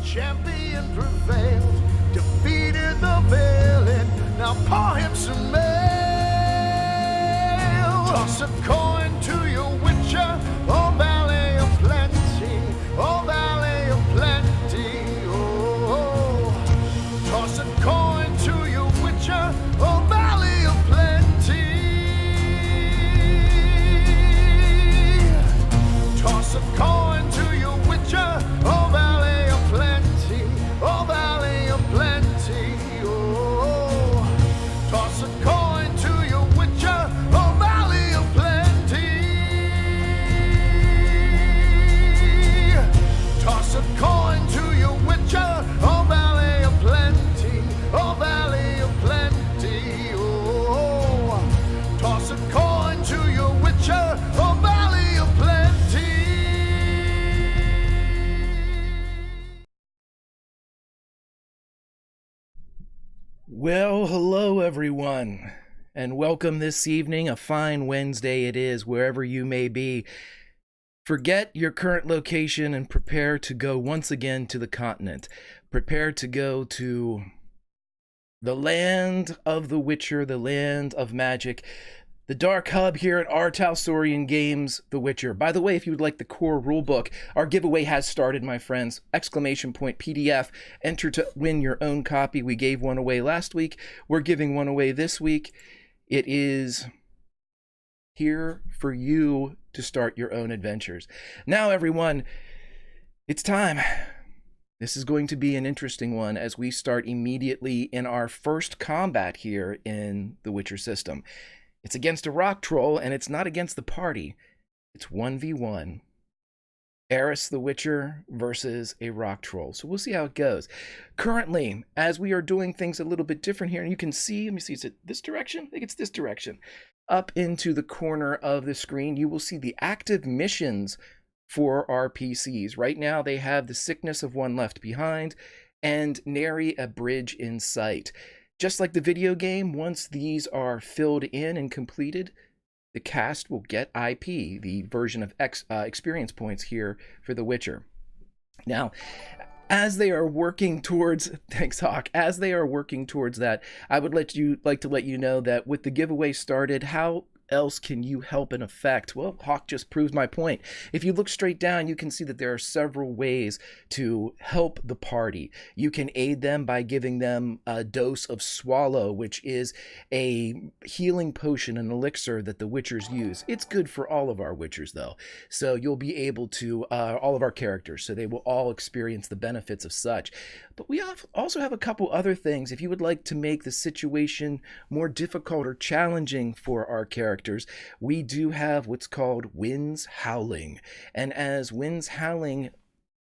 champion prevailed, defeated the villain, now pour him some ale. Toss a coin to your witcher, oh valley of plenty, oh valley of plenty, oh. Toss a coin to your witcher, oh valley of plenty. Toss a coin to your witcher, oh valley of plenty, oh valley of plenty, oh. Toss a coin to your witcher, oh valley of plenty. Toss a coin to your witcher, oh valley of plenty, oh valley of plenty, oh. Toss a coin to your witcher, oh valley of plenty. Well, hello everyone, and welcome this evening. A fine Wednesday it is, wherever you may be. Forget your current location and prepare to go once again to the continent. Prepare to go to the land of the Witcher, the land of magic, the dark hub here at our Talsorian Games, The Witcher. By the way, if you would like the core rulebook, our giveaway has started, my friends. Exclamation point PDF. Enter to win your own copy. We gave one away last week. We're giving one away this week. It is here for you to start your own adventures. Now, everyone, it's time. This is going to be an interesting one as we start immediately in our first combat here in the Witcher system. It's against a rock troll, and it's not against the party. It's 1v1. Eris the Witcher versus a rock troll. So we'll see how it goes. Currently, as we are doing things a little bit different here, and you can see, let me see, is it this direction? I think it's this direction. Up into the corner of the screen, you will see the active missions for our PCs. Right now, they have the sickness of one left behind and nary a bridge in sight. Just like the video game, once these are filled in and completed, the cast will get IP, the version of experience points here for The Witcher. Now, as they are working towards, thanks Hawk, as they are working towards that, I would like to let you know that with the giveaway started, how else can you help in effect? Well, Hawk just proves my point. If you look straight down, you can see that there are several ways to help the party. You can aid them by giving them a dose of Swallow, which is a healing potion, an elixir that the Witchers use. It's good for all of our Witchers, though. So you'll be able to, all of our characters, so they will all experience the benefits of such. But we also have a couple other things. If you would like to make the situation more difficult or challenging for our characters, we do have what's called Winds Howling. And as Winds Howling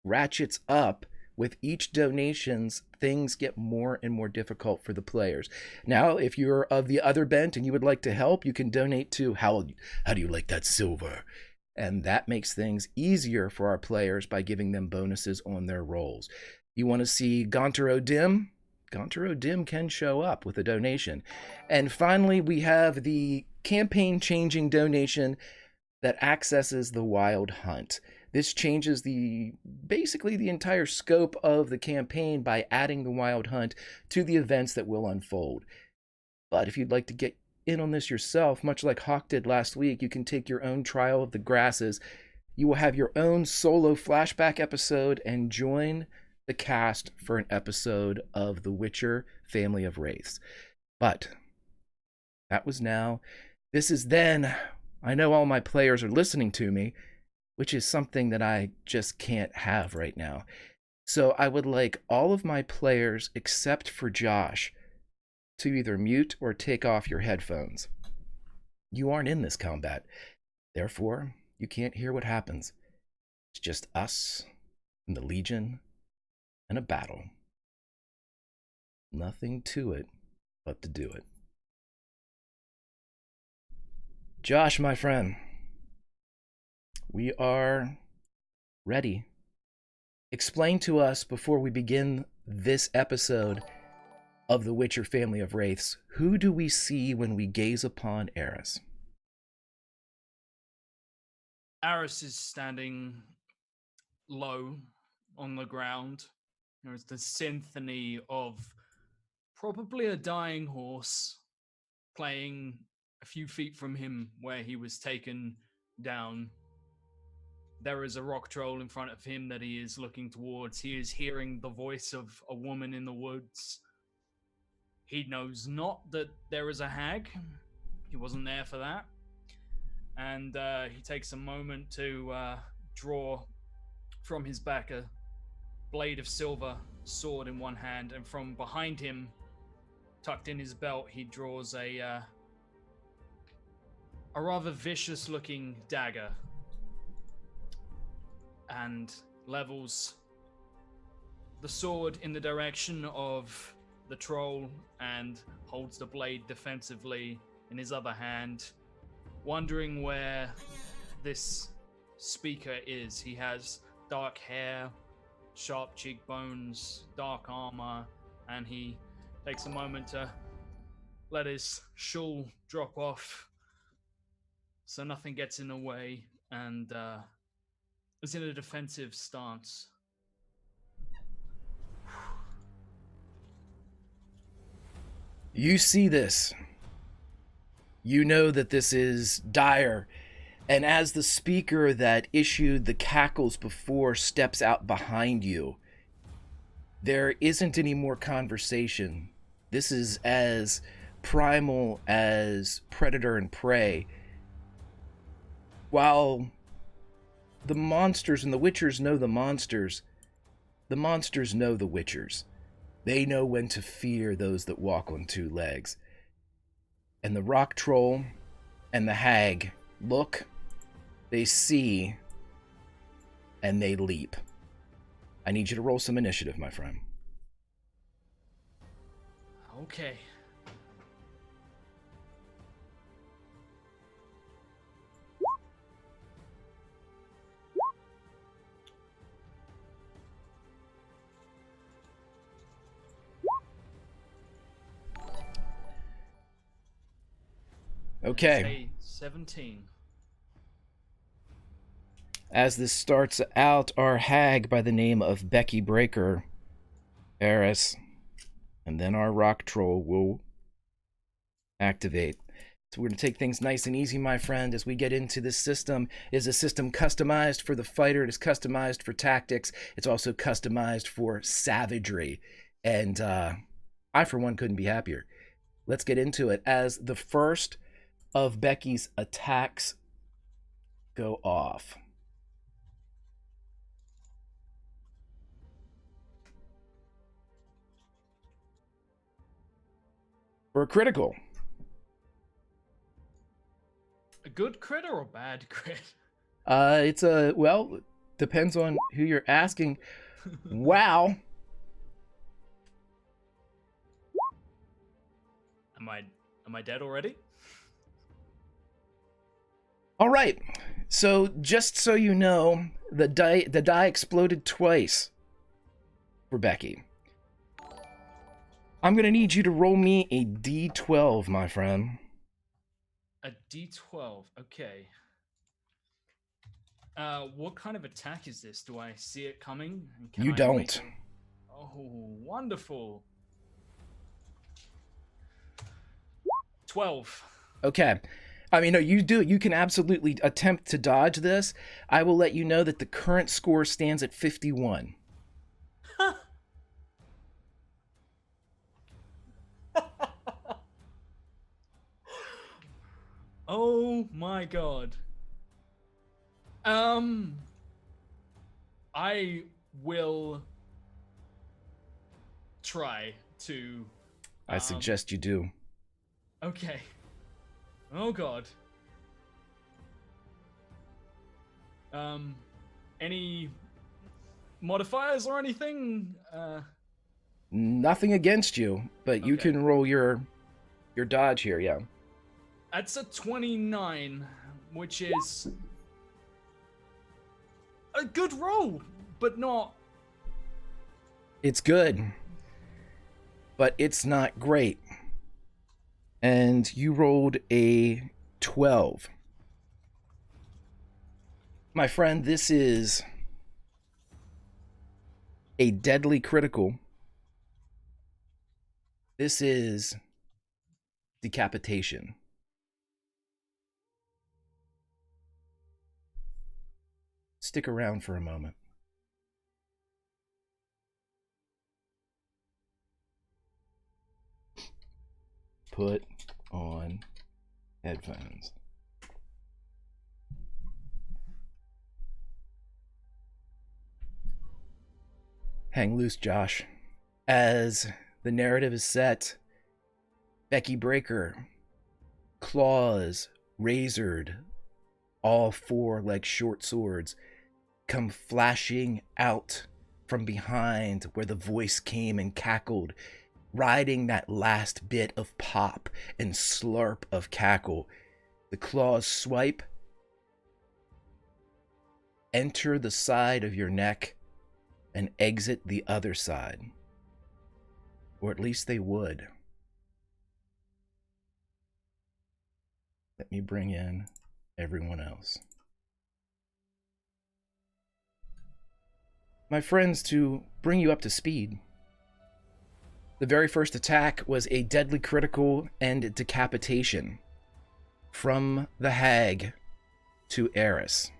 ratchets up with each donations, things get more and more difficult for the players. Now, if you're of the other bent and you would like to help, you can donate to how do you like that silver? And that makes things easier for our players by giving them bonuses on their rolls. You want to see Gaunter O'Dim? Gaunter O'Dim can show up with a donation. And finally, we have the campaign-changing donation that accesses the Wild Hunt. This changes basically the entire scope of the campaign by adding the Wild Hunt to the events that will unfold. But if you'd like to get in on this yourself, much like Hawk did last week, you can take your own Trial of the Grasses. You will have your own solo flashback episode and join the cast for an episode of The Witcher Family of Wraiths. But that was now. This is then. I know all my players are listening to me, which is something that I just can't have right now. So I would like all of my players, except for Josh, to either mute or take off your headphones. You aren't in this combat. Therefore, you can't hear what happens. It's just us and the Legion and a battle. Nothing to it but to do it. Josh, my friend, we are ready. Explain to us before we begin this episode of the Witcher Family of Wraiths, who do we see when we gaze upon Eris? Eris is standing low on the ground, There's the symphony of probably a dying horse playing a few feet from him where he was taken down. There is a rock troll in front of him that he is looking towards. He is hearing the voice of a woman in the woods. He knows not that there is a hag. He wasn't there for that. And he takes a moment to draw from his back a blade of silver, sword in one hand, and from behind him, tucked in his belt, he draws a rather vicious-looking dagger and levels the sword in the direction of the troll and holds the blade defensively in his other hand, wondering where this speaker is. He has dark hair, sharp cheekbones, dark armor, and he takes a moment to let his shawl drop off so nothing gets in the way, and is in a defensive stance. You see this. You know that this is dire. And as the speaker that issued the cackles before steps out behind you, there isn't any more conversation. This is as primal as predator and prey. While the monsters and the witchers know the monsters know the witchers. They know when to fear those that walk on two legs. And the rock troll and the hag look, they see, and they leap. I need you to roll some initiative, my friend. Okay. Okay. 17. As this starts out, our hag by the name of Becky Breaker, Eris, and then our rock troll will activate. So we're going to take things nice and easy, my friend, as we get into this system. It is a system customized for the fighter. It is customized for tactics. It's also customized for savagery. And I, for one, couldn't be happier. Let's get into it. As the first of Becky's attacks go off. For a critical. A good crit or a bad crit? It's a, well, depends on who you're asking. Wow. Am I dead already? All right. So just so you know, the die exploded twice for Becky. I'm going to need you to roll me a D12, my friend. A D12. Okay. What kind of attack is this? Do I see it coming? You don't. Oh, wonderful. 12. Okay. I mean, no, you do. You can absolutely attempt to dodge this. I will let you know that the current score stands at 51. Oh my god. I will try to. I suggest you do. Okay. Oh god. Any modifiers or anything? Nothing against you, but you Okay. can roll your dodge here, yeah. That's a 29, which is a good roll, but not. It's good, but it's not great. And you rolled a 12. My friend, this is A deadly critical. This is decapitation. Stick around for a moment. Put on headphones. Hang loose, Josh. As the narrative is set, Becky Breaker, claws razored, all four like short swords, come flashing out from behind where the voice came and cackled, riding that last bit of pop and slurp of cackle. The claws swipe, enter the side of your neck, and exit the other side. Or at least they would. Let me bring in everyone else. My friends, to bring you up to speed, the very first attack was a deadly critical and decapitation from the hag to Eris.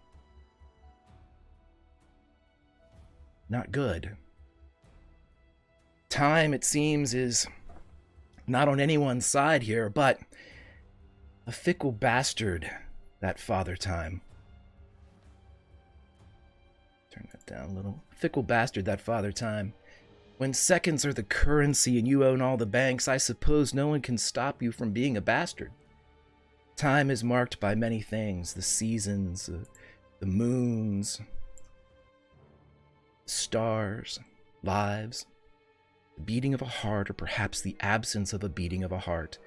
Not good. Time, it seems, is not on anyone's side here, but a fickle bastard, that Father Time. Turn that down a little. Fickle bastard, that Father Time. When seconds are the currency and you own all the banks, I suppose no one can stop you from being a bastard. Time is marked by many things: the seasons, the moons, stars, lives, the beating of a heart, or perhaps the absence of a beating of a heart.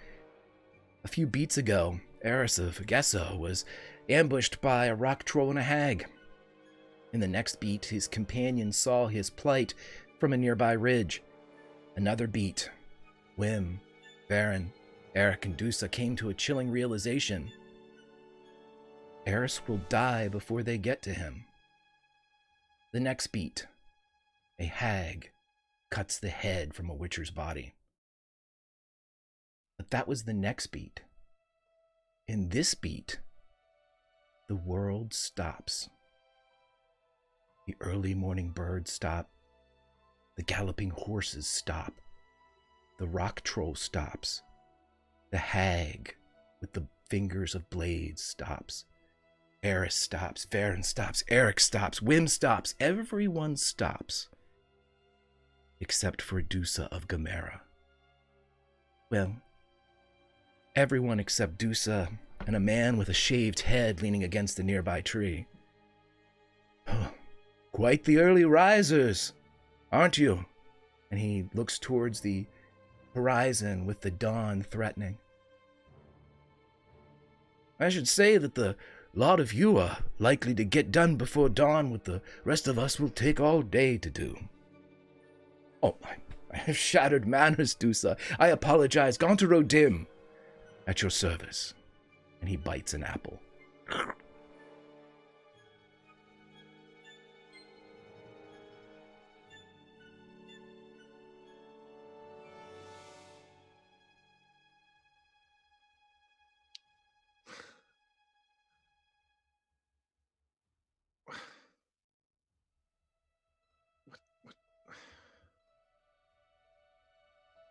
A few beats ago, Eris of Gesso was ambushed by a rock troll and a hag. In the next beat, his companion saw his plight from a nearby ridge. Another beat, Wim, Baron, Eric, and Dusa came to a chilling realization. Eris will die before they get to him. The next beat, a hag cuts the head from a witcher's body. But that was the next beat. In this beat, the world stops. The early morning birds stop. The galloping horses stop. The rock troll stops. The hag with the fingers of blades stops. Eris stops. Varen stops. Eric stops. Wim stops. Everyone stops. Except for Dusa of Gamera. Well, everyone except Dusa and a man with a shaved head leaning against a nearby tree. Oh, quite the early risers, aren't you? And he looks towards the horizon with the dawn threatening. I should say that the lot of you are likely to get done before dawn, what the rest of us will take all day to do. Oh, I have shattered manners, Dusa. I apologize. Gontero Dim, at your service. And he bites an apple.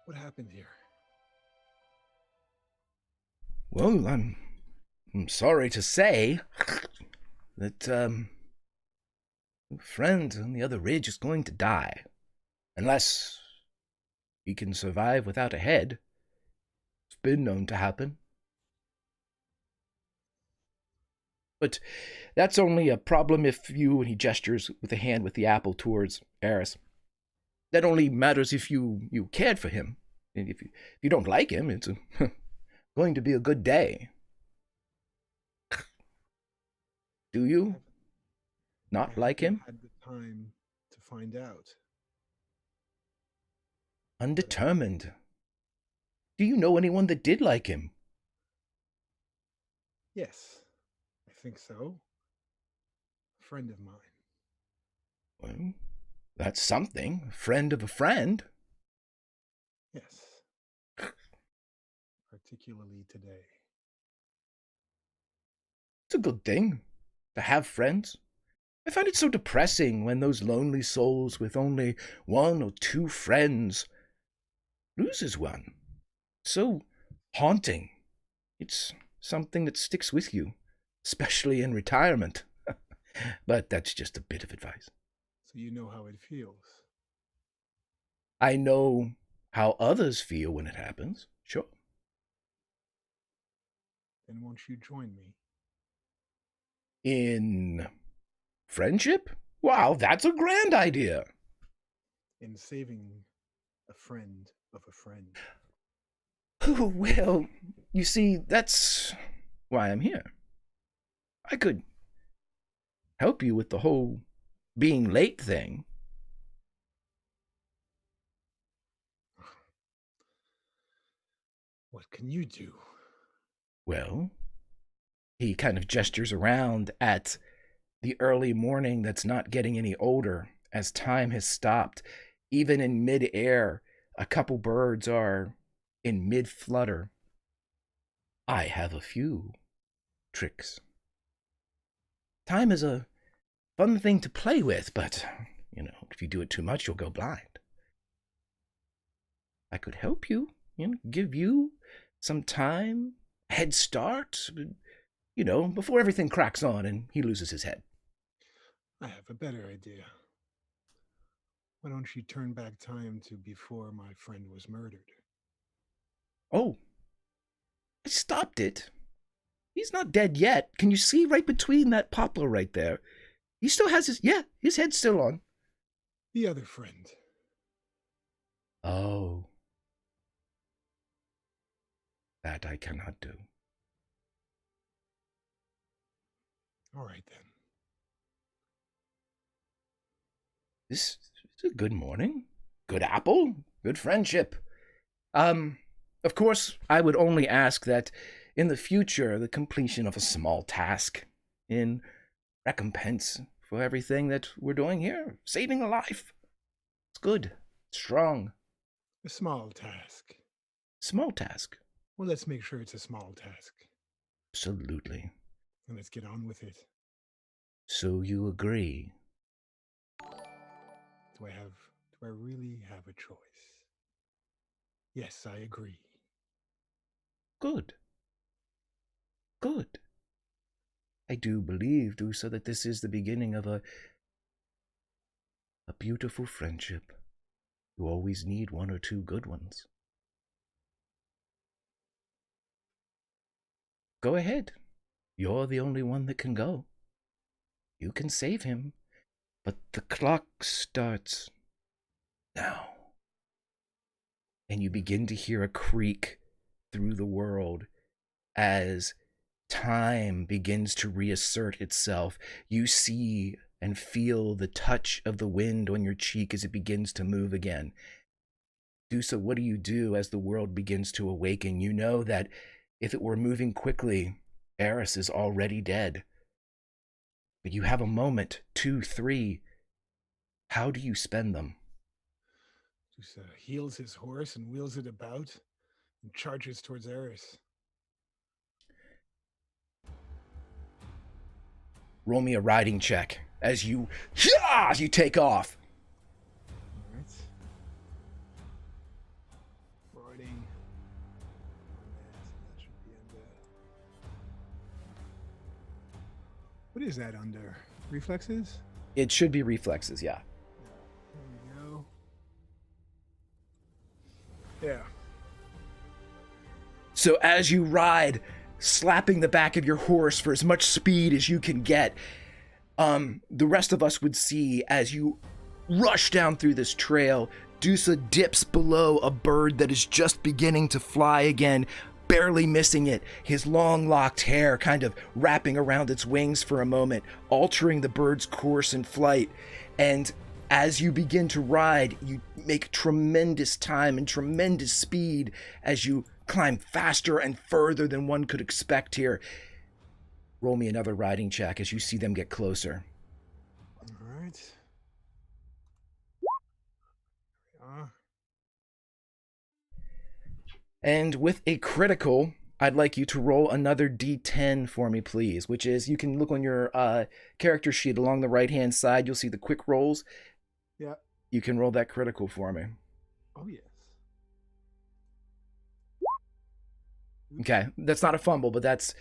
What happened here? Well, I'm sorry to say that, a friend on the other ridge is going to die. Unless he can survive without a head. It's been known to happen. But that's only a problem if you, and he gestures with a hand with the apple towards Eris. That only matters if you cared for him. And if you don't like him, it's going to be a good day. Do you not like him? I had the time to find out. Undetermined. Do you know anyone that did like him? Yes, I think so. A friend of mine. Well, That's something. Friend of a friend. Yes. Particularly today. It's a good thing to have friends. I find it so depressing when those lonely souls with only one or two friends loses one. So haunting. It's something that sticks with you, especially in retirement. But that's just a bit of advice. So you know how it feels. I know how others feel when it happens, sure. Then won't you join me? In friendship? Wow, that's a grand idea. In saving a friend of a friend. Well, you see, that's why I'm here. I could help you with the whole being late thing. What can you do? Well, he kind of gestures around at the early morning that's not getting any older as time has stopped. Even in mid-air, a couple birds are in mid-flutter. I have a few tricks. Time is a fun thing to play with, but, if you do it too much, you'll go blind. I could help you, give you some time, head start, before everything cracks on and he loses his head. I have a better idea. Why don't you turn back time to before my friend was murdered? Oh, I stopped it. He's not dead yet. Can you see right between that poplar right there? He still has his head's still on. The other friend. Oh. That I cannot do. All right, then. This is a good morning. Good apple. Good friendship. Of course, I would only ask that in the future, the completion of a small task in recompense for everything that we're doing here. Saving a life. It's good. It's strong. A small task. Small task. Well, let's make sure it's a small task. Absolutely. And let's get on with it. So you agree? Do I really have a choice? Yes, I agree. Good. Good. I do believe, Dusa, that this is the beginning of a beautiful friendship. You always need one or two good ones. Go ahead. You're the only one that can go. You can save him, but the clock starts now. And you begin to hear a creak through the world as time begins to reassert itself. You see and feel the touch of the wind on your cheek as it begins to move again. Dusa, what do you do as the world begins to awaken? You know that if it were moving quickly, Eris is already dead. But you have a moment, 2, 3. How do you spend them? Just heals his horse and wheels it about and charges towards Eris. Roll me a riding check as you take off. All right. Riding. That should be under. What is that under? Reflexes? It should be reflexes, yeah. There we go. Yeah. So as you ride, slapping the back of your horse for as much speed as you can get, the rest of us would see as you rush down through this trail, Dusa dips below a bird that is just beginning to fly again, barely missing it, his long locked hair kind of wrapping around its wings for a moment, altering the bird's course and flight. And as you begin to ride, you make tremendous time and tremendous speed as you climb faster and further than one could expect here. Roll me another riding check as you see them get closer. All right. And with a critical, I'd like you to roll another d10 for me, please, which is, you can look on your character sheet along the right-hand side. You'll see the quick rolls. Yeah. You can roll that critical for me. Oh, yes. Okay, that's not a fumble, but that's...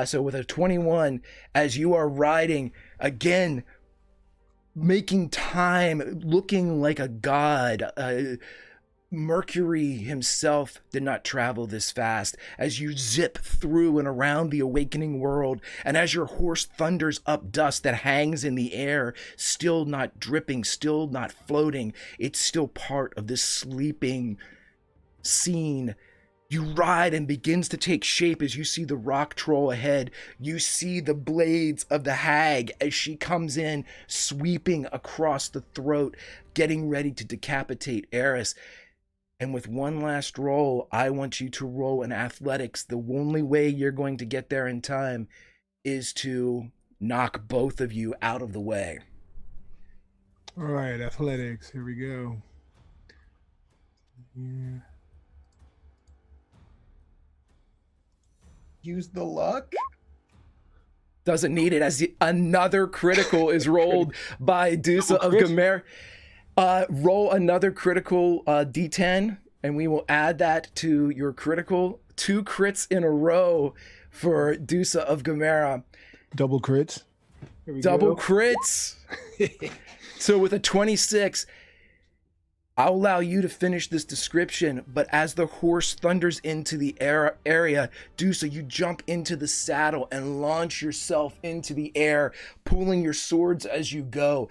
so with a 21, as you are riding, again, making time, looking like a god, Mercury himself did not travel this fast. As you zip through and around the awakening world, and as your horse thunders up dust that hangs in the air, still not dripping, still not floating, it's still part of this sleeping scene. You ride and begins to take shape as you see the rock troll ahead. You see the blades of the hag as she comes in, sweeping across the throat, getting ready to decapitate Eris. And with one last roll, I want you to roll an athletics. The only way you're going to get there in time is to knock both of you out of the way. All right, athletics. Here we go. Yeah. Use the luck. Doesn't need it, as another critical is rolled by Dusa of Gamera. Roll another critical d10, and we will add that to your critical. 2 crits in a row for Dusa of Gamera. Double crits. Here we Double go. crits. So with a 26, I'll allow you to finish this description, but as the horse thunders into the area, Dusa, you jump into the saddle and launch yourself into the air, pulling your swords as you go,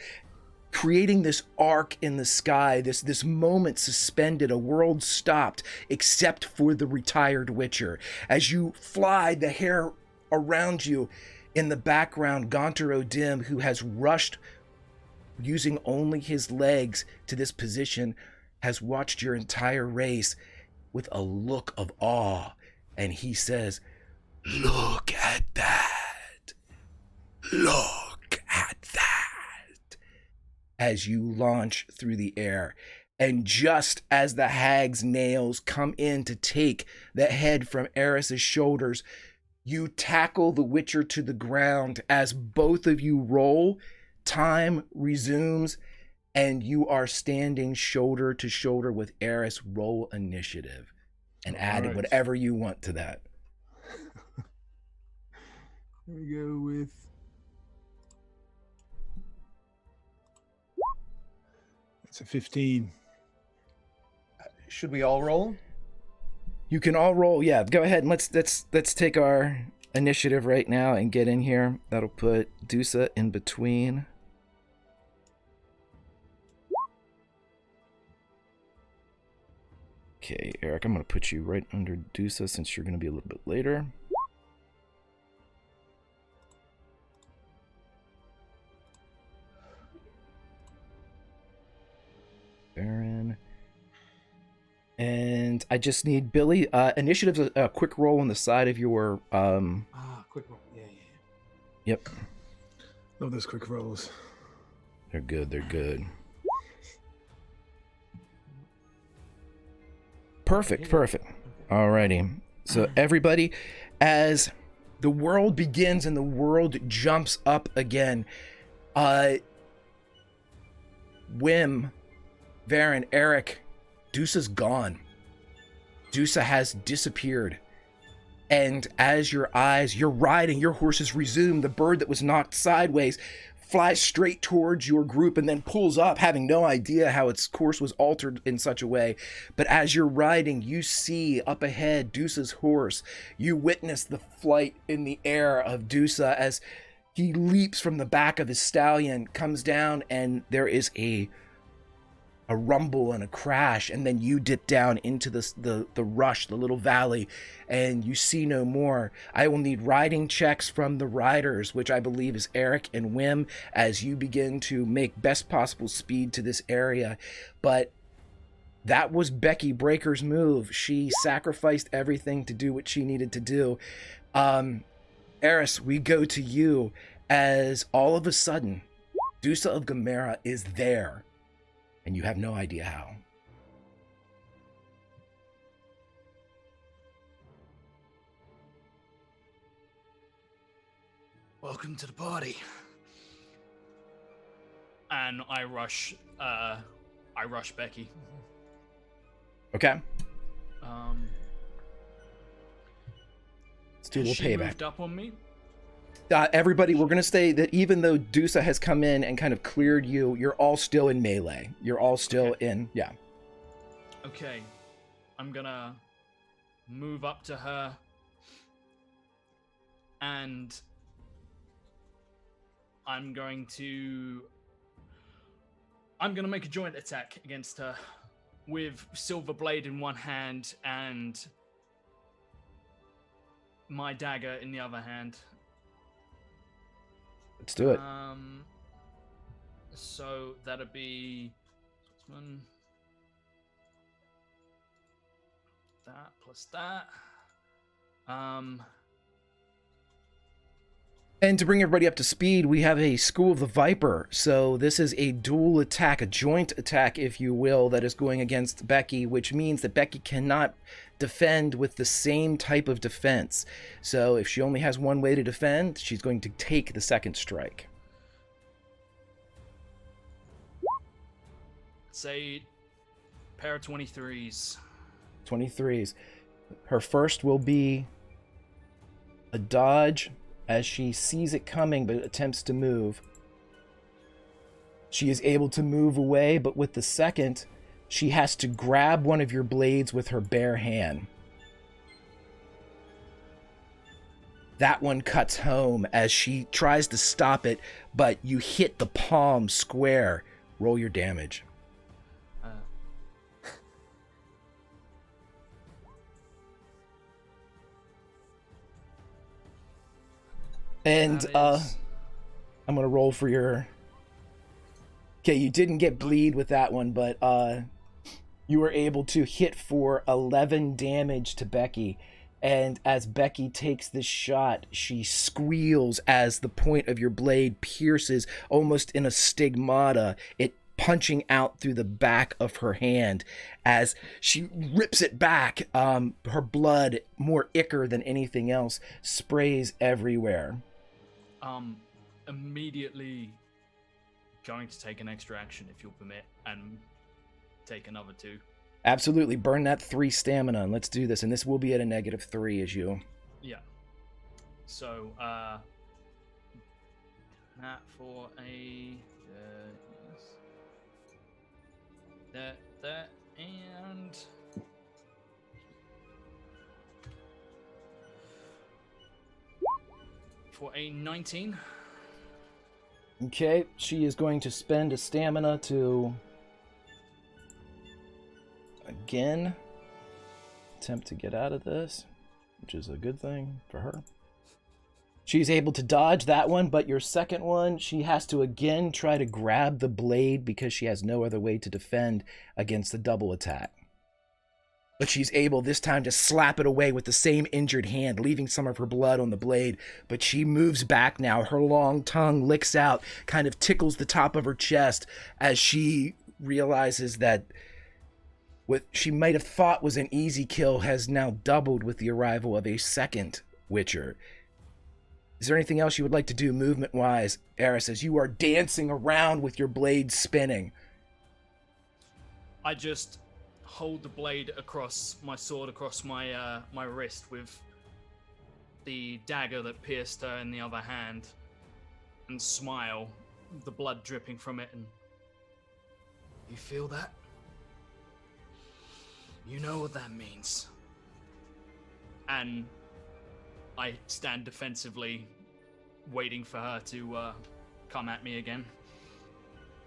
creating this arc in the sky, this moment suspended, a world stopped, except for the retired Witcher. As you fly, the hair around you, in the background, Gaunter O'Dim, who has rushed using only his legs to this position, has watched your entire race with a look of awe, and he says, "Look at that. Look at that." As you launch through the air. And just as the hag's nails come in to take the head from Eris's shoulders, you tackle the Witcher to the ground. As both of you roll, time resumes, and you are standing shoulder to shoulder with Eris. Roll initiative and add right. whatever you want to that. Here we go with... That's a 15. Should we all roll? You can all roll. Yeah, go ahead and let's take our initiative right now and get in here. That'll put Dusa in between. Okay, Eric, I'm going to put you right under Dusa since you're going to be a little bit later. Baron. And I just need Billy. Initiative's a quick roll on the side of your... Quick roll. Yeah. Yep. Love those quick rolls. They're good, they're good. Perfect. Alrighty. So everybody, as the world begins and the world jumps up again, Wim, Varen, Eric, Dusa's gone. Dusa has disappeared. And as you're riding, your horses resume. The bird that was knocked sideways flies straight towards your group and then pulls up, having no idea how its course was altered in such a way. But as you're riding, you see up ahead Dusa's horse. You witness the flight in the air of Dusa as he leaps from the back of his stallion, comes down, and there is a rumble and a crash, and then you dip down into the rush, the little valley, and you see no more. I will need riding checks from the riders, which I believe is Eric and Wim, as you begin to make best possible speed to this area. But that was Becky Breaker's move. She sacrificed everything to do what she needed to do. Eris, we go to you, as all of a sudden Dusa of Gamera is there, and you have no idea how. Welcome to the party. And I rush Becky. Okay. Let's do a Has little she payback. moved up on me? Everybody, we're going to say that even though Dusa has come in and kind of cleared you, you're all still in melee. You're all still in, yeah. Okay. I'm gonna move up to her and I'm gonna make a joint attack against her with Silver Blade in one hand and my dagger in the other hand. Let's do it. So that'd be that plus that. And to bring everybody up to speed, we have a School of the Viper. So this is a dual attack, a joint attack, if you will, that is going against Becky, which means that Becky cannot defend with the same type of defense. So if she only has one way to defend, she's going to take the second strike. Say pair of 23s. 23s. Her first will be a dodge as she sees it coming but attempts to move. She is able to move away, but with the second, she has to grab one of your blades with her bare hand. That one cuts home as she tries to stop it, but you hit the palm square. Roll your damage. And I'm gonna roll for your. Okay, you didn't get bleed with that one, but you were able to hit for 11 damage to Becky. And as Becky takes this shot, she squeals as the point of your blade pierces almost in a stigmata, it punching out through the back of her hand. As she rips it back, her blood, more ichor than anything else, sprays everywhere. Immediately going to take an extra action, if you'll permit, and take another 2. Absolutely. Burn that 3 stamina, and let's do this. And this will be at a -3 as you. Yeah. So, that for a... yes. That, and... for a 19. Okay, she is going to spend a stamina to again attempt to get out of this, which is a good thing for her. She's able to dodge that one, but your second one, she has to again try to grab the blade because she has no other way to defend against the double attack. But she's able this time to slap it away with the same injured hand, leaving some of her blood on the blade. But she moves back now. Her long tongue licks out, kind of tickles the top of her chest as she realizes that what she might have thought was an easy kill has now doubled with the arrival of a second Witcher. Is there anything else you would like to do movement-wise, Eris, as you are dancing around with your blade spinning? I just hold the blade across my sword, across my my wrist, with the dagger that pierced her in the other hand, and smile, the blood dripping from it. And you feel that? You know what that means. And I stand defensively, waiting for her to come at me again.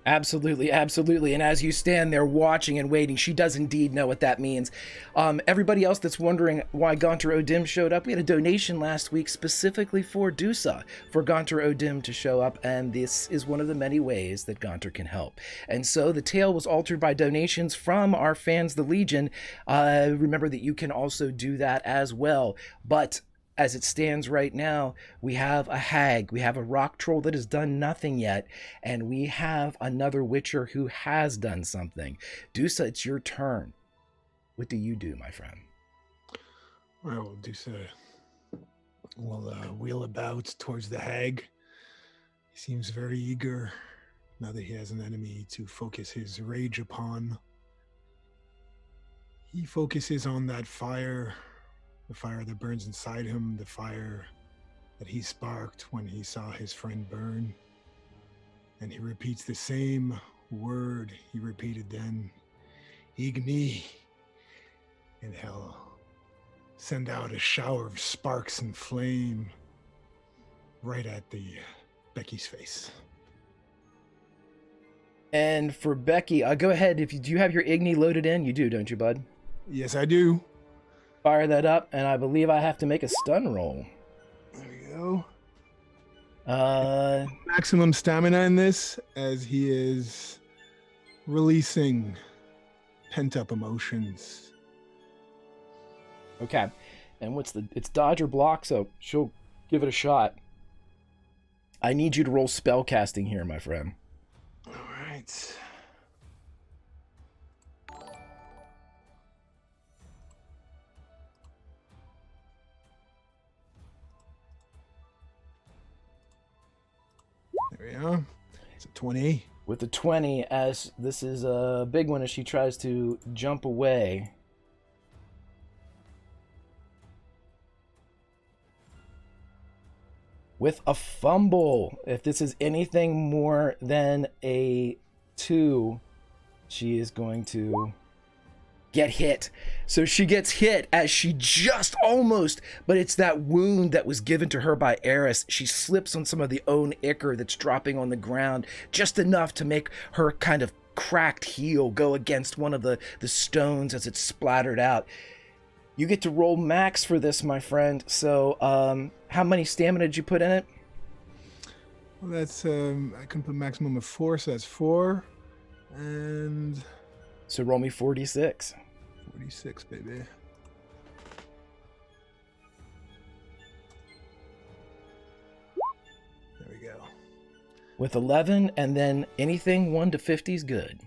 Absolutely, absolutely. And as you stand there watching and waiting, she does indeed know what that means. Everybody else that's wondering why Gaunter O'Dim showed up, we had a donation last week specifically for Dusa, for Gaunter O'Dim to show up, and this is one of the many ways that Gaunter can help. And so the tale was altered by donations from our fans, the Legion. Remember that you can also do that as well. But as it stands right now, we have a hag, we have a rock troll that has done nothing yet, and we have another Witcher who has done something. Dusa, it's your turn. What do you do, my friend? Well, Dusa will wheel about towards the hag. He seems very eager now that he has an enemy to focus his rage upon. He focuses on that fire, the fire that burns inside him, the fire that he sparked when he saw his friend burn. And he repeats the same word he repeated then, Igni, and he'll send out a shower of sparks and flame right at the Becky's face. And for Becky, go ahead. Do you have your Igni loaded in? You do, don't you, bud? Yes, I do. Fire that up, and I believe I have to make a stun roll. There we go. Uh, Maximum stamina in this, as he is releasing pent-up emotions. okay. And it's dodge or block, so she'll give it a shot. I need you to roll spell casting here, my friend. All right. There we are. It's a 20. With the 20, as this is a big one as she tries to jump away. With a fumble. If this is anything more than a 2, she is going to get hit. So she gets hit as she just almost, but it's that wound that was given to her by Eris. She slips on some of the own ichor that's dropping on the ground, just enough to make her kind of cracked heel go against one of the stones as it's splattered out. You get to roll max for this, my friend. So how many stamina did you put in it? Well, that's, I can put maximum of 4, so that's 4. And So roll me 46. 46, baby. There we go. With 11, and then anything 1 to 50 is good.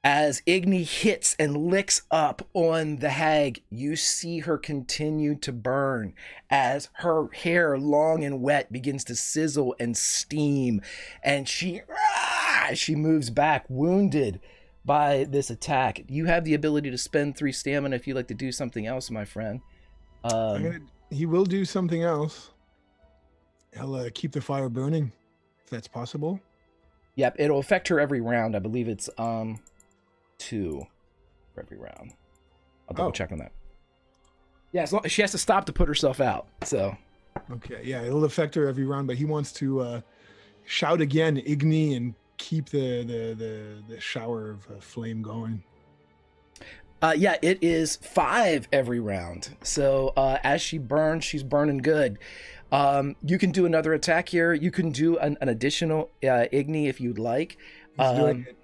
As Igni hits and licks up on the hag, you see her continue to burn as her hair, long and wet, begins to sizzle and steam, and she moves back, wounded by this attack. You have the ability to spend 3 stamina if you'd like to do something else, my friend. He will do something else. He'll keep the fire burning, if that's possible. Yep, it'll affect her every round. I believe it's 2 for every round. I'll double check on that. Yeah, as long, she has to stop to put herself out. So Okay, yeah, it'll affect her every round, but he wants to shout again, Igni, and keep the shower of flame going. yeah, it is 5 every round. So as she burns, she's burning good. You can do another attack here. You can do an additional Igni if you'd like. He's doing it.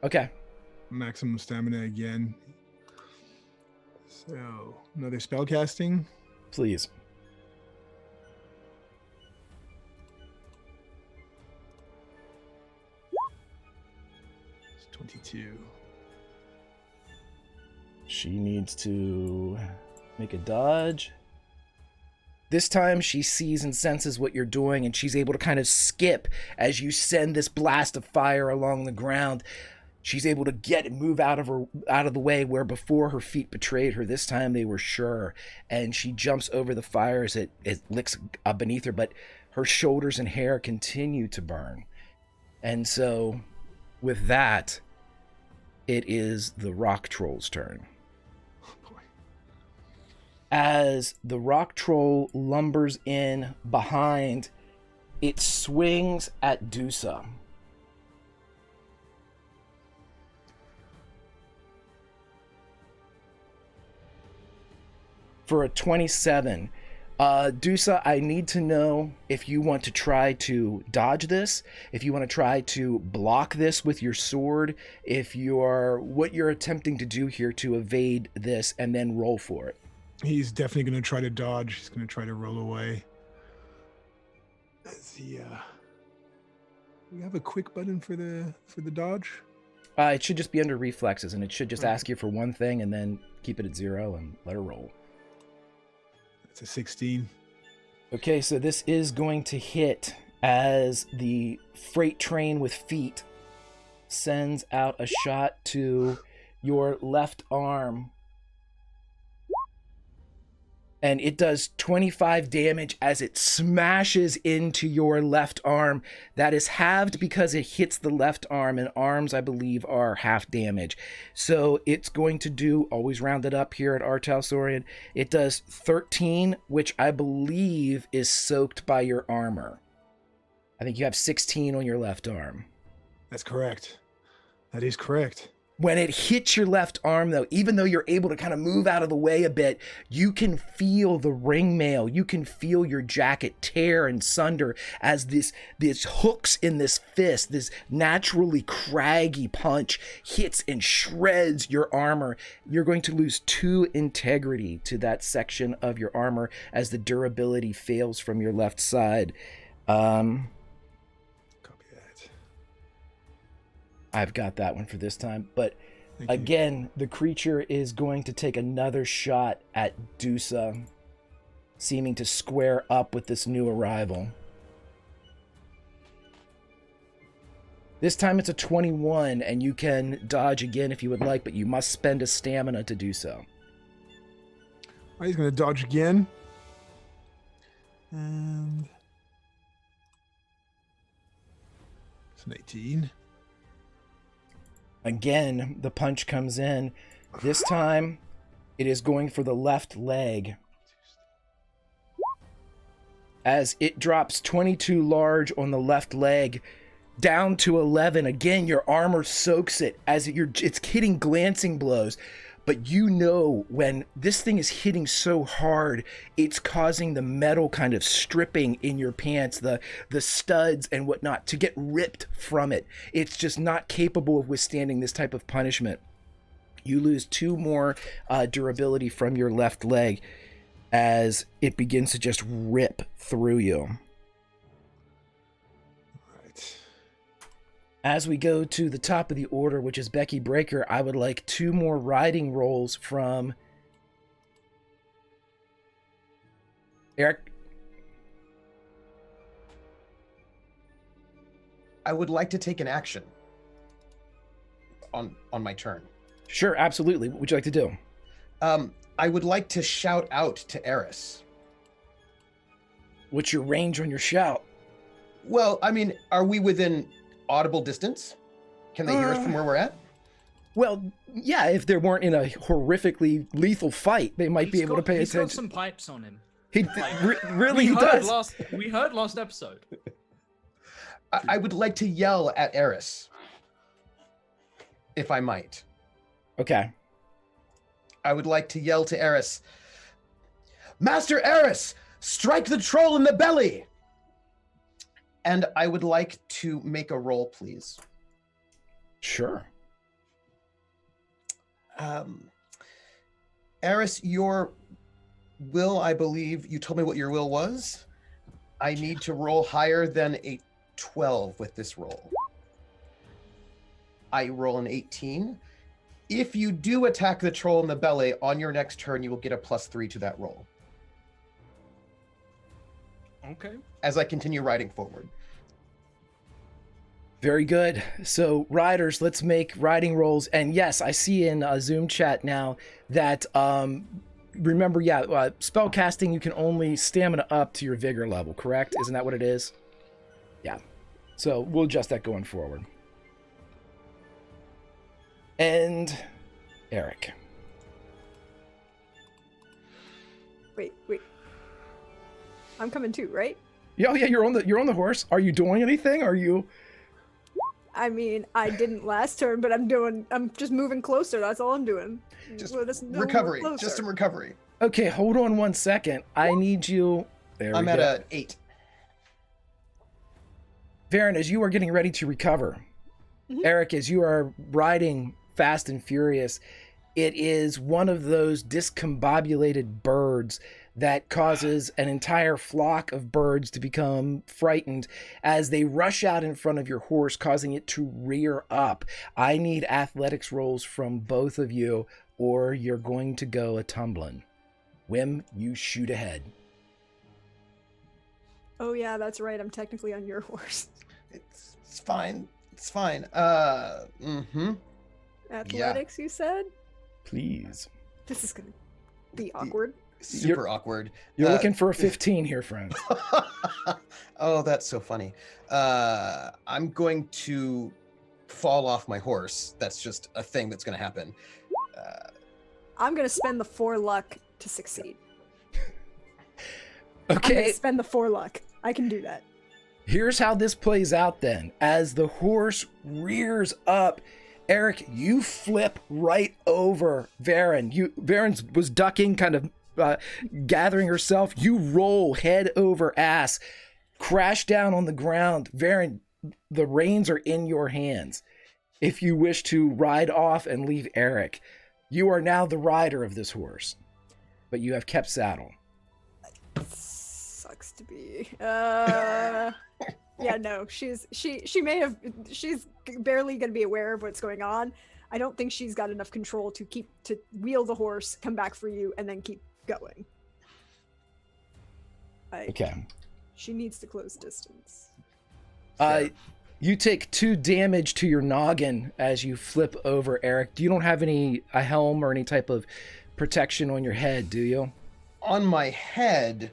Okay. Maximum stamina again. So another spell casting. Please. It's 22. She needs to make a dodge. This time she sees and senses what you're doing, and she's able to kind of skip as you send this blast of fire along the ground. She's able to get and move out of the way, where before her feet betrayed her. This time they were sure, and she jumps over the fire as it licks up beneath her, but her shoulders and hair continue to burn. And so with that, it is the rock troll's turn. As the rock troll lumbers in behind, it swings at Dusa. For a 27. Dusa, I need to know if you want to try to dodge this, if you want to try to block this with your sword, what you're attempting to do here to evade this, and then roll for it. He's definitely going to try to dodge. He's going to try to roll away. As he, we have a quick button for the dodge. It should just be under reflexes, and it should just ask you for one thing, and then keep it at 0 and let her roll. It's a 16. Okay, so this is going to hit as the freight train with feet sends out a shot to your left arm. And it does 25 damage as it smashes into your left arm. That is halved because it hits the left arm, and arms, I believe, are half damage. So it's going to do, always rounded up here at Artausorian, it does 13, which I believe is soaked by your armor. I think you have 16 on your left arm. That's correct. That is correct. When it hits your left arm, though, even though you're able to kind of move out of the way a bit, you can feel the ring mail. You can feel your jacket tear and sunder as this hooks in this fist, this naturally craggy punch hits and shreds your armor. You're going to lose 2 integrity to that section of your armor as the durability fails from your left side. Copy that. I've got that one for this time. But Thank you. again, the creature is going to take another shot at Dusa, seeming to square up with this new arrival. This time it's a 21, and you can dodge again if you would like, but you must spend a stamina to do so. All right, he's going to dodge again. And it's an 18. Again, the punch comes in. This time, it is going for the left leg. As it drops 22 large on the left leg, down to 11. Again, your armor soaks it as it's hitting glancing blows. But you know when this thing is hitting so hard, it's causing the metal kind of stripping in your pants, the studs and whatnot, to get ripped from it. It's just not capable of withstanding this type of punishment. You lose 2 more durability from your left leg as it begins to just rip through you. As we go to the top of the order, which is Becky Breaker, I would like 2 more riding rolls from Eric. I would like to take an action on my turn. Sure, absolutely. What would you like to do? I would like to shout out to Eris. What's your range on your shout? Well, I mean, are we within audible distance? Can they hear us from where we're at? Well, yeah, if they weren't in a horrifically lethal fight, they might be able to pay He's got attention. some pipes on him. He really does. We heard last episode. I would like to yell at Eris, if I might. Okay. I would like to yell to Eris, Master Eris, strike the troll in the belly! And I would like to make a roll, please. Sure. Eris, your will, I believe, you told me what your will was. I need to roll higher than a 12 with this roll. I roll an 18. If you do attack the troll in the belly, on your next turn, you will get a +3 to that roll. Okay. As I continue riding forward. Very good. So, riders, let's make riding rolls. And yes, I see in Zoom chat now that, remember, spell casting, you can only stamina up to your vigor level, correct? Isn't that what it is? Yeah. So, we'll adjust that going forward. And Eric. Wait. I'm coming too, right? Oh yeah, you're on the horse. Are you doing anything? Are you? I mean, I didn't last turn, but I'm just moving closer. That's all I'm doing. Just Well, just no recovery. more Just closer. some recovery. Okay, hold on 1 second. I need you. There I'm we at go. a 8. Varen, as you are getting ready to recover, Eric, as you are riding fast and furious, it is one of those discombobulated birds that causes an entire flock of birds to become frightened as they rush out in front of your horse, causing it to rear up. I need athletics rolls from both of you, or you're going to go a tumbling. Whim, you shoot ahead. Oh yeah, that's right. I'm technically on your horse. It's fine. It's fine. Athletics, you said? Please. This is gonna be awkward. Super awkward. You're looking for a 15 here, friend. Oh, that's so funny. I'm going to fall off my horse. That's just a thing that's going to happen. I'm gonna spend the 4 luck to succeed. I'm Okay. gonna spend the 4 luck. I can do that. Here's how this plays out then. As the horse rears up, Eric, you flip right over Varen. Varen was ducking, kind of gathering herself. You roll head over ass, crash down on the ground. Varen, the reins are in your hands. If you wish to ride off and leave Eric, you are now the rider of this horse, but you have kept saddle. Sucks to be. Yeah, no, she's barely gonna be aware of what's going on. I don't think she's got enough control to wheel the horse, come back for you, and then keep going. Okay. She needs to close distance. You take 2 damage to your noggin as you flip over, Eric. You don't have a helm or any type of protection on your head, do you? On my head,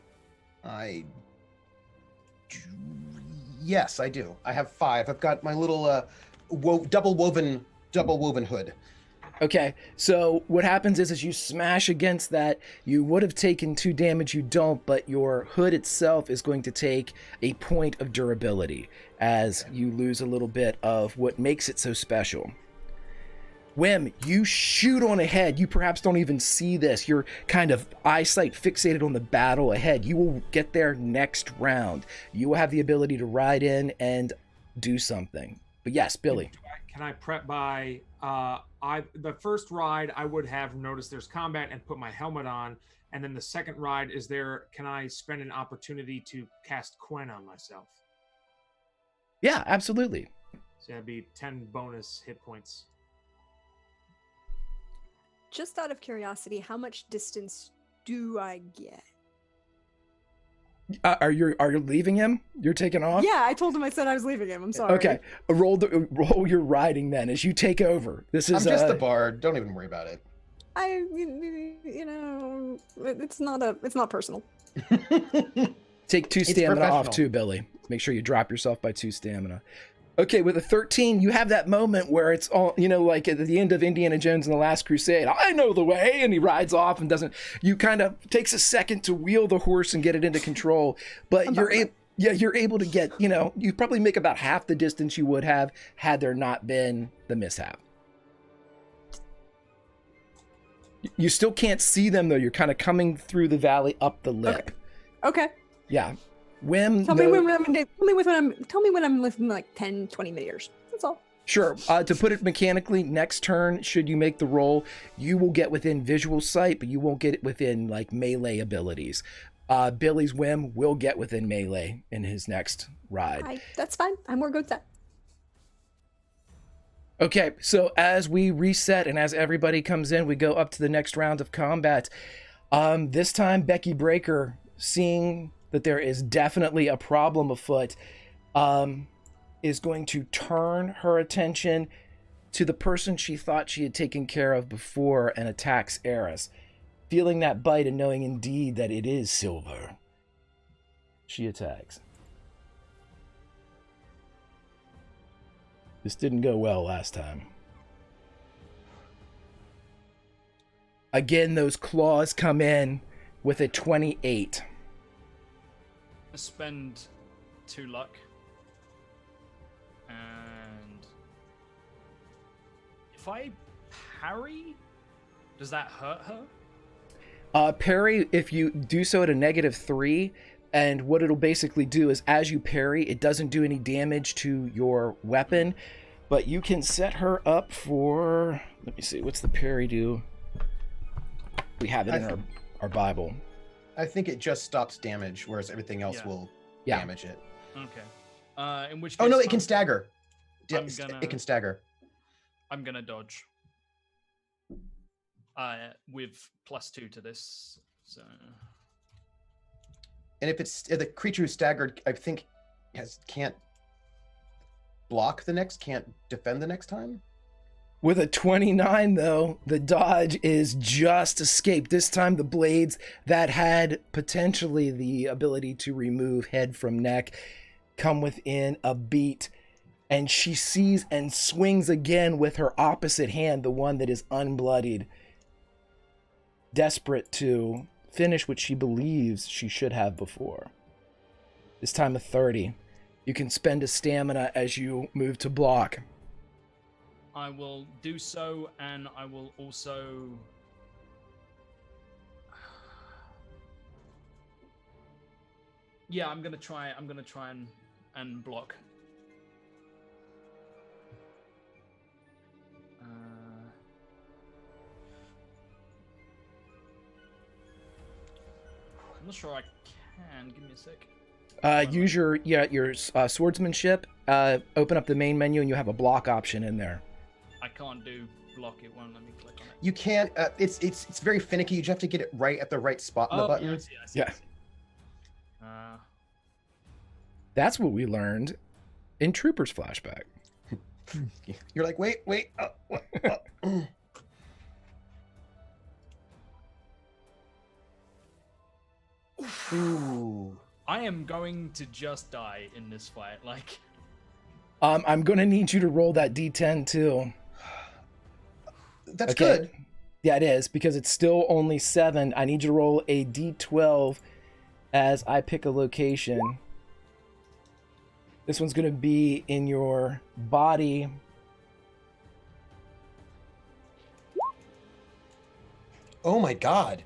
yes, I do. I have 5. I've got my little double woven hood. Okay, so what happens is as you smash against that, you would have taken 2 damage, you don't, but your hood itself is going to take a point of durability as you lose a little bit of what makes it so special. Whim, you shoot on ahead. You perhaps don't even see this. You're kind of eyesight fixated on the battle ahead. You will get there next round. You will have the ability to ride in and do something. But yes, Billy. Can I prep by the first ride I would have noticed there's combat and put my helmet on, and then the second ride can I spend an opportunity to cast Quen on myself? Yeah, absolutely. So that'd be 10 bonus hit points. Just out of curiosity, how much distance do I get? Are you leaving him? You're taking off? Yeah, I told him I said I was leaving him. I'm sorry. Okay, roll your riding then as you take over. This is I'm just the bard. Don't even worry about it. It's not personal. Take 2 It's stamina off professional. too, Billy. Make sure you drop yourself by 2 stamina. Okay, with a 13, you have that moment where it's all, like at the end of Indiana Jones and the Last Crusade, I know the way, and he rides off and you kind of takes a second to wheel the horse and get it into control, but you're able to get, you probably make about half the distance you would have had there not been the mishap. You still can't see them though, you're kind of coming through the valley up the lip. Okay. Yeah. Whim, Tell me when I'm within like 10, 20 meters. That's all. Sure. To put it mechanically, next turn, should you make the roll, you will get within visual sight, but you won't get it within like melee abilities. Billy's Whim will get within melee in his next ride. That's fine. I'm more good with that. Okay, so as we reset and as everybody comes in, we go up to the next round of combat. This time, Becky Breaker, seeing that there is definitely a problem afoot, is going to turn her attention to the person she thought she had taken care of before and attacks Eris. Feeling that bite and knowing indeed that it is Silver, she attacks. This didn't go well last time. Again, those claws come in with a 28. Spend 2 luck. And if I parry, does that hurt her? Parry, if you do so at a -3, and what it'll basically do is as you parry, it doesn't do any damage to your weapon, but you can set her up for, let me see, what's the parry do? We have it in our Bible. I think it just stops damage, whereas everything else will damage it. Okay. In which case, Oh no, it can stagger. It can stagger. I'm gonna dodge. With +2 to this, So And if the creature who's staggered, I think, can't block the next, can't defend the next time. With a 29, though, the dodge is just escaped. This time, the blades that had potentially the ability to remove head from neck come within a beat. And she sees and swings again with her opposite hand, the one that is unbloodied. Desperate to finish what she believes she should have before. This time a 30. You can spend a stamina as you move to block. I will do so, and I will also... Yeah, I'm gonna try and block. I'm not sure I can. Give me a sec. Use your swordsmanship. Open up the main menu, and you have a block option in there. I can't do block. It won't let me click on it. You can't. It's very finicky. You just have to get it right at the right spot on the button. Yeah, I see. Yeah. That's what we learned in Trooper's flashback. You're like, wait. What? Ooh. I am going to just die in this fight. Like, I'm gonna need you to roll that D10 too. That's good. Yeah, it is, because it's still only 7. I need you to roll a D12 as I pick a location. This one's gonna be in your body. Oh my god.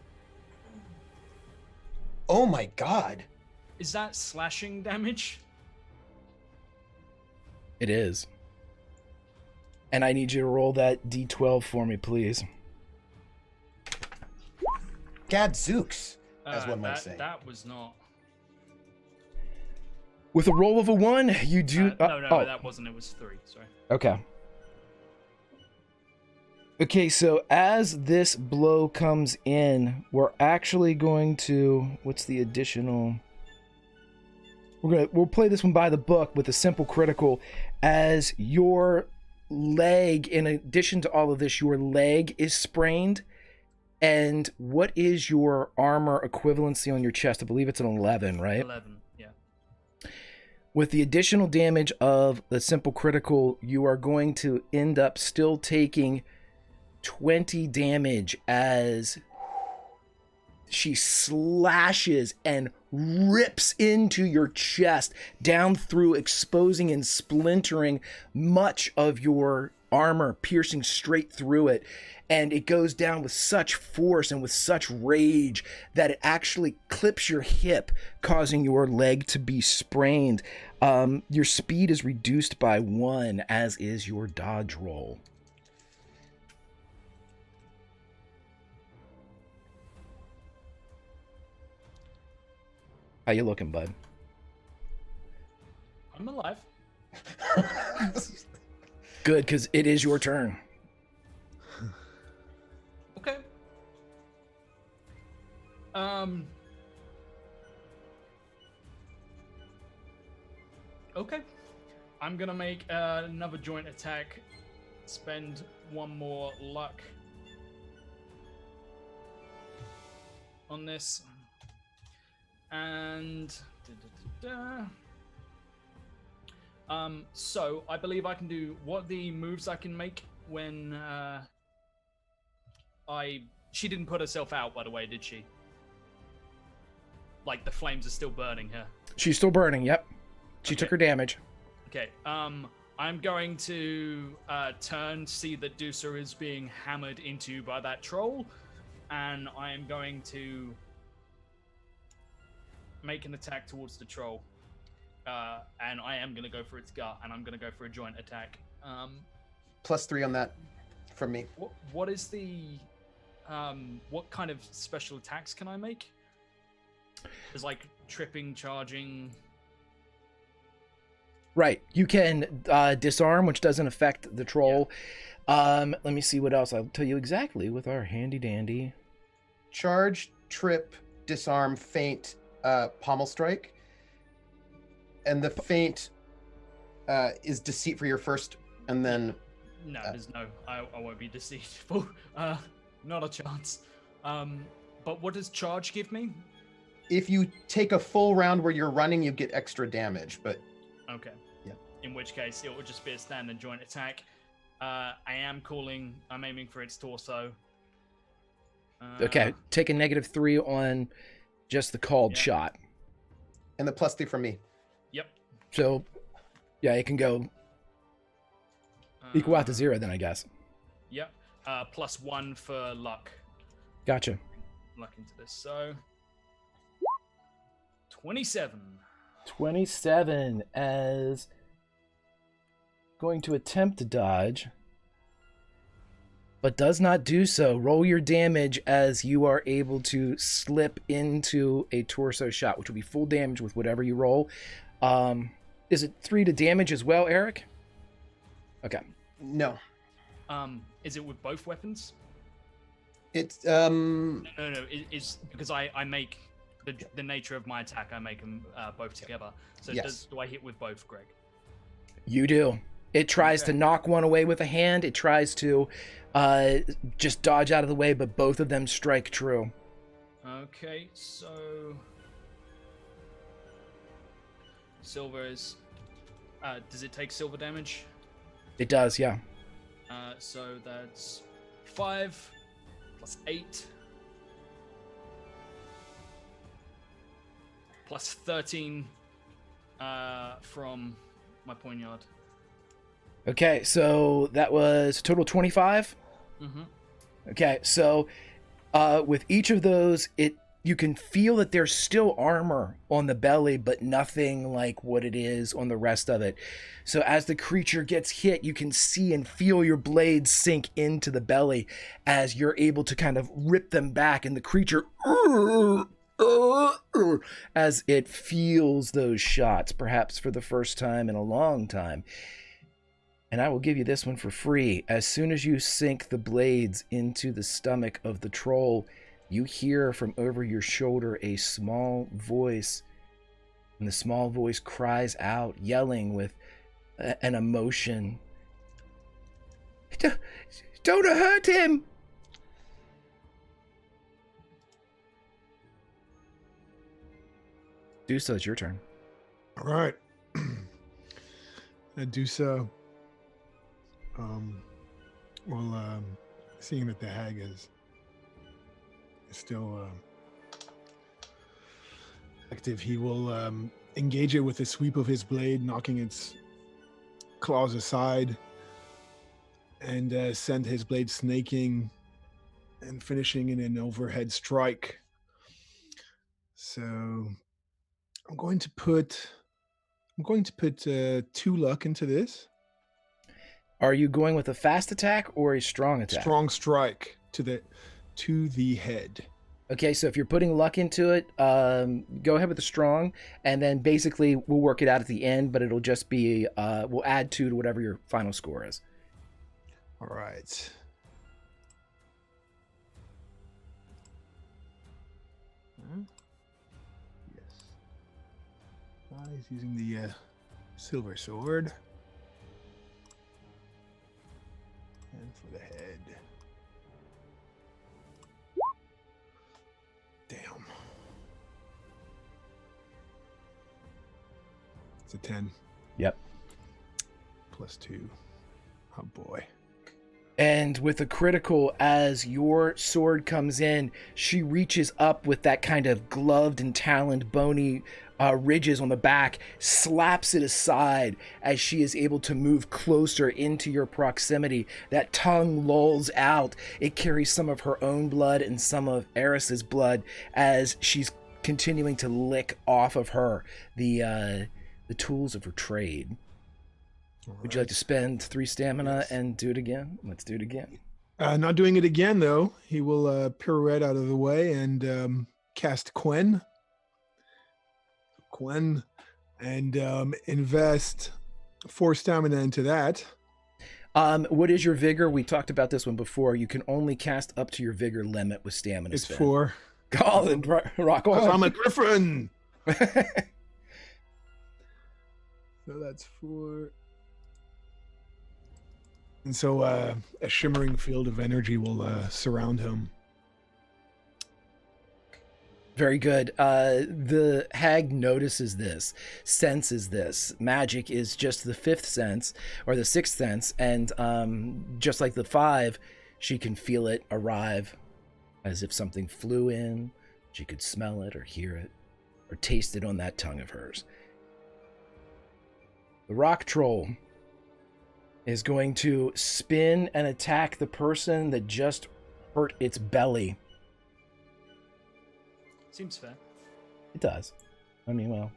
Oh my god. is that slashing damage? It is. And I need you to roll that D12 for me, please. Gadzooks, as one might that, say. That was not. With a roll of a 1, you do... No, that wasn't. It was 3. Sorry. Okay. Okay, so as this blow comes in, we're actually going to... What's the additional... We'll play this one by the book with a simple critical. As your leg, in addition to all of this, your leg is sprained. And what is your armor equivalency on your chest? I believe it's an 11, right? 11, yeah. With the additional damage of the simple critical, you are going to end up still taking 20 damage as she slashes and rips into your chest down through, exposing and splintering much of your armor, piercing straight through it. And it goes down with such force and with such rage that it actually clips your hip, causing your leg to be sprained. Your speed is reduced by 1, as is your dodge roll. How you looking, bud? I'm alive. Good, because it is your turn. Okay. Okay. I'm gonna make another joint attack. Spend 1 more luck on this. And so I believe I can do what the moves I can make when she didn't put herself out, by the way, did she? Like the flames are still burning her. She's still burning, yep. She took her damage. Okay, I'm going to turn, see that Dusa is being hammered into by that troll, and I am going to make an attack towards the troll. And I am going to go for its gut, and I'm going to go for a joint attack. +3 on that from me. What is the... what kind of special attacks can I make? There's like tripping, charging... Right. You can disarm, which doesn't affect the troll. Yeah. Let me see what else. I'll tell you exactly with our handy dandy. Charge trip, disarm, feint, pommel strike. And the feint is deceit for your first, and then... No, there's no. I won't be deceitful. Not a chance. But what does charge give me? If you take a full round where you're running, you get extra damage, but... Okay. Yeah. In which case, it would just be a standard joint attack. I'm aiming for its torso. Okay, take a -3 on just the called shot. And the +3 from me. Yep. So, yeah, it can go equal out to 0 then, I guess. Yep. +1 for luck. Gotcha. Luck into this. So, 27. 27 as going to attempt to dodge, but does not do so. Roll your damage as you are able to slip into a torso shot, which will be full damage with whatever you roll. Is it 3 to damage as well, Eric? Okay. No. Is it with both weapons? It's, No. It's because I make the nature of my attack. I make them both together. So Yes. do I hit with both, Greg? You do. It tries to knock one away with a hand. It tries to just dodge out of the way, but both of them strike true. Okay, so silver is. Does it take silver damage? It does, yeah. So that's 5 plus 8 plus 13 from my poignard. Okay, so that was total 25? Mm-hmm. Okay, so with each of those, you can feel that there's still armor on the belly, but nothing like what it is on the rest of it. So as the creature gets hit, you can see and feel your blades sink into the belly as you're able to kind of rip them back, and the creature as it feels those shots, perhaps for the first time in a long time. And I will give you this one for free. As soon as you sink the blades into the stomach of the troll, you hear from over your shoulder a small voice. And the small voice cries out, yelling with an emotion. Don't hurt him! Dusa, it's your turn. All right. Dusa, seeing that the hag is still active, he will engage it with a sweep of his blade, knocking its claws aside, and send his blade snaking and finishing in an overhead strike. So I'm going to put 2 luck into this. Are you going with a fast attack or a strong attack? Strong strike to the head. Okay, so if you're putting luck into it, go ahead with the strong, and then basically we'll work it out at the end, but it'll just be, we'll add 2 to whatever your final score is. All right. Yes. He's using the silver sword. And for the head. Damn. It's a 10. Yep. +2. Oh boy. And with a critical, as your sword comes in, she reaches up with that kind of gloved and taloned, bony ridges on the back, slaps it aside as she is able to move closer into your proximity. That tongue lolls out. It carries some of her own blood and some of Eris's blood as she's continuing to lick off of her the tools of her trade. Would you like to spend 3 stamina and do it again? Let's do it again. Not doing it again, though. He will pirouette out of the way and cast Quen. And invest 4 stamina into that. What is your vigor? We talked about this one before. You can only cast up to your vigor limit with stamina It's spend. 4. Colin, rock 'Cause on. I'm a griffin. So that's 4. And so a shimmering field of energy will surround him. Very good. The hag notices this, senses this. Magic is just the 5th sense, or the 6th sense, and just like the 5, she can feel it arrive as if something flew in. She could smell it or hear it or taste it on that tongue of hers. The rock troll is going to spin and attack the person that just hurt its belly. Seems fair. It does. I mean, well.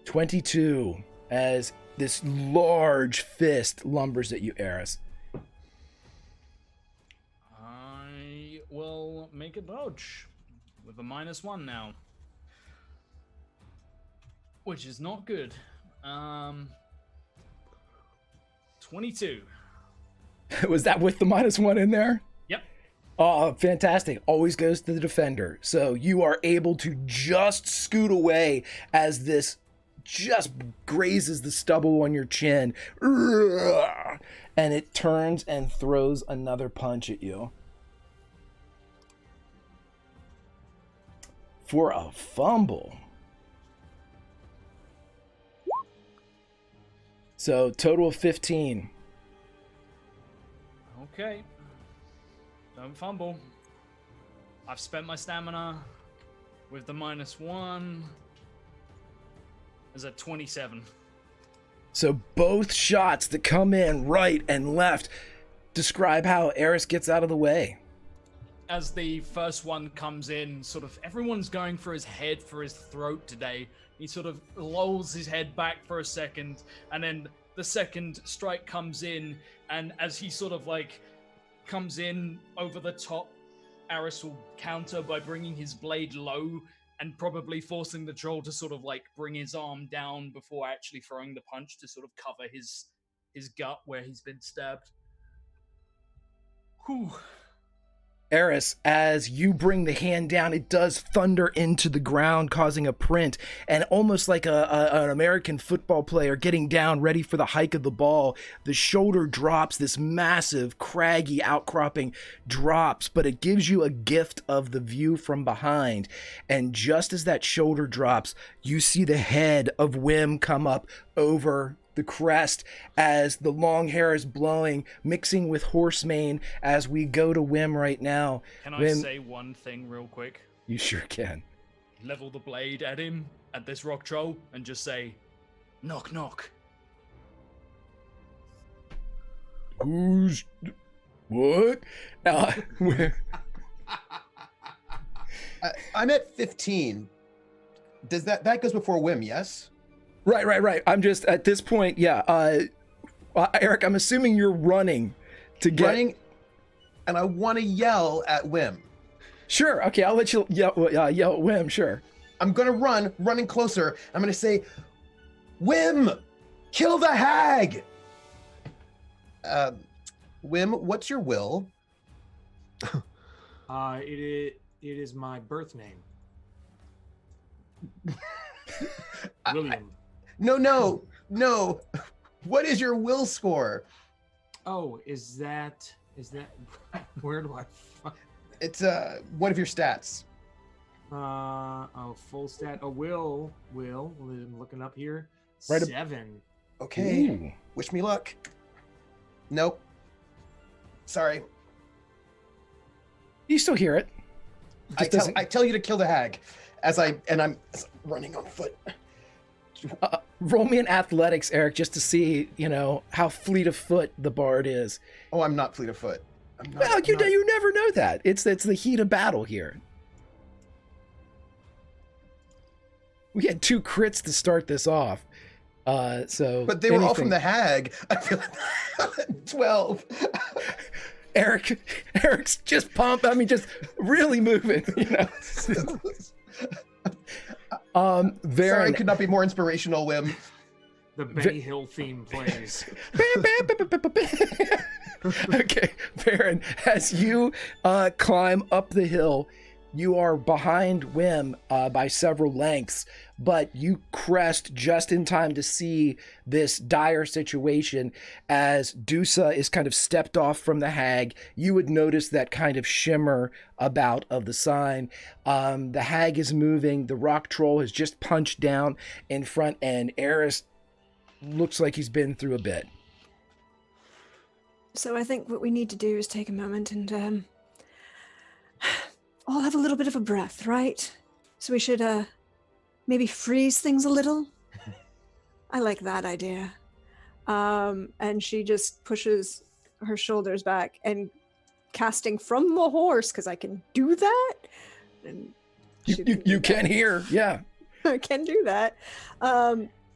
22 as this large fist lumbers at you, Eris. I will make a dodge with a -1 now. Which is not good. 22. Was that with the -1 in there? Yep. Oh, fantastic. Always goes to the defender. So you are able to just scoot away as this just grazes the stubble on your chin. And it turns and throws another punch at you. For a fumble. So total of 15. Okay. Don't fumble. I've spent my stamina with the -1. Is at 27. So both shots that come in right and left describe how Eris gets out of the way. As the first one comes in, sort of everyone's going for his head, for his throat today. He sort of lolls his head back for a second, and then the second strike comes in, and as he sort of like comes in over the top, Eris will counter by bringing his blade low and probably forcing the troll to sort of like bring his arm down before actually throwing the punch to sort of cover his gut where he's been stabbed. Whew. Eris, as you bring the hand down, it does thunder into the ground, causing a print, and almost like an American football player getting down ready for the hike of the ball, the shoulder drops, this massive, craggy outcropping drops, but it gives you a gift of the view from behind, and just as that shoulder drops, you see the head of Wim come up over the crest as the long hair is blowing, mixing with horse mane as we go to Wim right now. Can I Wim, say one thing real quick? you sure can. Level the blade at him, at this rock troll, and just say, knock, knock. Who's... What? I'm at 15. Does that goes before Wim, yes? Right. I'm just, at this point, yeah. Eric, I'm assuming you're running to get... Running, and I want to yell at Wim. Sure, okay, I'll let you yell at Wim, sure. I'm going to running closer. I'm going to say, Wim, kill the hag! Wim, what's your will? It is my birth name. William. No. What is your will score? Oh, is that where do I find? It's one of your stats. Full stat. Will. I'm looking up here. Right 7. Okay. Ooh. Wish me luck. Nope. Sorry. You still hear it. I tell you to kill the hag as I'm running on foot. Roll me in athletics, Eric, just to see, how fleet of foot the bard is. Oh, I'm not fleet of foot. Well, you never know that. It's the heat of battle here. We had 2 crits to start this off. But they were all from the hag. I feel like 12. Eric's just pumped. I mean, just really moving, Sorry, I could not be more inspirational, Wim. The Benny Hill theme plays. Okay, Baron, as you climb up the hill, you are behind Wim by several lengths, but you crest just in time to see this dire situation as Dusa is kind of stepped off from the hag. You would notice that kind of shimmer about of the sign. The hag is moving. The rock troll has just punched down in front, and Eris looks like he's been through a bit. So I think what we need to do is take a moment and all have a little bit of a breath, right? So we should maybe freeze things a little. I like that idea. And she just pushes her shoulders back and casting from the horse, because I can do that. And You can hear, yeah. I can do that.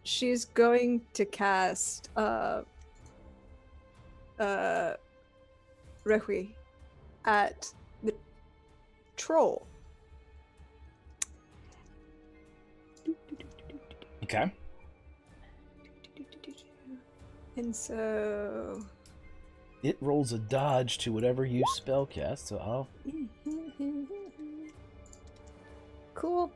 She's going to cast Rehui at the troll. Okay. And so It rolls a dodge to whatever you spellcast, so I'll... Cool.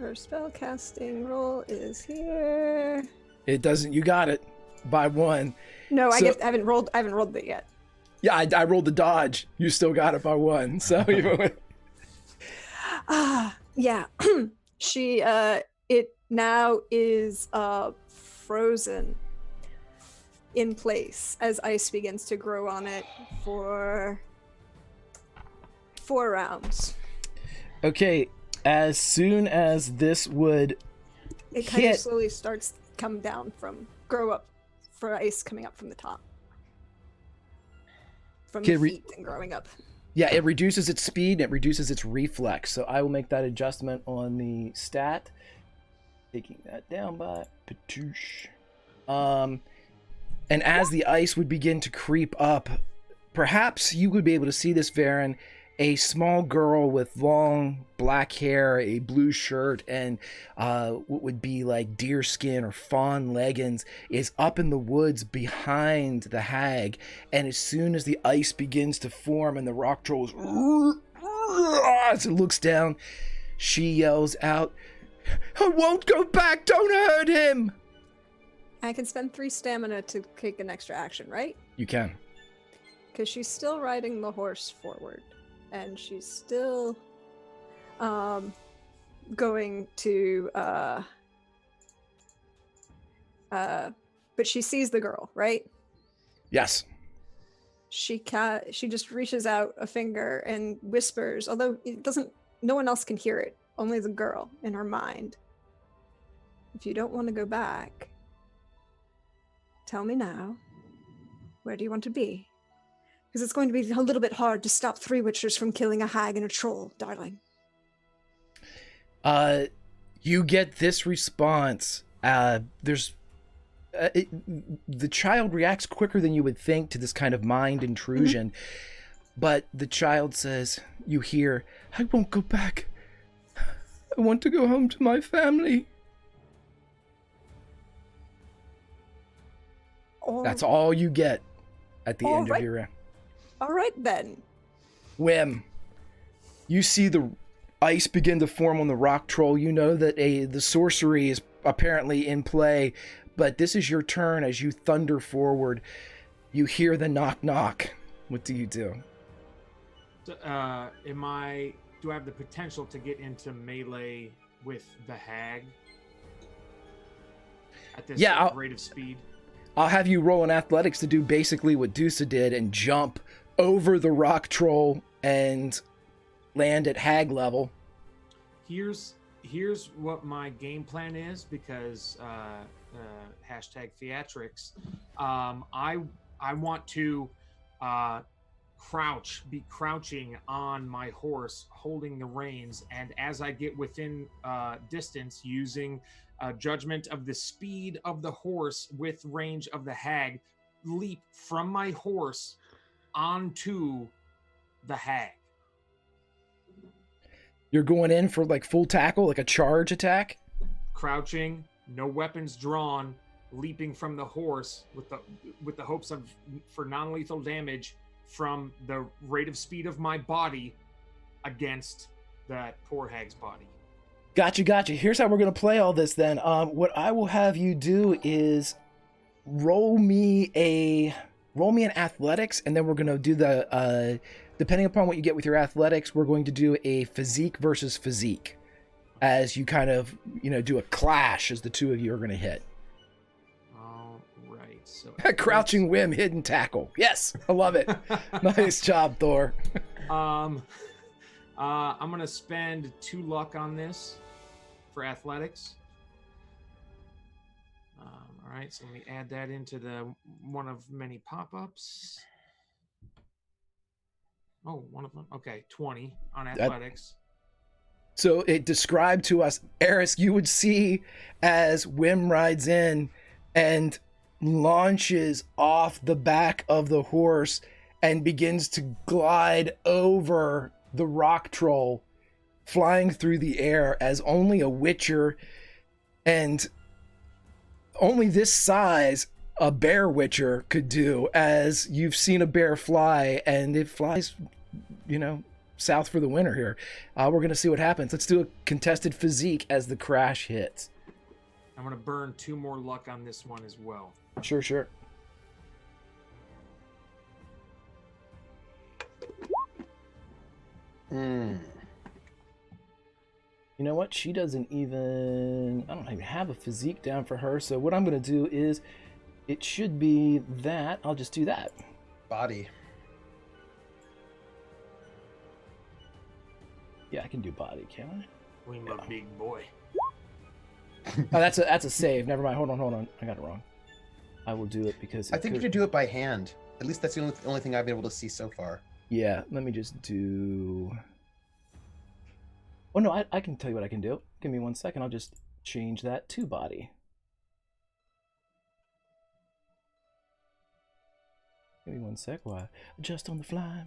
Her spell casting roll is here. It doesn't... You got it. By 1. No, So- I haven't rolled it yet. Yeah, I rolled the dodge. You still got it by 1. So even with... Yeah. She it now is frozen in place as ice begins to grow on it for 4 rounds. Okay, as soon as this would It kind of hit... slowly starts to come down grow up for ice coming up from the top. From Okay, the feet and growing up. Yeah, it reduces its speed, it reduces its reflex. So I will make that adjustment on the stat. Taking that down by Patoosh. And as the ice would begin to creep up, perhaps you would be able to see this, Varen. A small girl with long black hair, a blue shirt, and what would be like deerskin or fawn leggings is up in the woods behind the hag. And as soon as the ice begins to form and the rock trolls, as it looks down, she yells out, "I won't go back! Don't hurt him!" I can spend 3 stamina to take an extra action, right? You can. Because she's still riding the horse forward. And she's still going to but she sees the girl, right? Yes. She just reaches out a finger and whispers, although no one else can hear it, only the girl in her mind. If you don't want to go back, tell me now. Where do you want to be? Because it's going to be a little bit hard to stop 3 witchers from killing a hag and a troll, darling. You get this response. The child reacts quicker than you would think to this kind of mind intrusion. But the child says, you hear, "I won't go back. I want to go home to my family." That's all you get at the end of your round. All right, then. Whim. You see the ice begin to form on the rock troll. You know that the sorcery is apparently in play, but this is your turn as you thunder forward. You hear the knock knock. What do you do? Do I have the potential to get into melee with the hag at this rate of speed? I'll have you roll in athletics to do basically what Dusa did and jump over the rock troll and land at hag level. Here's what my game plan is, because hashtag theatrics. I want to be crouching on my horse, holding the reins, and as I get within distance, using judgment of the speed of the horse with range of the hag, leap from my horse onto the hag. You're going in for like full tackle, like a charge attack? Crouching, no weapons drawn, leaping from the horse with the hopes for non-lethal damage from the rate of speed of my body against that poor hag's body. Gotcha. Here's how we're gonna play all this then. What I will have you do is roll me an athletics, and then we're gonna do the depending upon what you get with your athletics, we're going to do a physique versus physique as you kind of do a clash as the two of you are gonna hit. All right. So Crouching whim, hidden tackle. Yes, I love it. Nice job, Thor. I'm gonna spend 2 luck on this for athletics. All right, so let me add that into the one of many pop-ups. Oh, one of them. Okay, 20 on athletics. So it described to us, Eris, you would see as Wim rides in and launches off the back of the horse and begins to glide over the rock troll, flying through the air as only a witcher and only this size a bear witcher could do, as you've seen a bear fly, and it flies, south for the winter here. We're going to see what happens. Let's do a contested physique as the crash hits. I'm going to burn 2 more luck on this one as well. Sure. You know what? She doesn't even... I don't even have a physique down for her, so what I'm going to do is... It should be that. I'll just do that. Body. Yeah, I can do body, can't I? We a big boy. Oh, that's a save. Never mind. Hold on. I got it wrong. I will do it because... I think you could do it by hand. At least that's the only thing I've been able to see so far. Yeah, let me just do... Oh, no, I can tell you what I can do. Give me 1 second. I'll just change that to body. Give me 1 sec while I adjust on the fly.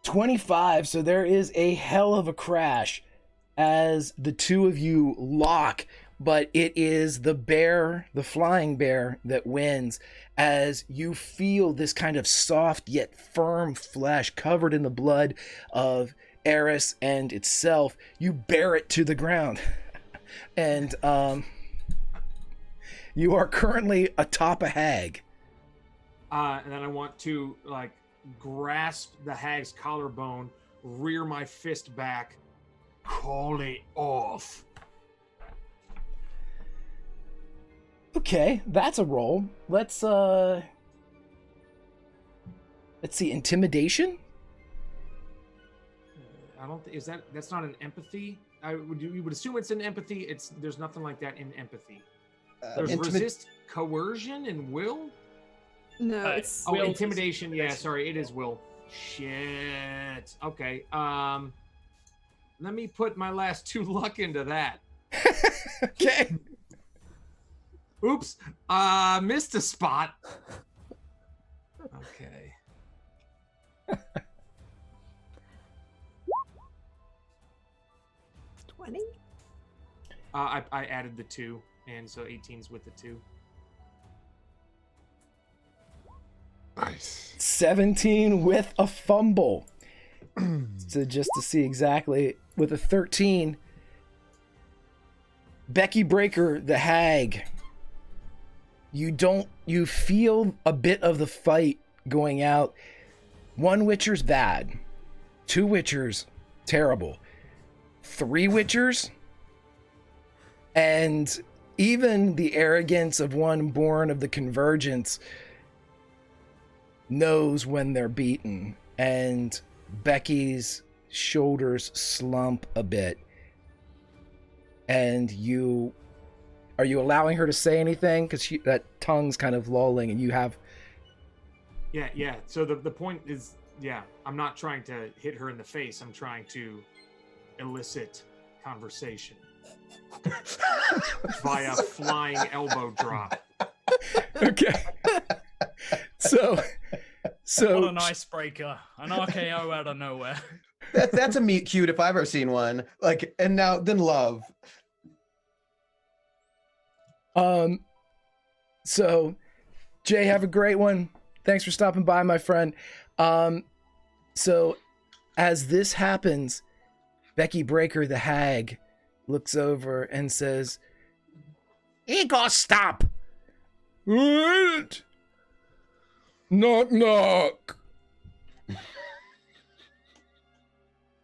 $25, so there is a hell of a crash as the two of you lock, but it is the bear, the flying bear, that wins as you feel this kind of soft yet firm flesh covered in the blood of Eris and itself. You bear it to the ground. And you are currently atop a hag. And then I want to grasp the hag's collarbone, rear my fist back, call it off. Okay, that's a roll. Let's see, intimidation? I don't think that's not an empathy. You would assume it's an empathy. There's nothing like that in empathy. There's resist, coercion, and will. No, it's intimidation. Yeah, sorry, it is will. Shit. Okay. Let me put my last 2 luck into that. Okay. Oops. Missed a spot. Okay. 20? I added the 2, and so 18's with the 2. Nice. 17 with a fumble. So just to see exactly, with a 13, Becky Breaker, the hag, you feel a bit of the fight going out. 1 Witcher's bad. 2 Witchers, terrible. 3 Witchers, and even the arrogance of one born of the Convergence knows when they're beaten, and Becky's shoulders slump a bit. And are you allowing her to say anything? Because that tongue's kind of lolling, and you have... Yeah. So the point is, I'm not trying to hit her in the face. I'm trying to elicit conversation via flying elbow drop. Okay. So What an icebreaker. An RKO out of nowhere. That's a meet cute if I've ever seen one. Like, and now then love. So Jay, have a great one. Thanks for stopping by, my friend. So as this happens, Becky Breaker, the hag, looks over and says, Igor, stop! What? Knock, knock.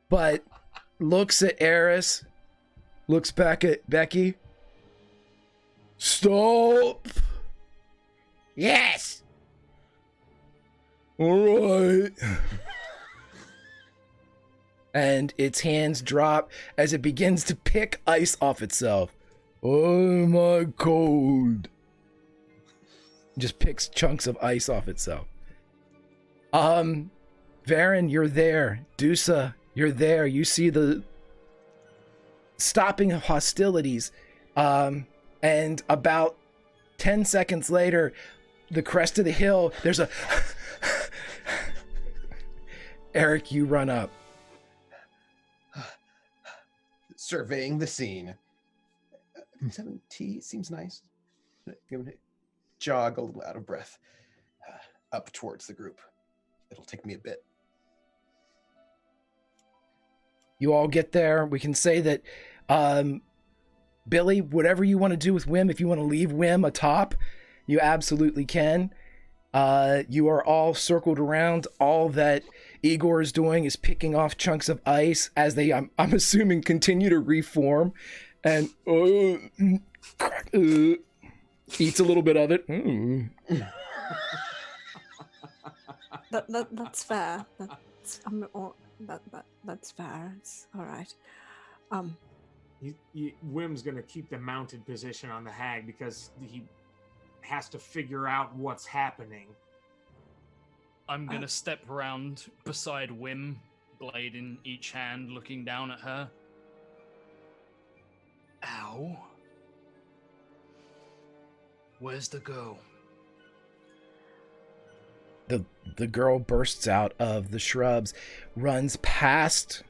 But looks at Eris, looks back at Becky. Stop! Yes! Alright. And its hands drop as it begins to pick ice off itself. Oh my cold. Just picks chunks of ice off itself. Varen, you're there. Dusa, you're there. You see the stopping of hostilities. And about 10 seconds later, the crest of the hill, there's a... Eric, you run up. Surveying the scene. 7T seems nice. Jog a little out of breath. Up towards the group. It'll take me a bit. You all get there. We can say that, Billy, whatever you want to do with Wim, if you want to leave Wim atop, you absolutely can. You are all circled around. All that Igor is doing is picking off chunks of ice as they, I'm assuming, continue to reform. And eats a little bit of it. That's fair. That's fair. It's all right. Wim's gonna keep the mounted position on the hag because he has to figure out what's happening. I'm gonna step around beside Wim, blade in each hand, looking down at her. Ow. Where's the girl? The girl bursts out of the shrubs, runs past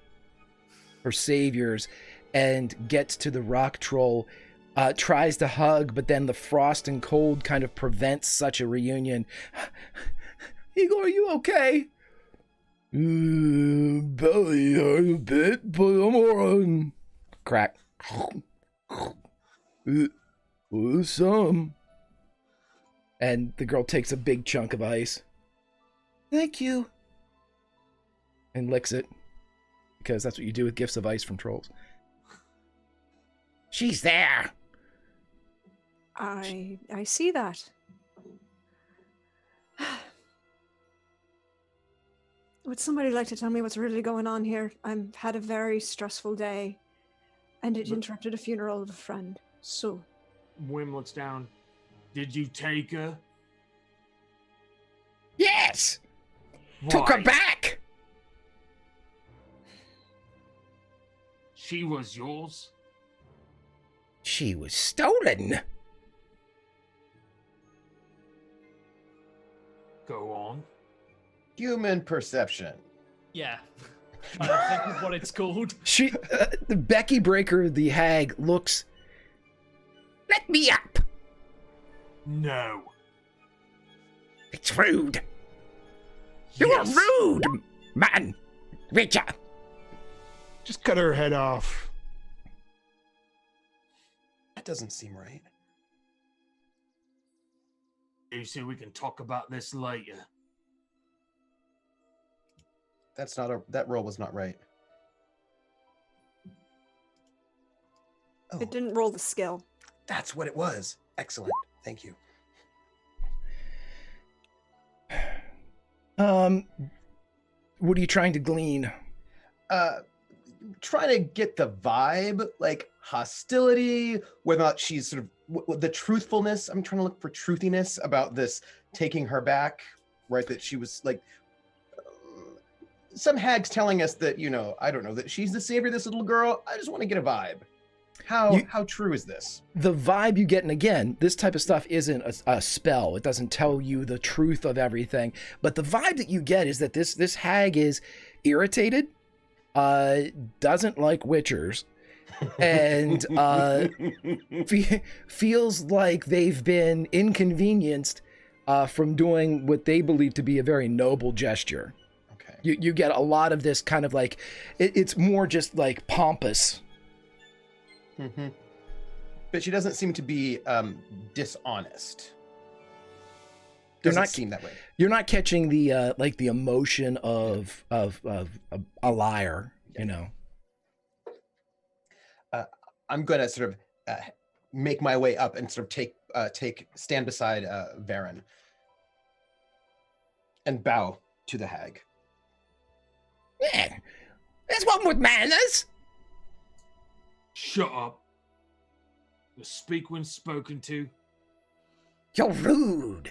her saviors, and gets to the rock troll. Tries to hug, but then the frost and cold kind of prevents such a reunion. Igor, are you okay? Belly hurt a bit, but I'm alright. Crack. Some. And the girl takes a big chunk of ice. Thank you. And licks it. Because that's what you do with gifts of ice from trolls. She's there. I see that. Would somebody like to tell me what's really going on here? I've had a very stressful day, and it interrupted a funeral of a friend. So, Wim looks down. Did you take her? Yes! Took her Why? back! She was yours? She was stolen. Go on. Human perception. Yeah. I think of what it's called. She, the Becky Breaker, the hag, looks. Let me up. No. It's rude. You are Yes. rude, man. Richard. Just cut her head off. That doesn't seem right. You see, we can talk about this later. That's not that roll was not right. Oh, it didn't roll the skill. that's what it was. Excellent. Thank you. What are you trying to glean? Trying to get the vibe, like hostility, whether or not she's sort of the truthfulness. I'm trying to look for truthiness about this taking her back, right? That she was like, some hag's telling us that, I don't know, that she's the savior of this little girl. I just want to get a vibe. How true is this? The vibe you get, and again, this type of stuff isn't a spell. It doesn't tell you the truth of everything. But the vibe that you get is that this hag is irritated, doesn't like witchers, and feels like they've been inconvenienced from doing what they believe to be a very noble gesture. Okay. You get a lot of this kind of like, it's more just like pompous. Mm-hmm. But she doesn't seem to be dishonest. Doesn't seem that way. You're not catching the like the emotion of a liar, you know. I'm gonna sort of make my way up and sort of stand beside Varen and bow to the hag. Yeah, there's one with manners. Shut up. You speak when spoken to. You're rude.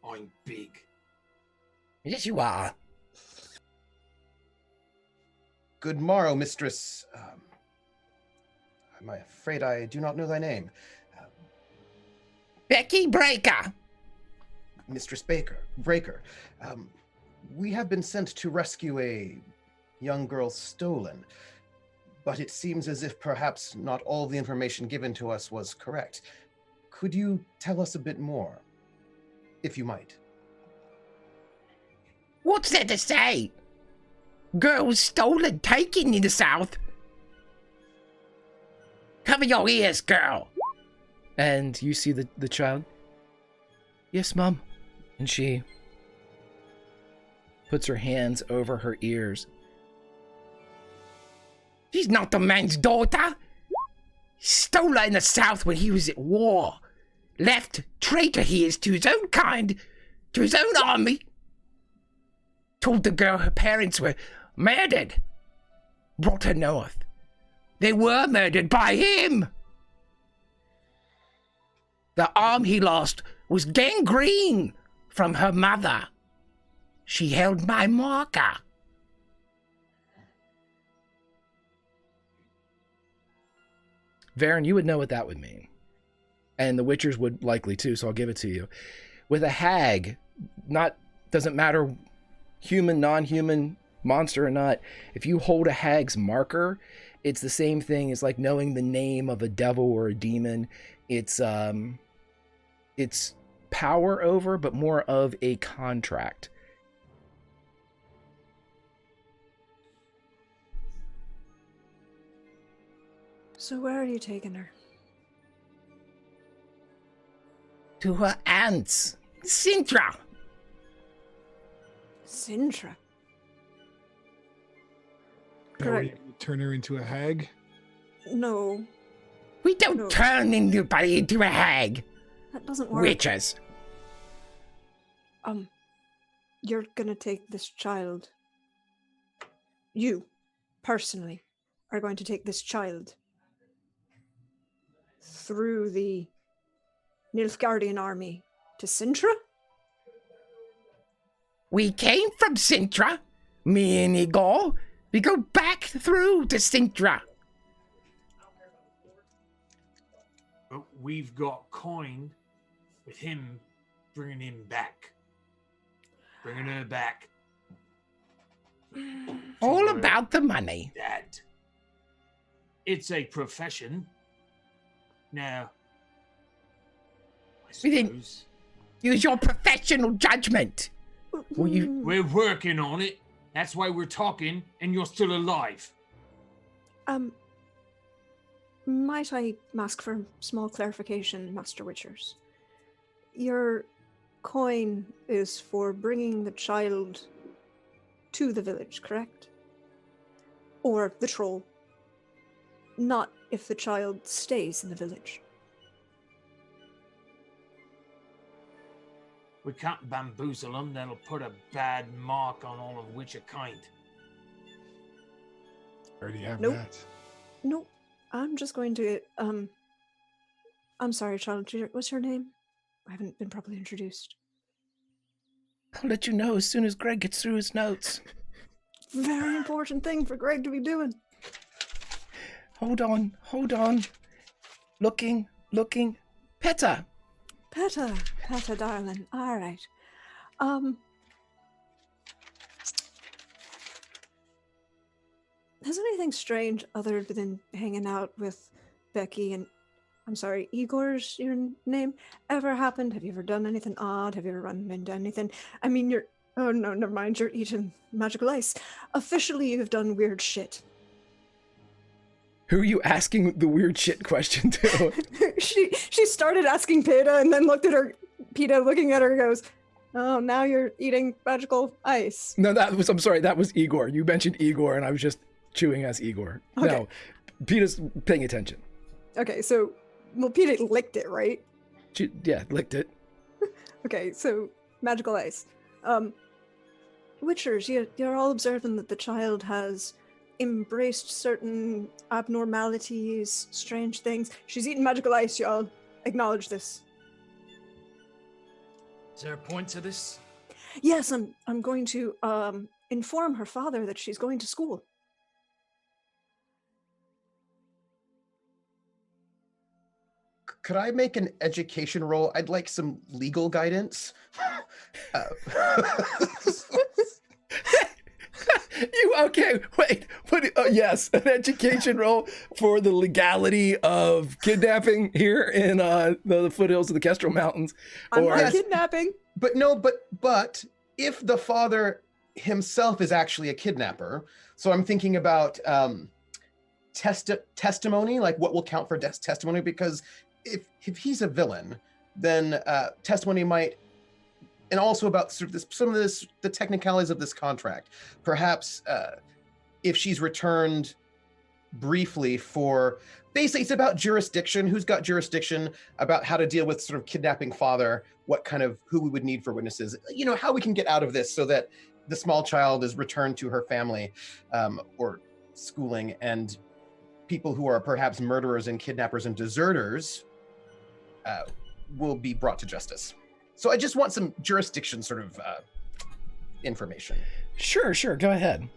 I'm big. Yes, you are. Good morrow, mistress. I'm afraid I do not know thy name. Becky Breaker. Mistress Breaker. We have been sent to rescue a young girl stolen, but it seems as if perhaps not all the information given to us was correct. Could you tell us a bit more, if you might? What's there to say? Girl was stolen, taken in the south. Cover your ears, girl. And you see the child. Yes, Mom. And she puts her hands over her ears. She's not the man's daughter. Stole her in the south when he was at war. Left, traitor he is to his own kind, to his own army. Told the girl her parents were murdered. Brought her north. They were murdered by him. The arm he lost was gangrene from her mother. She held my marker. Varen, you would know what that would mean. And the Witchers would likely too, so I'll give it to you. With a hag, doesn't matter human, non-human, monster or not, if you hold a hag's marker, it's the same thing as like knowing the name of a devil or a demon. It's power over, but more of a contract. So where are you taking her? To her aunt's, Sintra. Sintra. Now we Correct. turn her into a hag. No, We don't No. turn anybody into a hag. that doesn't work. Witches. You're gonna take this child. You, personally, are going to take this child through the Nilfgaardian army to Sintra? We came from Sintra. Me and Igor. We go back through to Sintra. But we've got coin with him bringing him back. Bringing her back. All her about the money. dad. It's a profession. Now, I We didn't- suppose Use your professional judgment. Well, you- we're working on it. That's why we're talking, and you're still alive. Might I ask for small clarification, Master Witchers? Your coin is for bringing the child to the village, correct? Or the troll. Not if the child stays in the village. We can't bamboozle them. That'll put a bad mark on all of Witcher kind. Already have Nope. that. Nope. I'm just going to I'm sorry, child. What's your name? I haven't been properly introduced. I'll let you know as soon as Greg gets through his notes. Very important thing for Greg to be doing. Hold on. Looking. Peta. Peta, darling. All right. has anything strange other than hanging out with Becky and, I'm sorry, Igor's your name, ever happened? Have you ever done anything odd? Have you ever run into anything? I mean, oh no, never mind, you're eating magical ice. Officially, you've done weird shit. Who are you asking the weird shit question to? She started asking Peta and then looked at her. Peta looking at her goes, "Oh, now you're eating magical ice." No, I'm sorry, that was Igor. You mentioned Igor, and I was just chewing as Igor. Okay. No, Peter's paying attention. Okay, so, well, Peta licked it, right? Yeah, licked it. Okay, so magical ice. Witchers, you're all observing that the child has embraced certain abnormalities, strange things. She's eating magical ice, y'all. Acknowledge this. Is there a point to this? Yes, I'm going to inform her father that she's going to school. Could I make an education roll? I'd like some legal guidance. Okay, wait, yes, an education role for the legality of kidnapping here in the foothills of the Kestrel Mountains. I'm not Yes. kidnapping. But no, but if the father himself is actually a kidnapper, so I'm thinking about testimony, like what will count for testimony, because if he's a villain, then testimony might, and also about sort of the technicalities of this contract. Perhaps if she's returned briefly for, basically it's about jurisdiction, who's got jurisdiction, about how to deal with sort of kidnapping father, who we would need for witnesses, how we can get out of this so that the small child is returned to her family or schooling, and people who are perhaps murderers and kidnappers and deserters will be brought to justice. So I just want some jurisdiction sort of information. Sure, go ahead.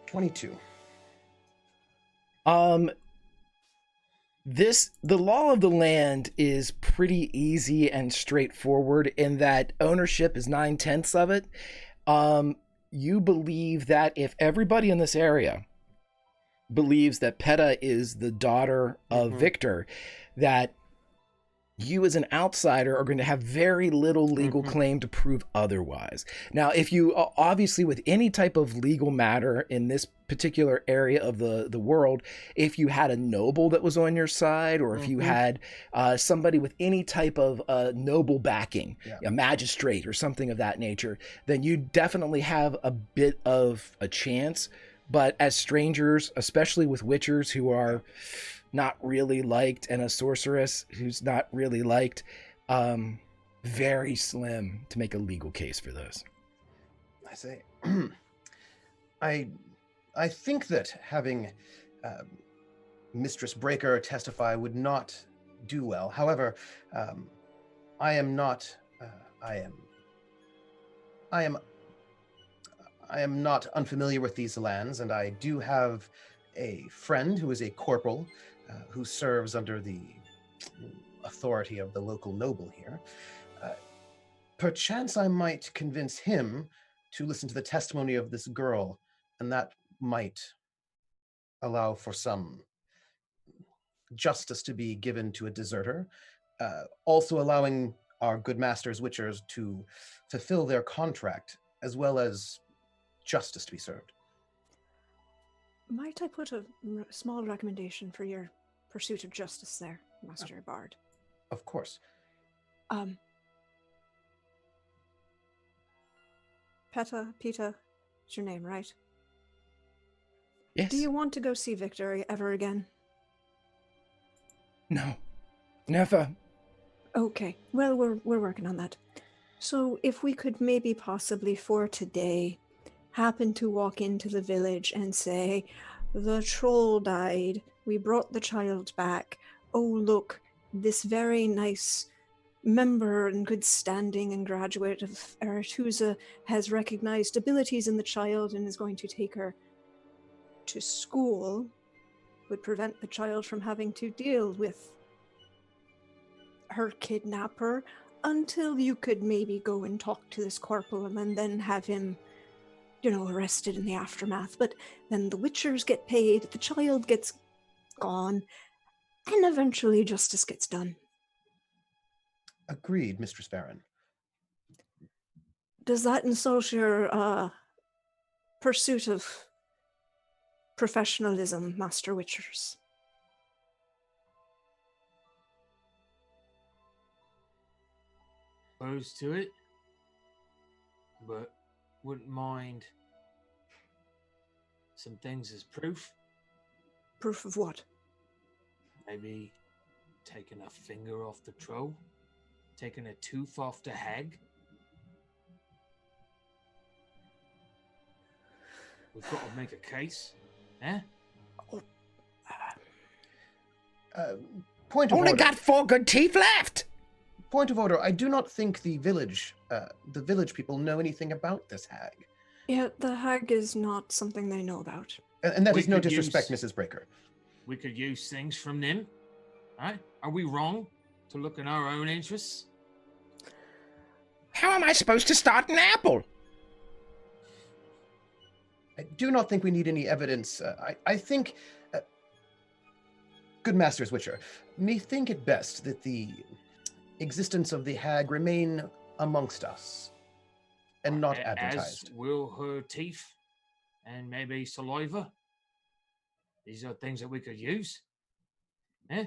22. The law of the land is pretty easy and straightforward in that ownership is 9/10 of it. You believe that if everybody in this area believes that Peta is the daughter of Victor, that you as an outsider are going to have very little legal claim to prove otherwise. Now, if you, obviously with any type of legal matter in this particular area of the world, if you had a noble that was on your side, or if you had somebody with any type of noble backing, a magistrate or something of that nature, then you definitely have a bit of a chance. But as strangers, especially with witchers who are not really liked, and a sorceress who's not really liked, very slim to make a legal case for those. I say, I think that having Mistress Breaker testify would not do well. However, I am not unfamiliar with these lands, and I do have a friend who is a corporal who serves under the authority of the local noble here. Perchance I might convince him to listen to the testimony of this girl, and that might allow for some justice to be given to a deserter, also allowing our good masters witchers to fulfill their contract, as well as justice to be served. Might I put a small recommendation for your pursuit of justice there, Master Bard? Of course. Peta, is your name, right? Yes. Do you want to go see Victor ever again? No. Never. Okay, well, we're working on that. So if we could maybe possibly for today happen to walk into the village and say, the troll died, we brought the child back, oh look, this very nice member in good standing and graduate of Arethusa has recognized abilities in the child and is going to take her to school, would prevent the child from having to deal with her kidnapper until you could maybe go and talk to this corporal and then have him arrested in the aftermath. But then the witchers get paid, the child gets gone, and eventually justice gets done. Agreed, Mistress Varen. Does that insult your pursuit of professionalism, Master Witchers? Opposed to it, but wouldn't mind some things as proof. Proof of what? Maybe taking a finger off the troll, taking a tooth off the hag. We've got to make a case, eh? Point of Only order. got 4 good teeth left. Point of order. I do not think the village people know anything about this hag. Yeah, the hag is not something they know about. And that We is no could disrespect, use- Mrs. Breaker. We could use things from them, right? Are we wrong to look in our own interests? How am I supposed to start an apple? I do not think we need any evidence. I think, good Masters Witcher, me think it best that the existence of the hag remain amongst us and not advertised. As will her teeth and maybe saliva. These are things that we could use. Eh?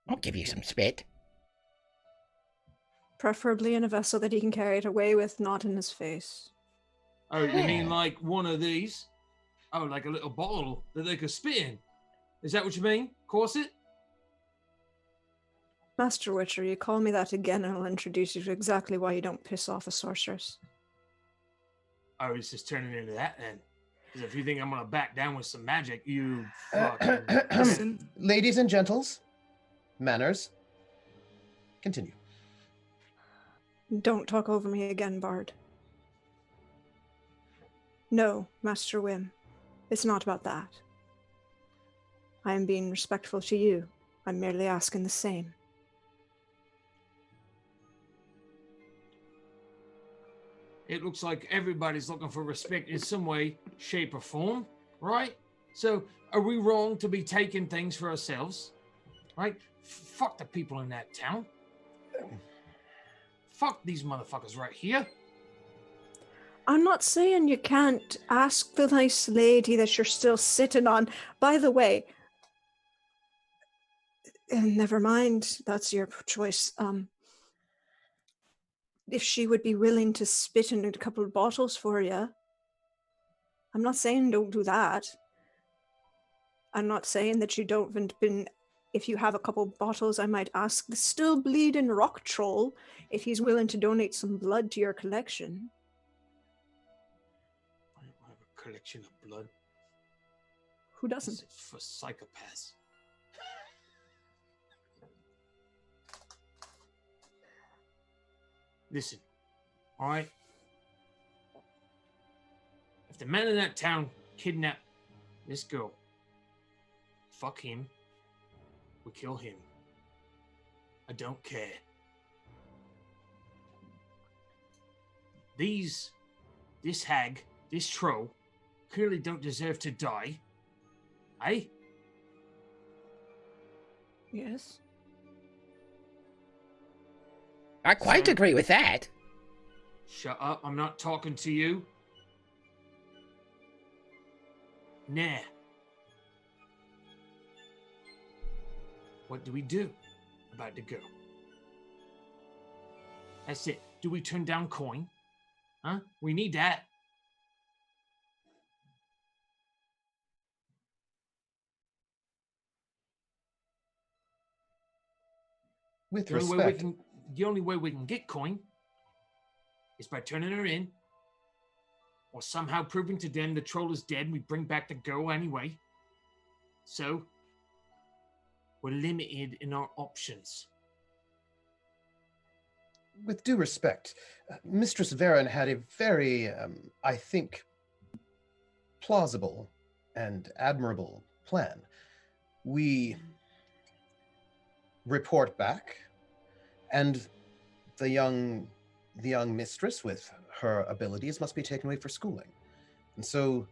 I'll give you some spit. Preferably in a vessel that he can carry it away with, not in his face. Oh, you mean like one of these? Oh, like a little bottle that they could spit in? Is that what you mean? Corset? Master Witcher, you call me that again and I'll introduce you to exactly why you don't piss off a sorceress. Oh, it's just turning into that then. Because if you think I'm going to back down with some magic, you fucking... Ladies and gentles, manners. Continue. Don't talk over me again, Bard. No, Master Wim. It's not about that. I am being respectful to you. I'm merely asking the same. It looks like everybody's looking for respect in some way, shape, or form, right? So, are we wrong to be taking things for ourselves? Right? Fuck the people in that town. Fuck these motherfuckers right here. I'm not saying you can't ask the nice lady that you're still sitting on. By the way, never mind, that's your choice. If she would be willing to spit in a couple of bottles for you. I'm not saying don't do that. I'm not saying that you don't been. If you have a couple bottles, I might ask the still bleeding rock troll if he's willing to donate some blood to your collection. I don't have a collection of blood. Who This doesn't? is for psychopaths. Listen, all right? If the man in that town kidnapped this girl, fuck him, we kill him. I don't care. This hag, this troll, clearly don't deserve to die. Eh? Yes. I quite So- agree with that. Shut up, I'm not talking to you. Nah. What do we do about the girl? That's it. Do we turn down coin? Huh? We need that. With The only way respect. the only way we can get coin is by turning her in, or somehow proving to them the troll is dead and we bring back the girl anyway. So, we're limited in our options. With due respect, Mistress Varen had a very, I think, plausible and admirable plan. We report back, and the young the young mistress with her abilities must be taken away for schooling. And so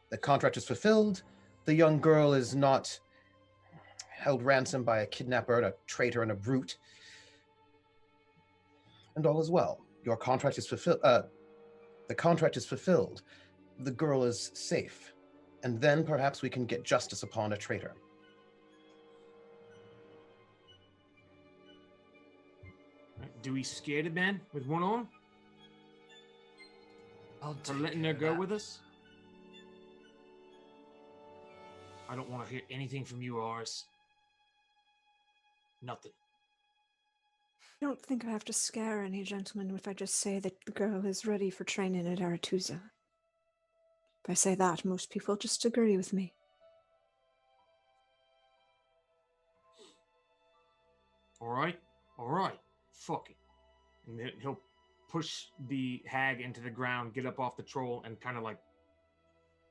the contract is fulfilled. The young girl is not held ransom by a kidnapper, a traitor, and a brute. And all is well. Your contract is fulfilled. The contract is fulfilled. The girl is safe. And then perhaps we can get justice upon a traitor. Do we scare the man with one arm I'll for take letting care her of go that. with us? I don't want to hear anything from you, Aris. Nothing. I don't think I have to scare any gentleman if I just say that the girl is ready for training at Aretusa. If I say that, most people just agree with me. All right. Fuck it. And then he'll push the hag into the ground, get up off the troll, and kind of like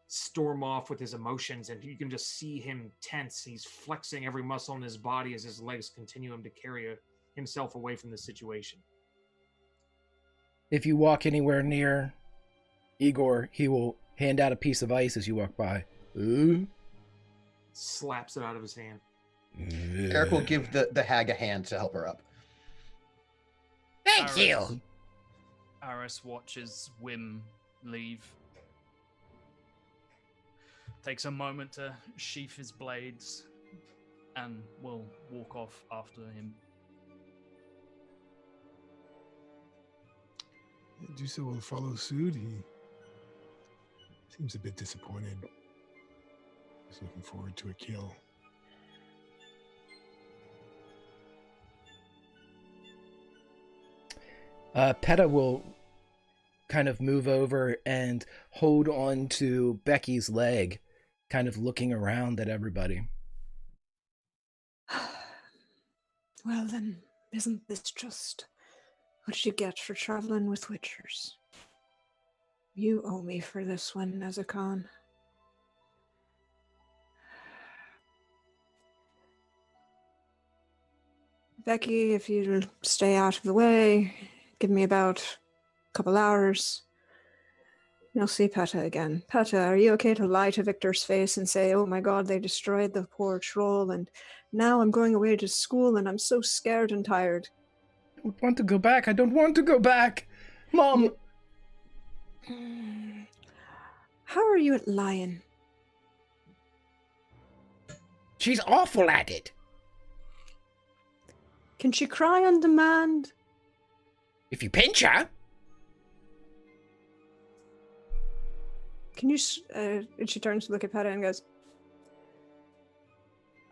storm off with his emotions. And you can just see him tense. He's flexing every muscle in his body as his legs continue him to carry himself away from the situation. If you walk anywhere near Igor, he will hand out a piece of ice as you walk by. Ooh. Slaps it out of his hand. Eric will give the hag a hand to help her up. Thank you. Aris watches Wim leave. Takes a moment to sheath his blades and will walk off after him. Dusa will follow suit. He seems a bit disappointed. He's looking forward to a kill. Peta will kind of move over and hold on to Becky's leg, kind of looking around at everybody. Well then, isn't this just what you get for traveling with witchers? You owe me for this one, Ezekon. Becky, if you'll stay out of the way, give me about a couple hours, you'll see Peta again. Peta, are you okay to lie to Victor's face and say, oh my god, they destroyed the poor troll, and now I'm going away to school and I'm so scared and tired? I don't want to go back. I don't want to go back. Mom! How are you at lying? She's awful at it. Can she cry on demand? If you pinch her. Can you... and she turns to look at Peta and goes,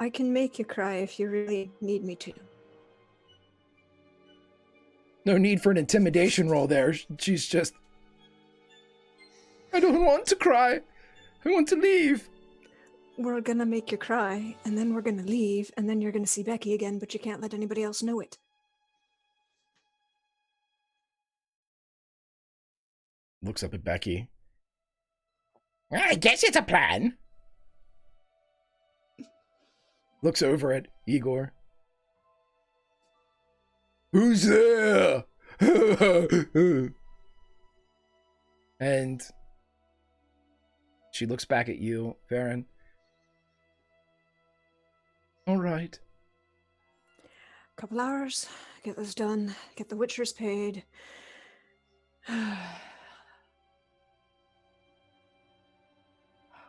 I can make you cry if you really need me to. No need for an intimidation roll there. She's just... I don't want to cry. I want to leave. We're gonna make you cry, and then we're gonna leave, and then you're gonna see Becky again, but you can't let anybody else know it. Looks up at Becky. I guess it's a plan. Looks over at Igor. Who's there? And she looks back at you, Farron. All right. Couple hours, get this done, get the witchers paid.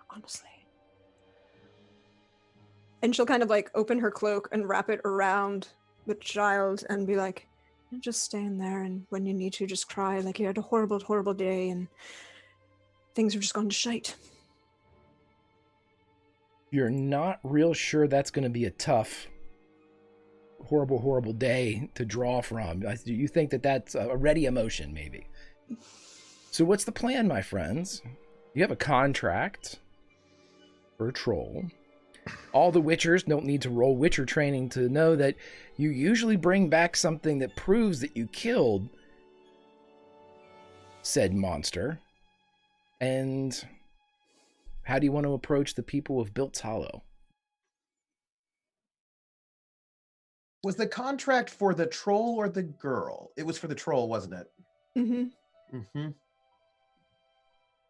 Honestly. And she'll kind of like open her cloak and wrap it around the child and be like, just stand there, and when you need to, just cry like you had a horrible, horrible day and things are just gone to shite. You're not real sure that's going to be a tough, horrible, horrible day to draw from. You think that that's a ready emotion, maybe. So what's the plan, my friends? You have a contract for a troll. All the witchers don't need to roll witcher training to know that you usually bring back something that proves that you killed said monster. And how do you want to approach the people of Bilt's Hollow? Was the contract for the troll or the girl? It was for the troll, wasn't it? Mm-hmm. Mm-hmm.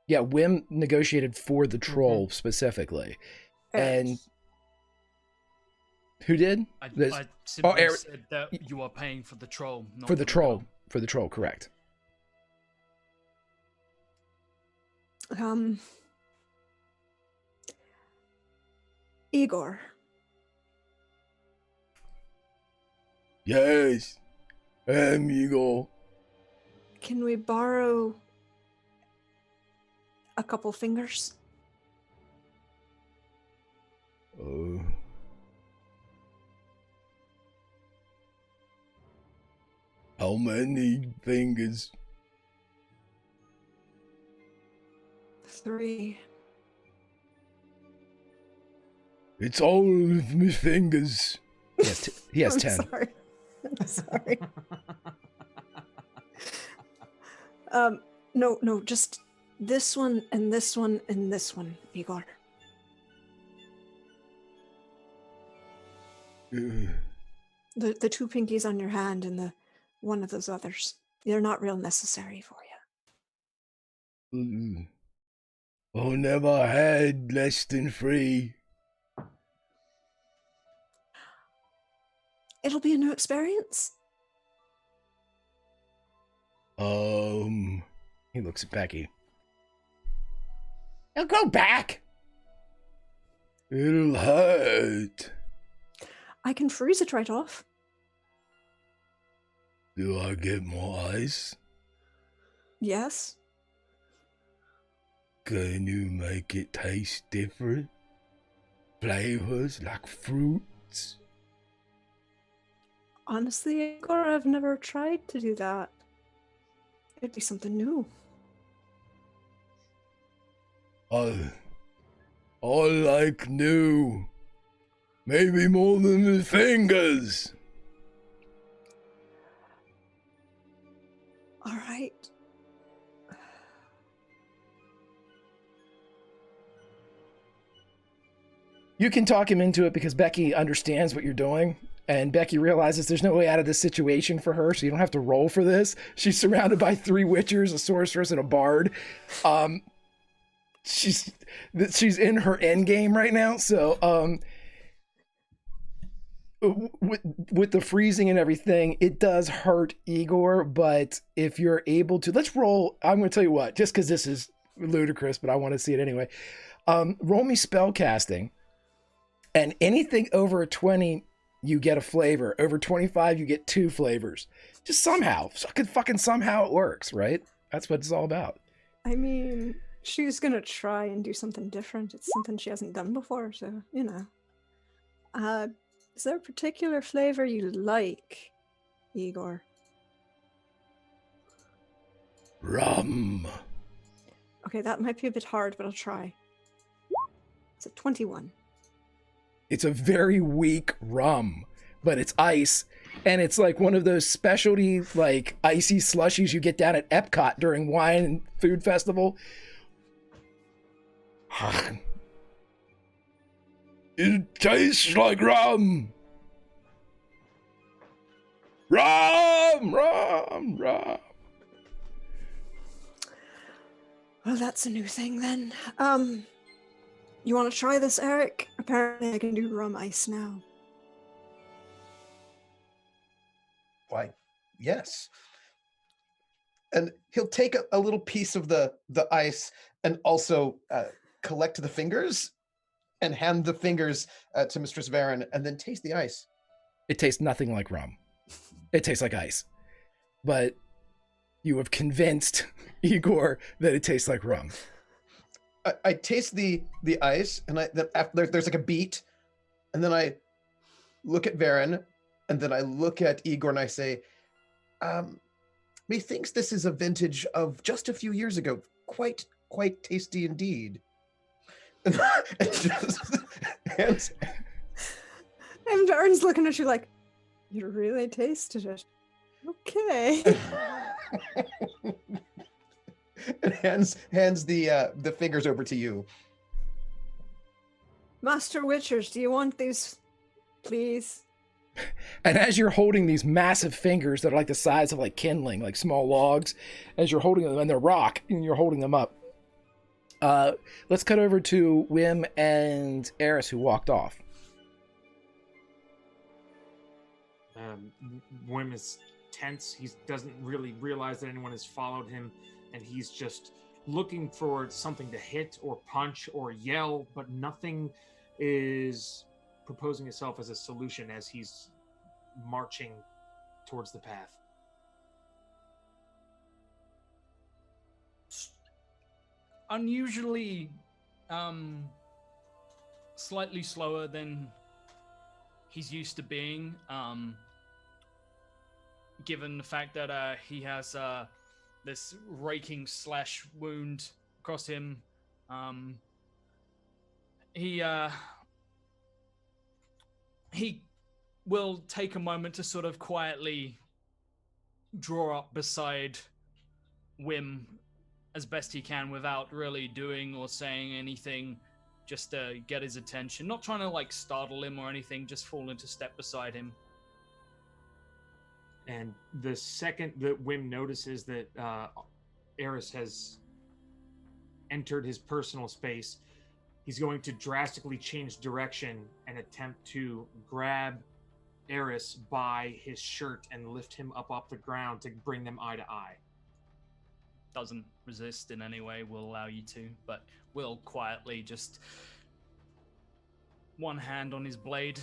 Yeah, Wim negotiated for the troll specifically. And who did? I simply Eric- said that you are paying for the troll, not For the troll. girl. For the troll, correct. Igor. Yes, amigo. Can we borrow a couple fingers? How many fingers? 3. It's all of my fingers. He has I'm 10. Sorry. I'm sorry. No, just this one and this one and this one, Igor. The 2 pinkies on your hand and the one of those others. They're not real necessary for you. I never had less than 3. It'll be a new experience. He looks at Becky. I'll go back. It'll hurt. I can freeze it right off. Do I get more ice? Yes. Can you make it taste different? Flavors like fruits? Honestly, Igor, I've never tried to do that. It'd be something new. I like new. Maybe more than the fingers. All right. You can talk him into it because Becky understands what you're doing. And Becky realizes there's no way out of this situation for her, so you don't have to roll for this. She's surrounded by 3 witchers, a sorceress, and a bard. She's in her end game right now, so with the freezing and everything, it does hurt Igor, but if you're able to, let's roll. I'm going to tell you what, just because this is ludicrous, but I want to see it anyway. Roll me spell casting, and anything over a 20, you get a flavor. Over 25, you get 2 flavors. Just somehow, fucking somehow it works, right? That's what it's all about. I mean, she's gonna try and do something different. It's something she hasn't done before, so, you know. Is there a particular flavor you like, Igor? Rum. Okay, that might be a bit hard, but I'll try. It's a 21. It's a very weak rum, but it's ice, and it's like one of those specialty, like, icy slushies you get down at Epcot during wine and food festival. It tastes like rum. Rum. Well, that's a new thing then. You want to try this, Eric? Apparently I can do rum ice now. Why, yes. And he'll take a little piece of the ice and also collect the fingers and hand the fingers to Mistress Varen and then taste the ice. It tastes nothing like rum. It tastes like ice. But you have convinced Igor that it tastes like rum. I taste the ice, and there's like a beat, and then I look at Varen, and then I look at Igor, and I say, methinks this is a vintage of just a few years ago. Quite tasty indeed. And just hands. And Varen's looking at you like, you really tasted it. Okay. And hands the fingers over to you. Master Witchers, do you want these, please? And as you're holding these massive fingers that are like the size of like kindling, like small logs, as you're holding them, and they're rock, and you're holding them up. Let's cut over to Wim and Eris, who walked off. Wim is tense. He doesn't really realize that anyone has followed him, and he's just looking for something to hit or punch or yell, but nothing is proposing itself as a solution as he's marching towards the path. Unusually slightly slower than he's used to being, given the fact that he has this raking slash wound across him. He will take a moment to sort of quietly draw up beside Wim as best he can without really doing or saying anything, just to get his attention. Not trying to like startle him or anything, just fall into step beside him. And the second that Wim notices that Eris has entered his personal space, he's going to drastically change direction and attempt to grab Eris by his shirt and lift him up off the ground to bring them eye to eye. Doesn't resist in any way, will allow you to, but will quietly just one hand on his blade.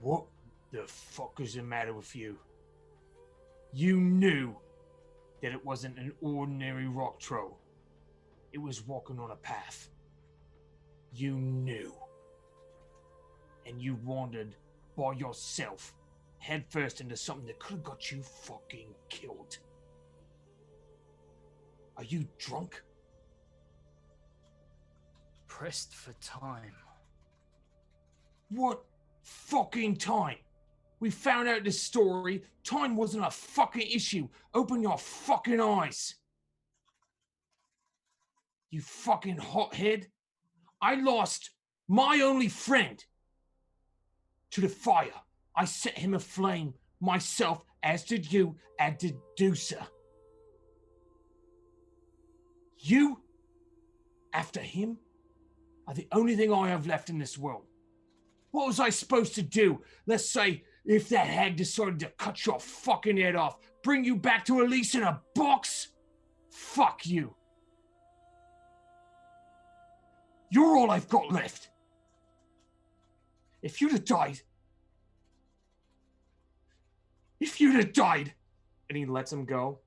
What the fuck is the matter with you? You knew that it wasn't an ordinary rock troll. It was walking on a path. You knew. And you wandered by yourself, headfirst into something that could have got you fucking killed. Are you drunk? Pressed for time. What fucking time? We found out this story. Time wasn't a fucking issue. Open your fucking eyes. You fucking hothead. I lost my only friend to the fire. I set him aflame myself, as did you, and did Deucer. You, after him, are the only thing I have left in this world. What was I supposed to do? Let's say if that hag decided to cut your fucking head off, bring you back to Elise in a box? Fuck you. You're all I've got left. If you'd have died, and he lets him go,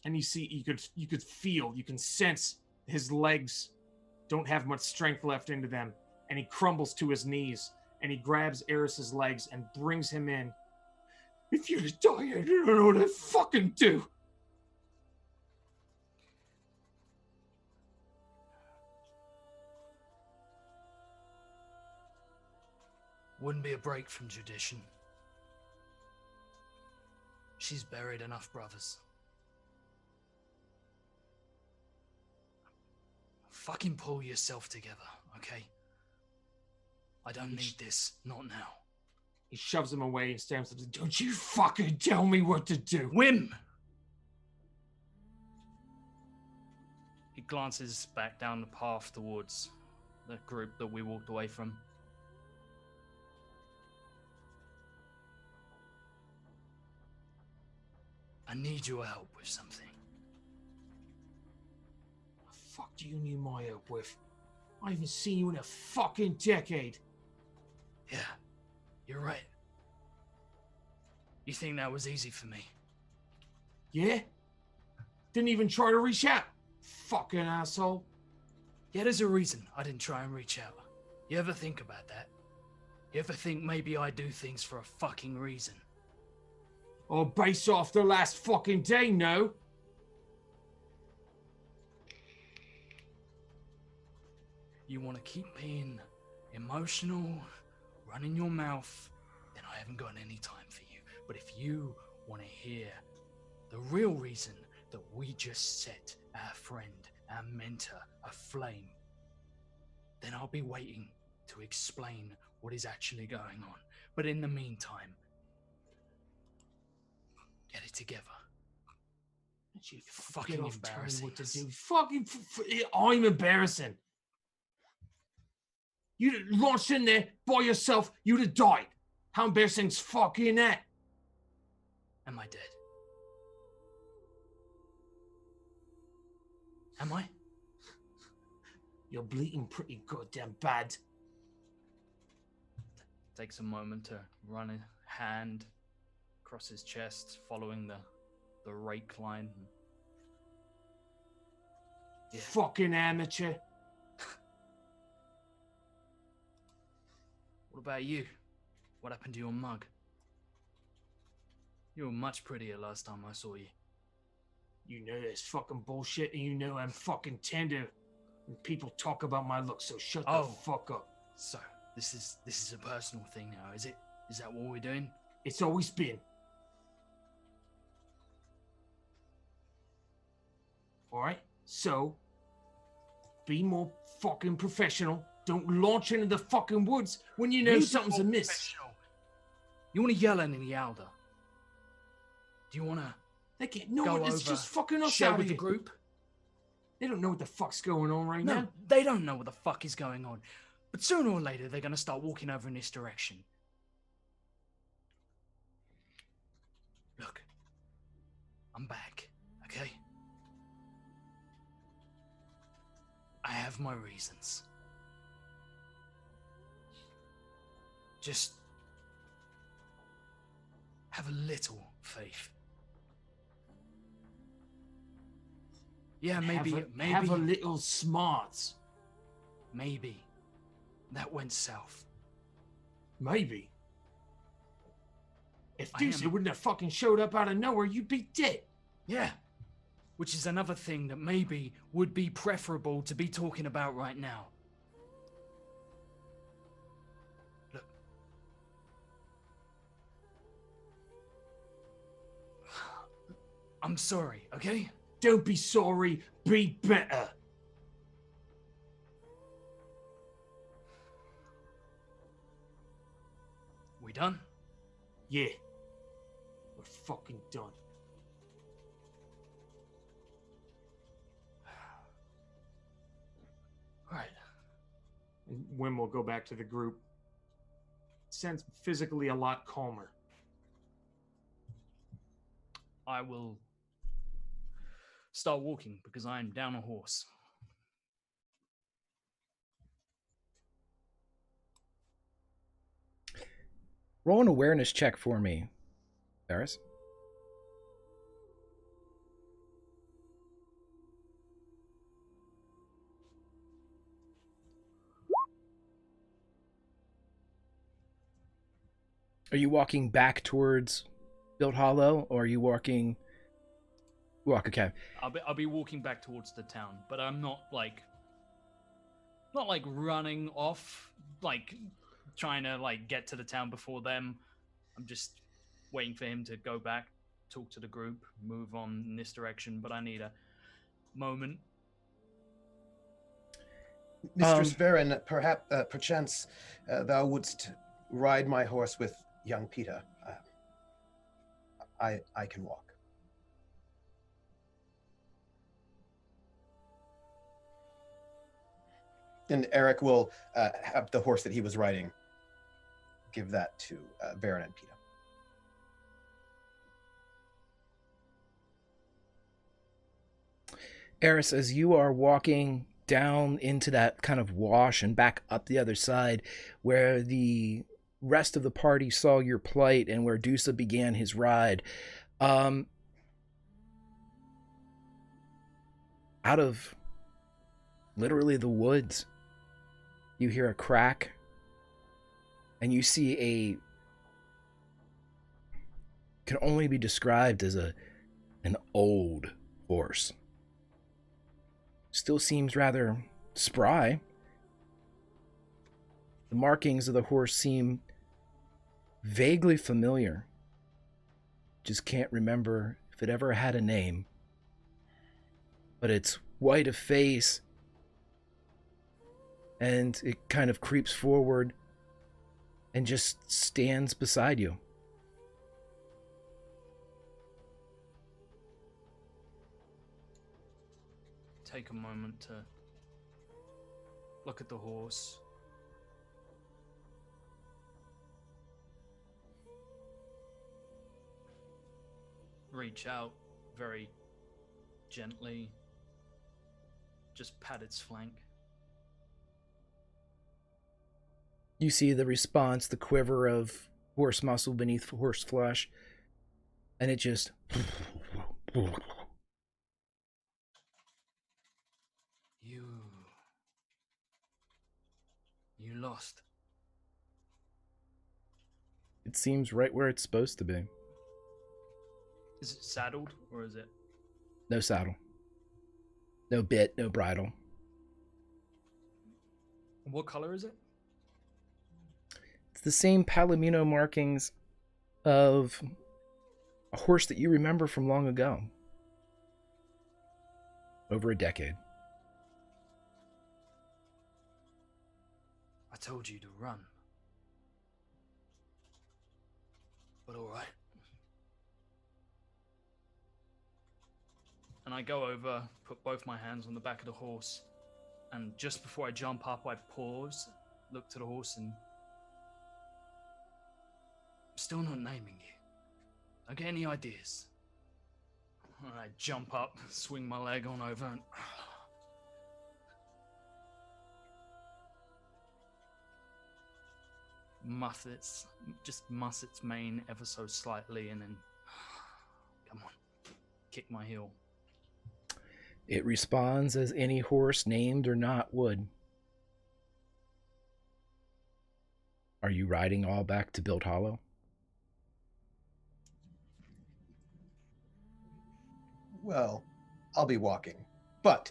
and you see, you could feel, you can sense his legs don't have much strength left into them, and he crumbles to his knees, and he grabs Eris's legs and brings him in. If you'd have died, I don't know what I'd fucking do. Wouldn't be a break from tradition. She's buried enough brothers. Fucking pull yourself together, okay? I don't need this, not now. He shoves him away and stamps him. Don't you fucking tell me what to do. Wim! He glances back down the path towards the group that we walked away from. I need your help with something. What the fuck do you need my help with? I haven't seen you in a fucking decade. Yeah, you're right. You think that was easy for me? Yeah? Didn't even try to reach out. Fucking asshole. Yeah, there's a reason I didn't try and reach out. You ever think about that? You ever think maybe I do things for a fucking reason? Or based off the last fucking day, no? You want to keep being emotional, running your mouth, then I haven't got any time for you. But if you want to hear the real reason that we just set our friend, our mentor, aflame, then I'll be waiting to explain what is actually going on. But in the meantime, get it together. You Fucking get off, tell me embarrassing what to us. do. Fucking, I'm embarrassing. You'd have launched in there by yourself, you'd have died. How embarrassing's fucking that? Am I dead? Am I? You're bleeding pretty goddamn bad. Takes a moment to run a hand across his chest, following the rake line. Yeah. Fucking amateur. What about you? What happened to your mug? You were much prettier last time I saw you. You know that's fucking bullshit, and you know I'm fucking tender. And people talk about my looks, so shut the fuck up. So, this is a personal thing now, is it? Is that what we're doing? It's always been. Alright? So, be more fucking professional. Don't launch into the fucking woods when you know Be something's more amiss. professional. You want to yell at the Alder? Do you want to They can't. No go one over, is just fucking us share out with of the here. group? They don't know what the fuck's going on right No, now. they don't know what the fuck is going on. But sooner or later, they're going to start walking over in this direction. Look, I'm back, okay? I have my reasons. Just have a little faith. Yeah, maybe have a little smarts. maybe that went south. Maybe. If I Deuce am- wouldn't have fucking showed up out of nowhere, you'd be dead. Yeah, which is another thing that maybe would be preferable to be talking about right now. Look. I'm sorry, okay? Don't be sorry, be better. We done? Yeah. We're fucking done. Right. And Wim will go back to the group. Sounds physically a lot calmer. I will start walking because I am down a horse. Roll an awareness check for me, Eris. Are you walking back towards Built Hollow, or are you walking? Okay. I'll be walking back towards the town, but I'm not like running off, like trying to like get to the town before them. I'm just waiting for him to go back, talk to the group, move on in this direction, but I need a moment. Mistress Varen, perchance thou wouldst ride my horse with young Peter. I can walk. And Eric will have the horse that he was riding, give that to Varen and Peter. Eris, as you are walking down into that kind of wash and back up the other side where the rest of the party saw your plight and where Dusa began his ride, out of literally the woods, you hear a crack and you see can only be described as an old horse. Still seems rather spry. The markings of the horse seem vaguely familiar. Just can't remember if it ever had a name. But it's white of face, and it kind of creeps forward and just stands beside you. Take a moment to look at the horse. Reach out very gently. Just pat its flank. You see the response, the quiver of horse muscle beneath horse flesh, and it just... You lost. It seems right where it's supposed to be. Is it saddled or is it? No saddle. No bit, no bridle. What color is it? It's the same Palomino markings of a horse that you remember from long ago. Over a decade. I told you to run. But all right. And I go over, put both my hands on the back of the horse, and just before I jump up, I pause, look to the horse, and I'm still not naming you. Don't get any ideas. And I jump up, swing my leg on over, and muss its mane ever so slightly, and then come on, kick my heel. It responds as any horse, named or not, would. Are you riding all back to Build Hollow? Well, I'll be walking, but...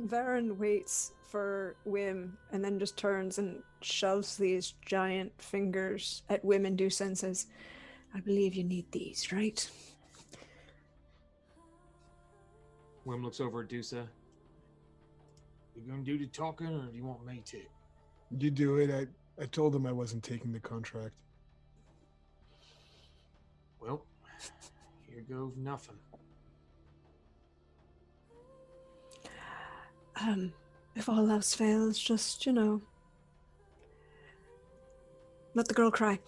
Varen waits for Wim and then just turns and shoves these giant fingers at Wim and Dusa and says, I believe you need these, right? Wim looks over at Dusa. You gonna do the talking, or do you want me to? You do it. I told him I wasn't taking the contract. Well, here goes nothing. If all else fails, just, let the girl cry.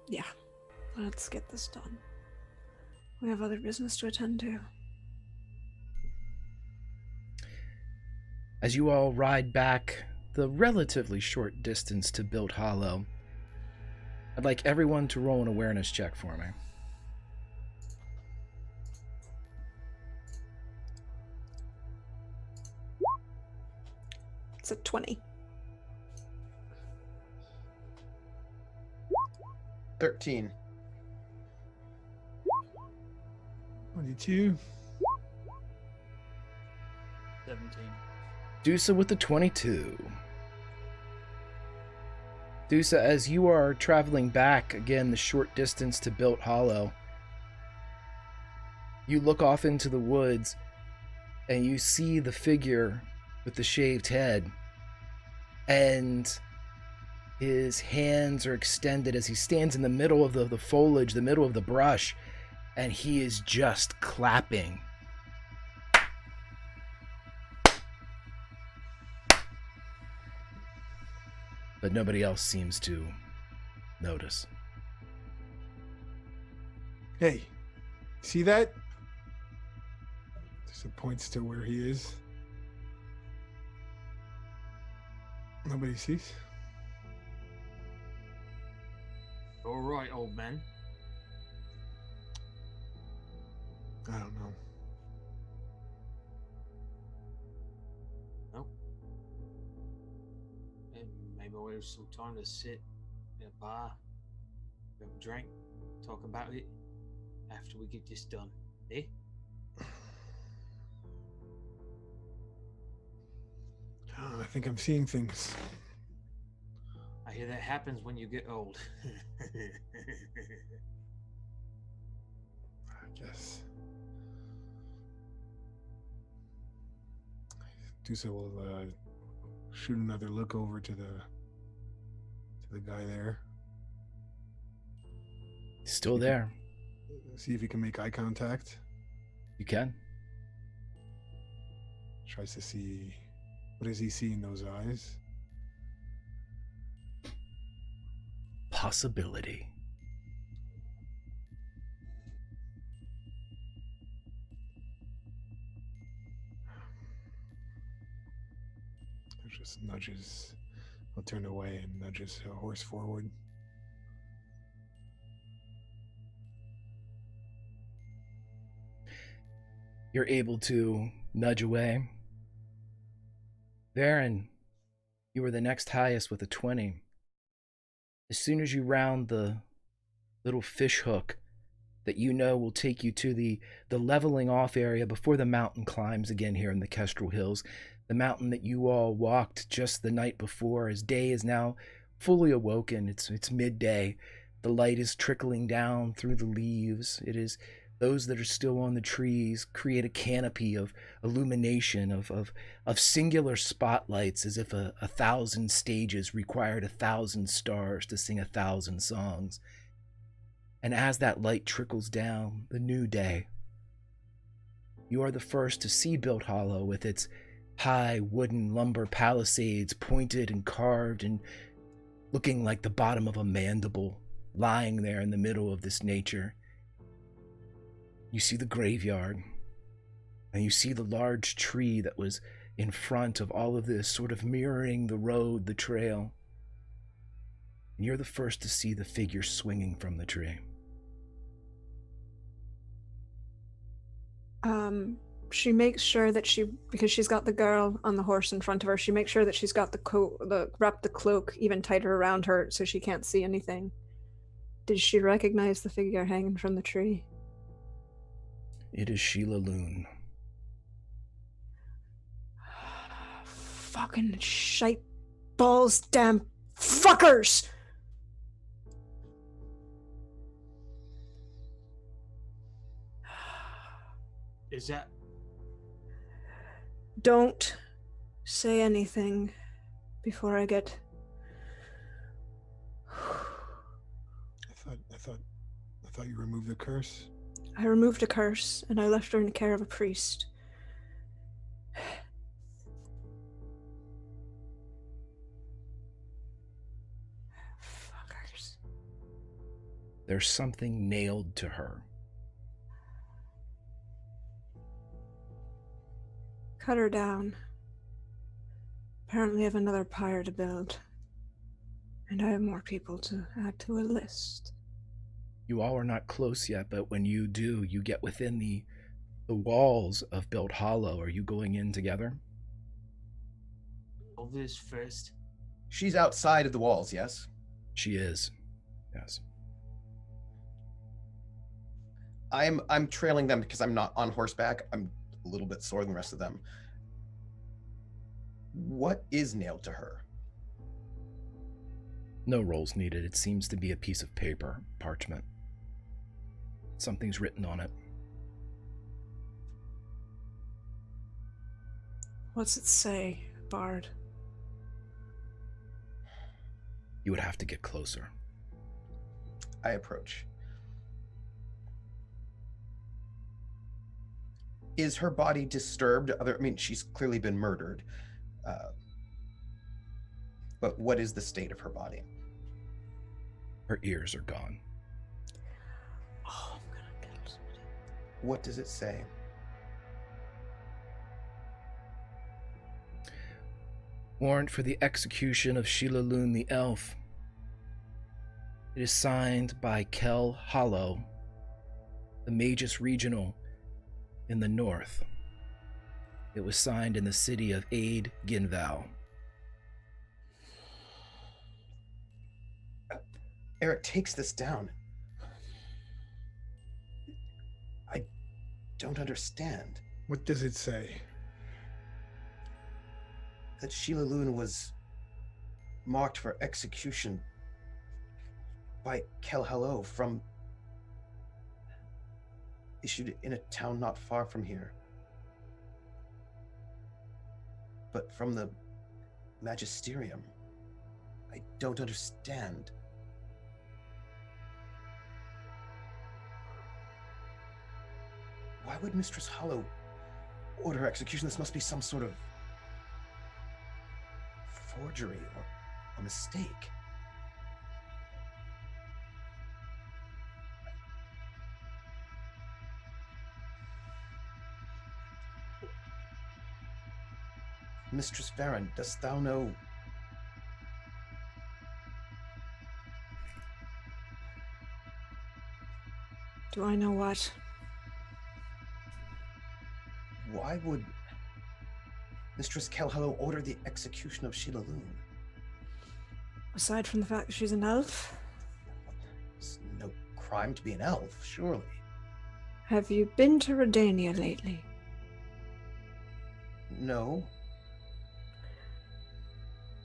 Yeah, let's get this done. We have other business to attend to. As you all ride back the relatively short distance to Build Hollow, I'd like everyone to roll an awareness check for me. It's a 20. 13. 22. 17. Dusa with the 22. Dusa, as you are traveling back, again, the short distance to Built Hollow, you look off into the woods and you see the figure with the shaved head, and his hands are extended as he stands in the middle of the foliage, the middle of the brush, and he is just clapping. But nobody else seems to notice. Hey, see that? Just points to where he is. Nobody sees. All right, old man. I don't know. Nope. And maybe we'll have some time to sit at a bar, have a drink, talk about it after we get this done. Eh? I think I'm seeing things. I hear that happens when you get old. I guess. Dusa will shoot another look over to the guy there. Still there. See if he can make eye contact. You can. Tries to see, what does he see in those eyes? Possibility. Just nudges. I'll turn away and nudges a horse forward. You're able to nudge away. Varen, you were the next highest with a 20. As soon as you round the little fish hook that you know will take you to the leveling off area before the mountain climbs again here in the Kestrel Hills, the mountain that you all walked just the night before, as day is now fully awoken. It's midday. The light is trickling down through the leaves. It is those that are still on the trees create a canopy of illumination, of singular spotlights, as if a 1,000 stages required 1,000 stars to sing 1,000 songs. And as that light trickles down, the new day, you are the first to see Built Hollow with its high wooden lumber palisades, pointed and carved and looking like the bottom of a mandible, lying there in the middle of this nature. You see the graveyard, and you see the large tree that was in front of all of this, sort of mirroring the road, the trail. And you're the first to see the figure swinging from the tree. She makes sure that because she's got the girl on the horse in front of her, she makes sure that she's got wrapped the cloak even tighter around her so she can't see anything. Did she recognize the figure hanging from the tree? It is Sheila Loon. Fucking shite balls, damn fuckers! Is that... Don't say anything before I get... I thought you removed the curse. I removed a curse, and I left her in the care of a priest. Fuckers. There's something nailed to her. Cut her down. Apparently I have another pyre to build. And I have more people to add to a list. You all are not close yet, but when you do, you get within the walls of Built Hollow. Are you going in together? All this first. She's outside of the walls, yes? She is. Yes. I'm trailing them because I'm not on horseback. I'm a little bit sore than the rest of them. What is nailed to her? No rolls needed. It seems to be a piece of paper, parchment. Something's written on it. What's it say, Bard? You would have to get closer. I approach. Is her body disturbed? She's clearly been murdered. But what is the state of her body? Her ears are gone. Oh, I'm gonna kill somebody. What does it say? Warrant for the execution of Sheila Loon the Elf. It is signed by Kel Hollow, the Magus Regional in the north. It was signed in the city of Aid Ginval. Eric takes this down. I don't understand. What does it say? That Sheila Loon was marked for execution by Kel Hello issued in a town not far from here. but from the Magisterium. I don't understand. Why would Mistress Hollow order her execution? This must be some sort of forgery or a mistake. Mistress Varen, dost thou know? Do I know what? Why would Mistress Kelhello order the execution of Sheila Loon? Aside from the fact that she's an elf, It's no crime to be an elf, surely. have you been to Redania lately? No.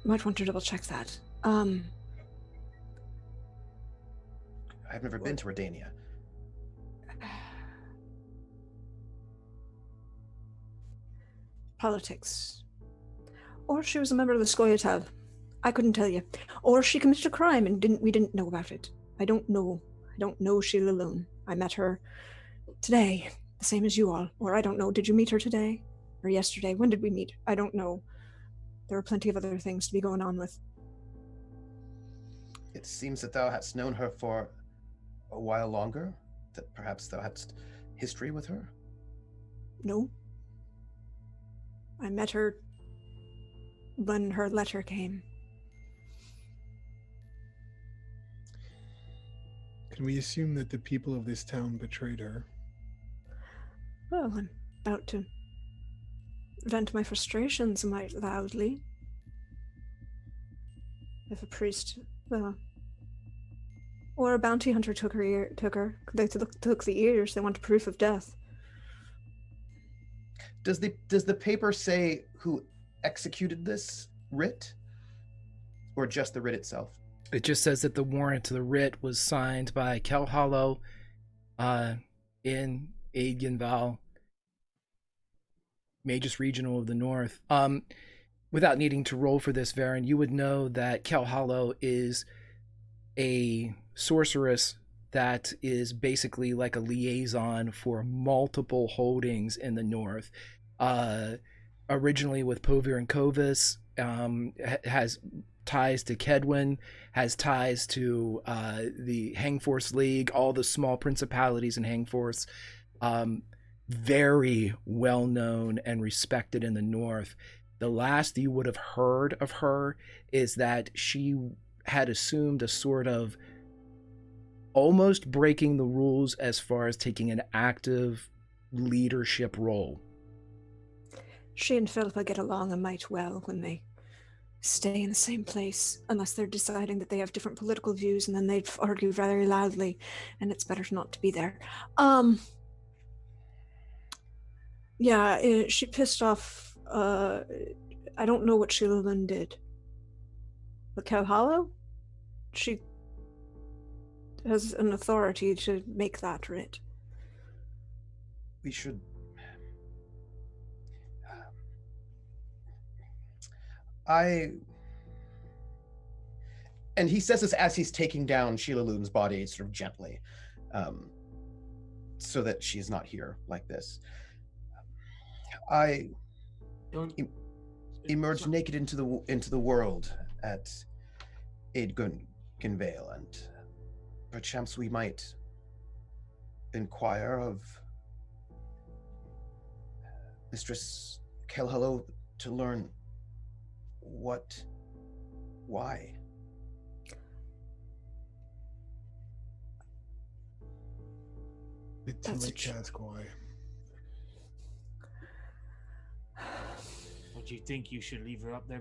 Might want to double check that. I've never been to Redania. Politics. Or she was a member of the Scoia'tael. I couldn't tell you. Or she committed a crime and we didn't know about it. I don't know. I don't know Sheila Loon. I met her today, the same as you all. Or I don't know. Did you meet her today? Or yesterday? When did we meet? I don't know. There are plenty of other things to be going on with. It seems that thou hast known her for a while longer, that perhaps thou hadst history with her? No. I met her when her letter came. Can we assume that the people of this town betrayed her? Well, I'm about to vent my frustrations might loudly. If a priest, or a bounty hunter took her. They took the ears. They want proof of death. Does the paper say who executed this writ, or just the writ itself? It just says that the warrant to the writ was signed by Kelhollow in Aidgenval, Magus Regional of the North. Without needing to roll for this, Varen, you would know that Kelhollow is a sorceress that is basically like a liaison for multiple holdings in the North. Originally with Povir and Kovis, has ties to Kedwin, has ties to the Hangforce League, all the small principalities in Hangforce. Very well known and respected in the North. The last you would have heard of her is that she had assumed a sort of almost breaking the rules as far as taking an active leadership role. She and Philippa get along a mite well when they stay in the same place, unless they're deciding that they have different political views, and then they'd argue very loudly, and it's better not to be there. Yeah, she pissed off. I don't know what Sheila Lynn did, but Kelhollow, she has an authority to make that writ. We should. And he says this as he's taking down Sheila Loon's body sort of gently, so that she's not here like this. I emerged naked into the world at Aidgenvale, and perchance we might inquire of Mistress Kelhollow to learn why. It's too late to ask why. Do you think you should leave her up there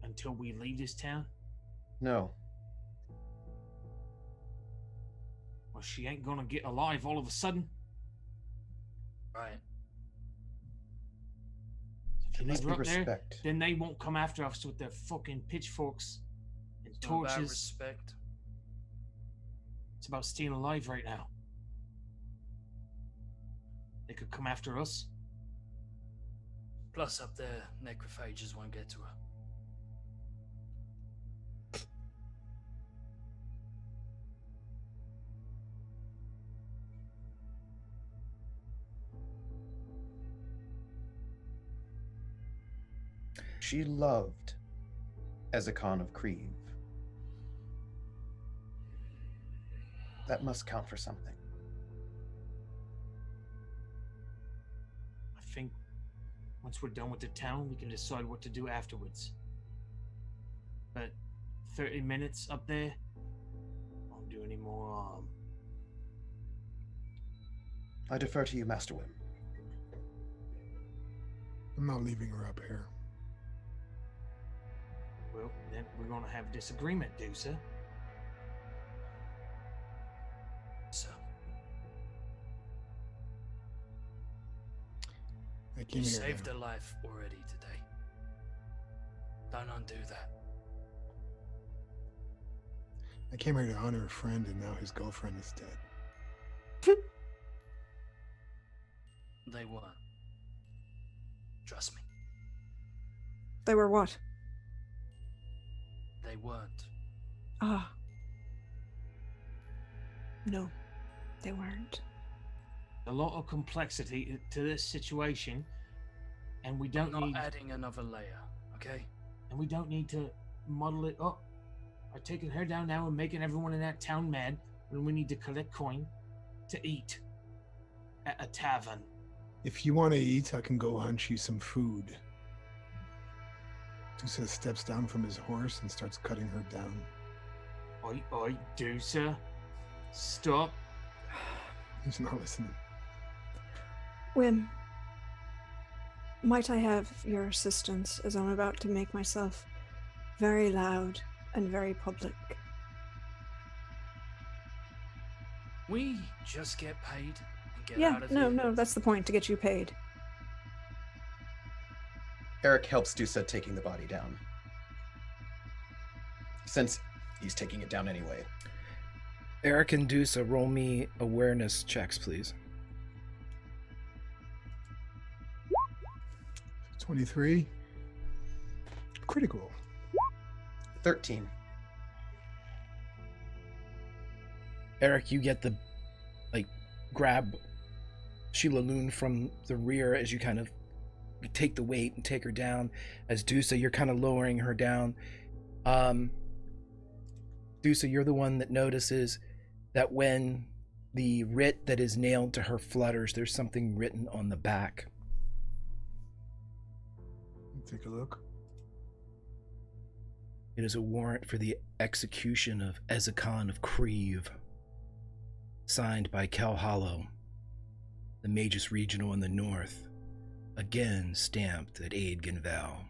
until we leave this town? No. Well, she ain't gonna get alive all of a sudden. Right. If you There leave must her be up there, respect. then they won't come after us with their fucking pitchforks and It's not about torches. respect. It's about staying alive right now. They could come after us. Plus, up there, necrophages won't get to her. She loved Ezekon of Kreve. That must count for something. I think once we're done with the town, we can decide what to do afterwards. But 30 minutes up there won't do any more harm. I defer to you, Master Wim. I'm not leaving her up here. Well, then we're gonna have a disagreement, Dusa. So, I came you here. saved her life already today. Don't undo that. I came here to honor a friend, and now his girlfriend is dead. They weren't. Trust me, They were what? they weren't. Ah. No, they weren't. A lot of complexity to this situation, and we don't Not need adding another layer, okay? and we don't need to muddle it up by taking her down now and making everyone in that town mad when we need to collect coin to eat at a tavern. If you want to eat, I can go hunt you some food. Dusa steps down from his horse and starts cutting her down. Oi, Dusa. Stop. He's not listening. Wim, might I have your assistance as I'm about to make myself very loud and very public? We just get paid and get out of no, here. no, that's the point, to get you paid. Eric helps Dusa taking the body down, since he's taking it down anyway. Eric and Dusa, roll me awareness checks, please. 23. Critical. 13. Eric, you get the, grab Sheila Loon from the rear as you kind of take the weight and take her down. As Dusa, you're kind of lowering her down. Dusa, you're the one that notices that when the writ that is nailed to her flutters, there's something written on the back. Take a look. It is a warrant for the execution of Ezekon of Kreve, signed by Kel Hollow, the Magus Regional in the north, again stamped at Aid Ginval.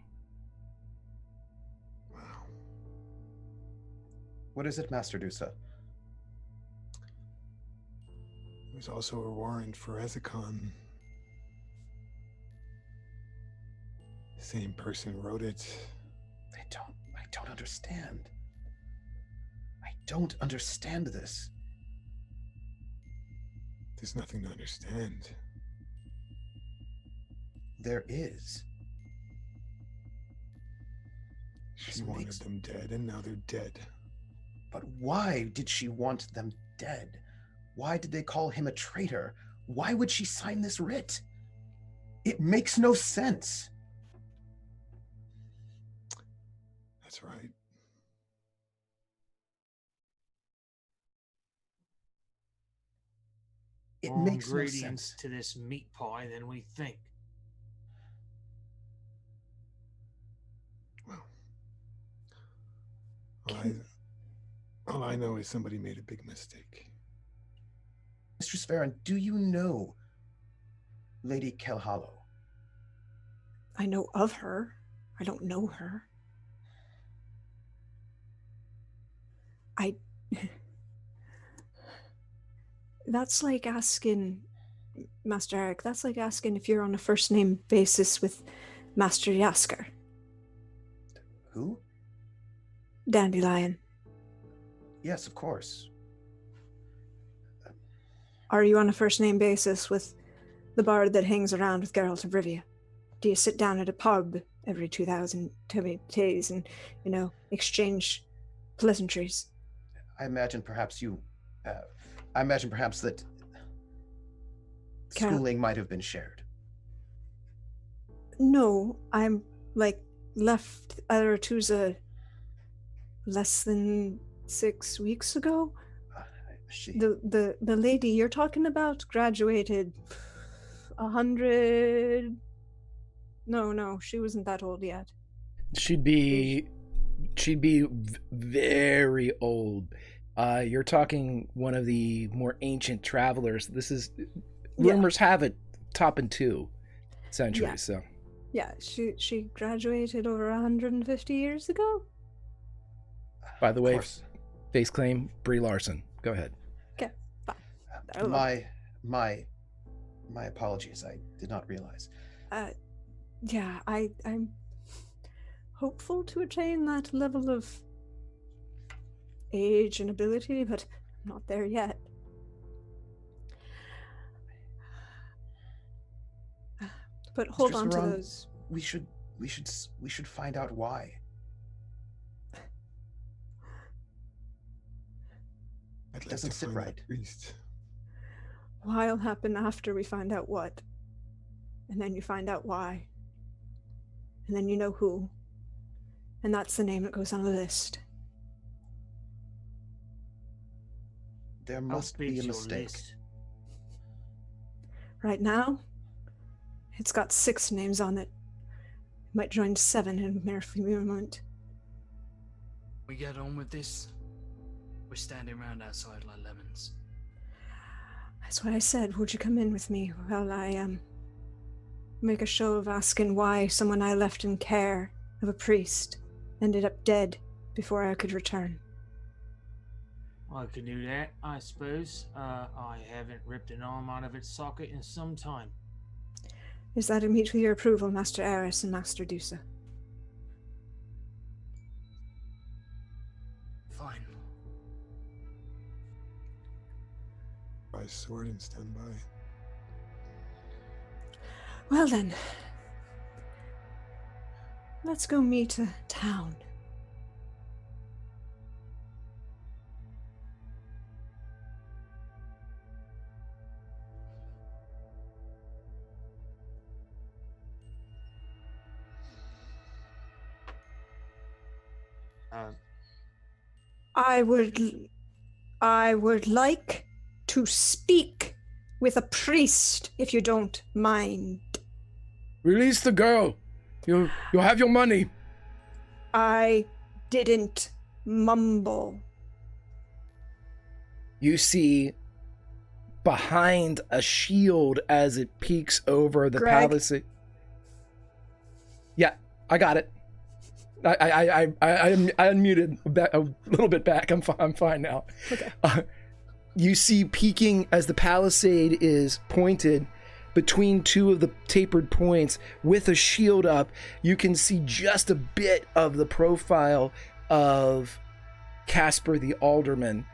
Wow. What is it, Master Dusa? There's also a warrant for Ezekon. The same person wrote it. I don't understand. I don't understand this. There's nothing to understand. There is. She This wanted makes- them dead, and now they're dead. But why did she want them dead? Why did they call him a traitor? Why would she sign this writ? It makes no sense. That's right. It More makes no ingredients sense. to this meat pie than we think. Well, all I know is somebody made a big mistake. Mistress Farron, do you know Lady Kelhallow? I know of her. I don't know her. That's like asking, Master Eric, that's like asking if you're on a first name basis with Master Yasker. Who? Dandelion. Yes, of course. Are you on a first name basis with the bard that hangs around with Geralt of Rivia? Do you sit down at a pub every 2,000 days and, exchange pleasantries? I imagine perhaps that Carol- schooling might have been shared. No, I'm, left Aretusa less than 6 weeks ago. She, The lady you're talking about graduated 100. No, she wasn't that old yet. She'd be very old. You're talking one of the more ancient travelers. This is rumors have it topping 2 centuries. Yeah. So Yeah, she graduated over 150 years ago. by the of way, course. face claim Brie Larson. Go ahead. Okay, fine. My apologies. I did not realize. Yeah, I'm hopeful to attain that level of age and ability, but I'm not there yet. But hold Mistress on to Haran, those. We should find out why. I'd like Doesn't to sit find that right. priest. Why'll happen after we find out what. And then you find out why. And then you know who. And that's the name that goes on the list. There must be a mistake. Right now, it's got 6 names on it. It might join 7 in a mere moment. We get on with this. We're standing around outside like lemons. That's what I said. Would you come in with me while I make a show of asking why someone I left in care of a priest ended up dead before I could return? I could do that, I suppose. I haven't ripped an arm out of its socket in some time. Is that a meet with your approval, Master Eris and Master Dusa? Fine. By sword and stand by. Well then, let's go meet a town. I would like to speak with a priest, if you don't mind. Release the girl. You'll have your money. I didn't mumble. You see behind a shield as it peeks over the Greg? palisade. Yeah, I got it. I unmuted a little bit back. I'm fine now. Okay. You see peeking as the palisade is pointed between 2 of the tapered points with a shield up. You can see just a bit of the profile of Casper the Alderman.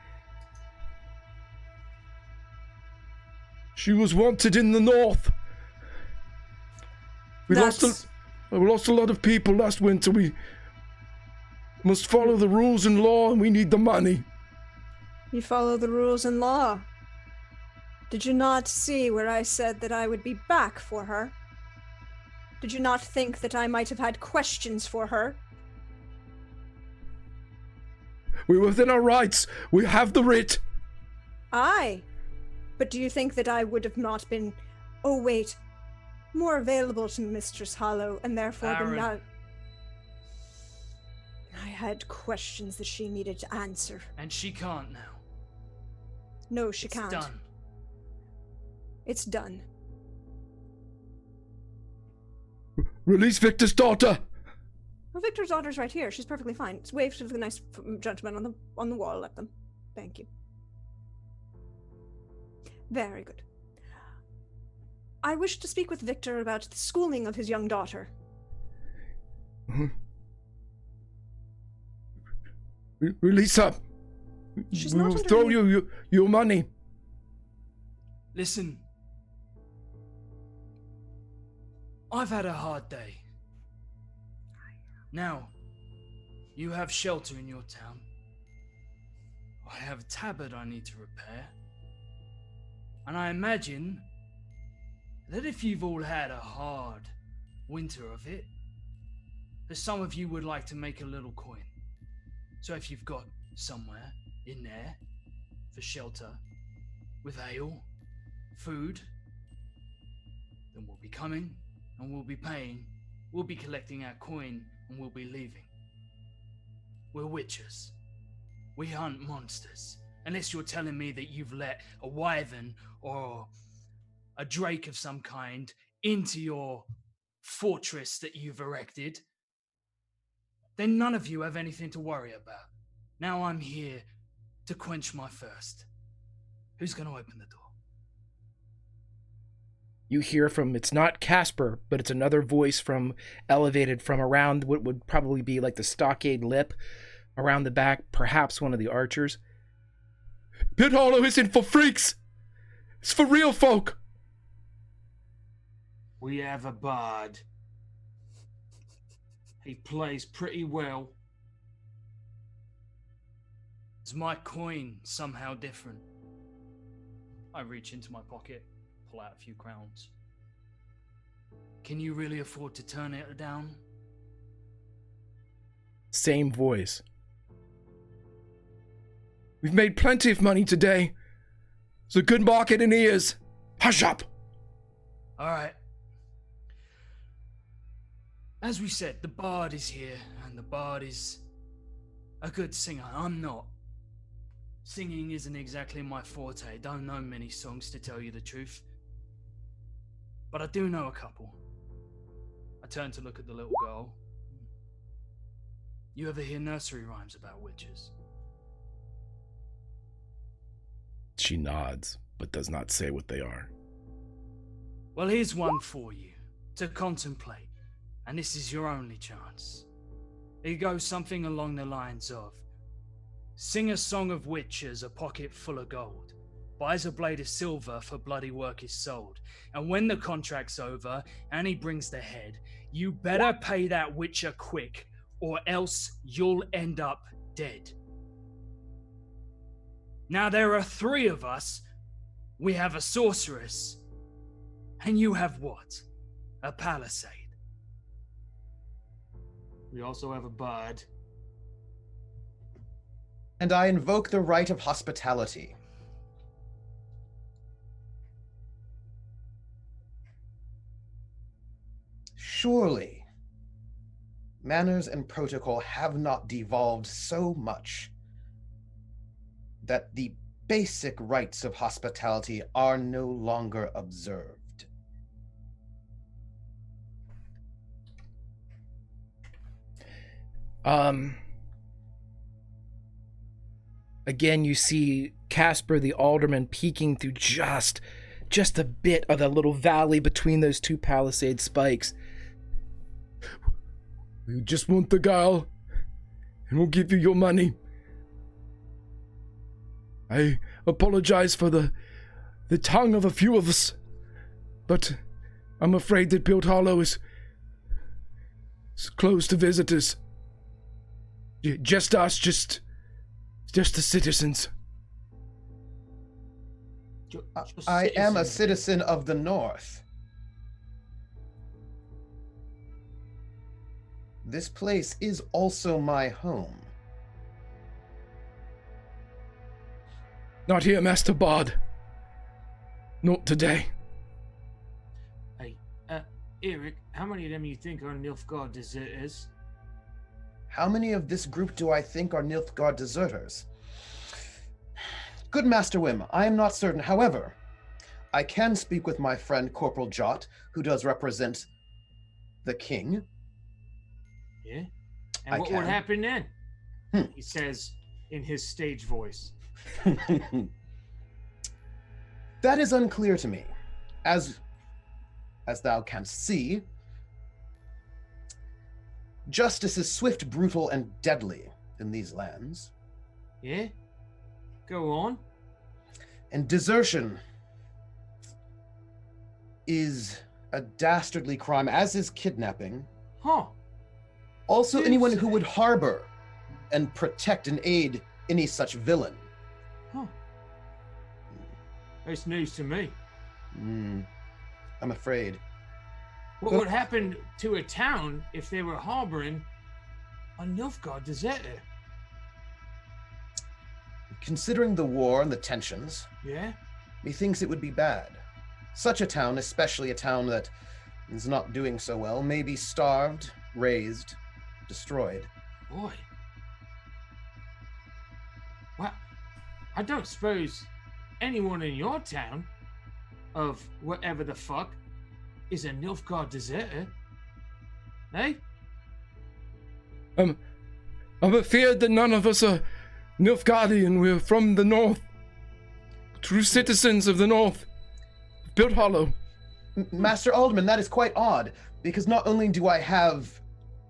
She was wanted in the north. We lost a lot of people last winter. We must follow the rules and law, and we need the money. You follow the rules and law. Did you not see where I said that I would be back for her? Did you not think that I might have had questions for her? We're within our rights. We have the writ. Aye. But do you think that I would have not been, more available to Mistress Hollow and therefore been Aaron. not... I had questions that she needed to answer. And she can't now. No, she It's can't. done. It's done. Release Victor's daughter. Well, Victor's daughter's right here. She's perfectly fine. Just wave to the nice gentleman on the wall at them. Thank you. Very good. I wish to speak with Victor about the schooling of his young daughter. Release her. She's We not will under throw any- you your money. Listen. I've had a hard day. Now, you have shelter in your town. I have a tabard I need to repair. And I imagine that if you've all had a hard winter of it, that some of you would like to make a little coin. So if you've got somewhere in there for shelter, with ale, food, then we'll be coming and we'll be paying, we'll be collecting our coin and we'll be leaving. We're witchers. We hunt monsters. Unless you're telling me that you've let a wyvern or a drake of some kind into your fortress that you've erected, then none of you have anything to worry about. Now I'm here to quench my thirst. Who's going to open the door? You hear from, it's not Casper, but it's another voice from elevated from around what would probably be like the stockade lip around the back, perhaps one of the archers. Pit Hollow isn't for freaks. It's for real folk. We have a bard. He plays pretty well. Is my coin somehow different? I reach into my pocket, pull out a few crowns. Can you really afford to turn it down? Same voice. We've made plenty of money today. It's a good market in ears. Hush up. All right. As we said, the bard is here, and the bard is a good singer. I'm not. Singing isn't exactly my forte. Don't know many songs, to tell you the truth. But I do know a couple. I turn to look at the little girl. You ever hear nursery rhymes about witches? She nods, but does not say what they are. Well, here's one for you to contemplate, and this is your only chance. It goes something along the lines of, sing a song of witches, a pocket full of gold, buys a blade of silver for bloody work is sold, and when the contract's over and he brings the head, you better pay that witcher quick, or else you'll end up dead. Now there are 3 of us. We have a sorceress. And you have what? A palisade. We also have a bard. And I invoke the right of hospitality. Surely, manners and protocol have not devolved so much that the basic rights of hospitality are no longer observed. Again, you see Casper the alderman peeking through just a bit of the little valley between those 2 palisade spikes. We just want the girl, and we'll give you your money. I apologize for the tongue of a few of us, but I'm afraid that Built Hollow is closed to visitors. Just us, just the citizens. I am a citizen of the North. This place is also my home. Not here, Master Bard. Not today. Hey, Eric, how many of them you think are Nilfgaard deserters? How many of this group do I think are Nilfgaard deserters? Good Master Wim, I am not certain. However, I can speak with my friend Corporal Jot, who does represent the king. Yeah? And I what can. would happen then? He says in his stage voice. That is unclear to me. As thou canst see, justice is swift, brutal, and deadly in these lands. Yeah? Go on. And desertion is a dastardly crime, as is kidnapping. Huh. Also, You anyone who say. would harbor and protect and aid any such villain. Huh. That's news to me. I'm afraid. What would happen to a town if they were harboring a Nilfgaard deserter? Considering the war and the tensions, Yeah? methinks it would be bad. Such a town, especially a town that is not doing so well, may be starved, razed, destroyed. Boy. Well, I don't suppose anyone in your town, of whatever the fuck, is a Nilfgaard deserter. Eh? I'm afraid that none of us are Nilfgaardian. We're from the north. True citizens of the north. Built hollow. Master Alderman, that is quite odd, because not only do I have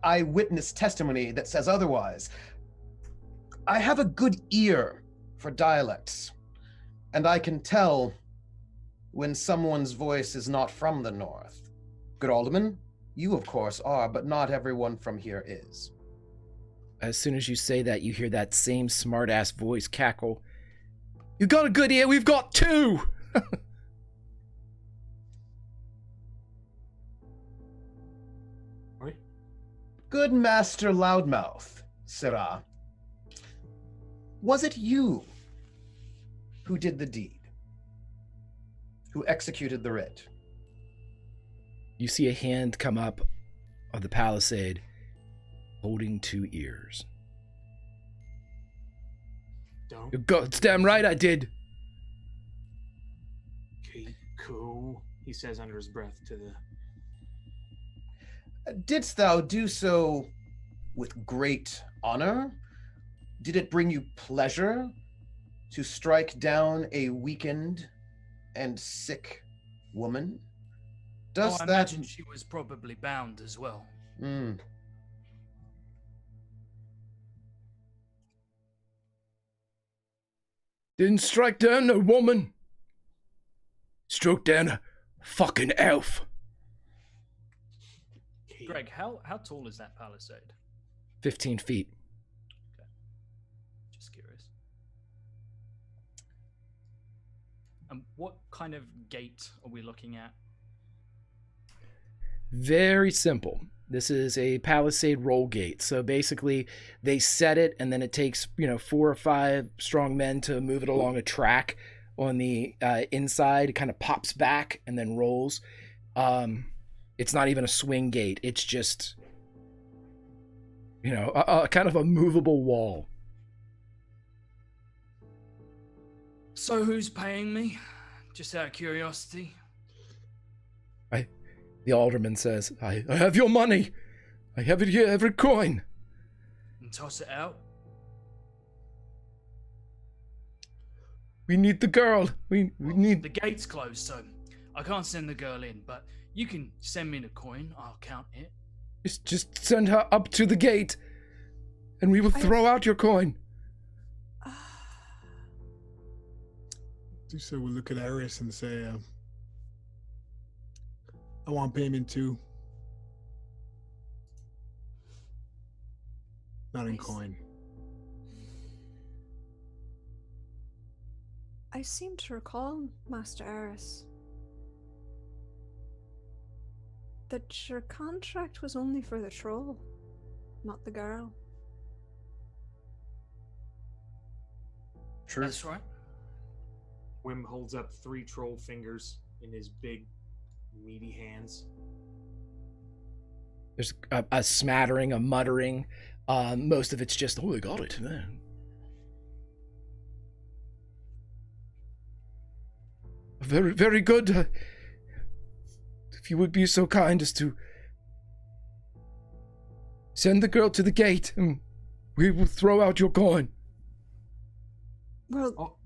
eyewitness testimony that says otherwise, I have a good ear for dialects, and I can tell when someone's voice is not from the north. Good Alderman, you of course are, but not everyone from here is. As soon as you say that, you hear that same smart-ass voice cackle. You got a good ear, we've got two! Right? Good Master Loudmouth, Sirrah. Was it you who did the deed? Who executed the writ? You see a hand come up of the palisade, holding two ears. Don't You're goddamn right I did. keep cool, he says under his breath to the... Didst thou do so with great honor? Did it bring you pleasure to strike down a weakened and sick woman? Does I that... imagine she was probably bound as well. Didn't strike down no woman. Struck down a fucking elf. Greg, how tall is that palisade? 15 feet. Just curious. And what kind of gate are we looking at? Very simple. This is a palisade roll gate. So basically, they set it, and then it takes 4 or 5 strong men to move it along a track on the inside. It kind of pops back and then rolls. It's not even a swing gate. It's just, a kind of a movable wall. So who's paying me? Just out of curiosity. The alderman says, I have your money. I have it here, every coin. And toss it out? We need the girl. We need... The gate's closed, so I can't send the girl in, but you can send me the coin. I'll count it. Just send her up to the gate, and we will throw out your coin. Do so. We'll look at Eris and say, I want payment too. Not in coin. I seem to recall, Master Eris, that your contract was only for the troll, not the girl. True. That's right. Wim holds up 3 troll fingers in his big, meaty hands. There's a smattering, a muttering. Most of it's just, oh, I got it, man. Very, very good. If you would be so kind as to send the girl to the gate, and we will throw out your coin. Well,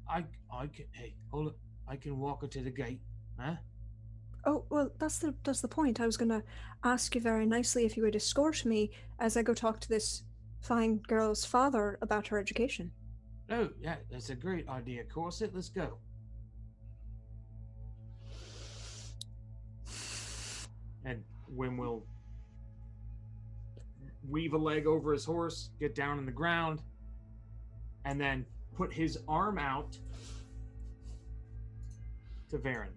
I can. Hey, hold it. I can walk her to the gate, huh? oh well, that's the point. I was gonna ask you very nicely if you would escort me as I go talk to this fine girl's father about her education. Oh, yeah, that's a great idea, Corset. Let's go. And Wim will weave a leg over his horse, get down on the ground, and then put his arm out to Varen.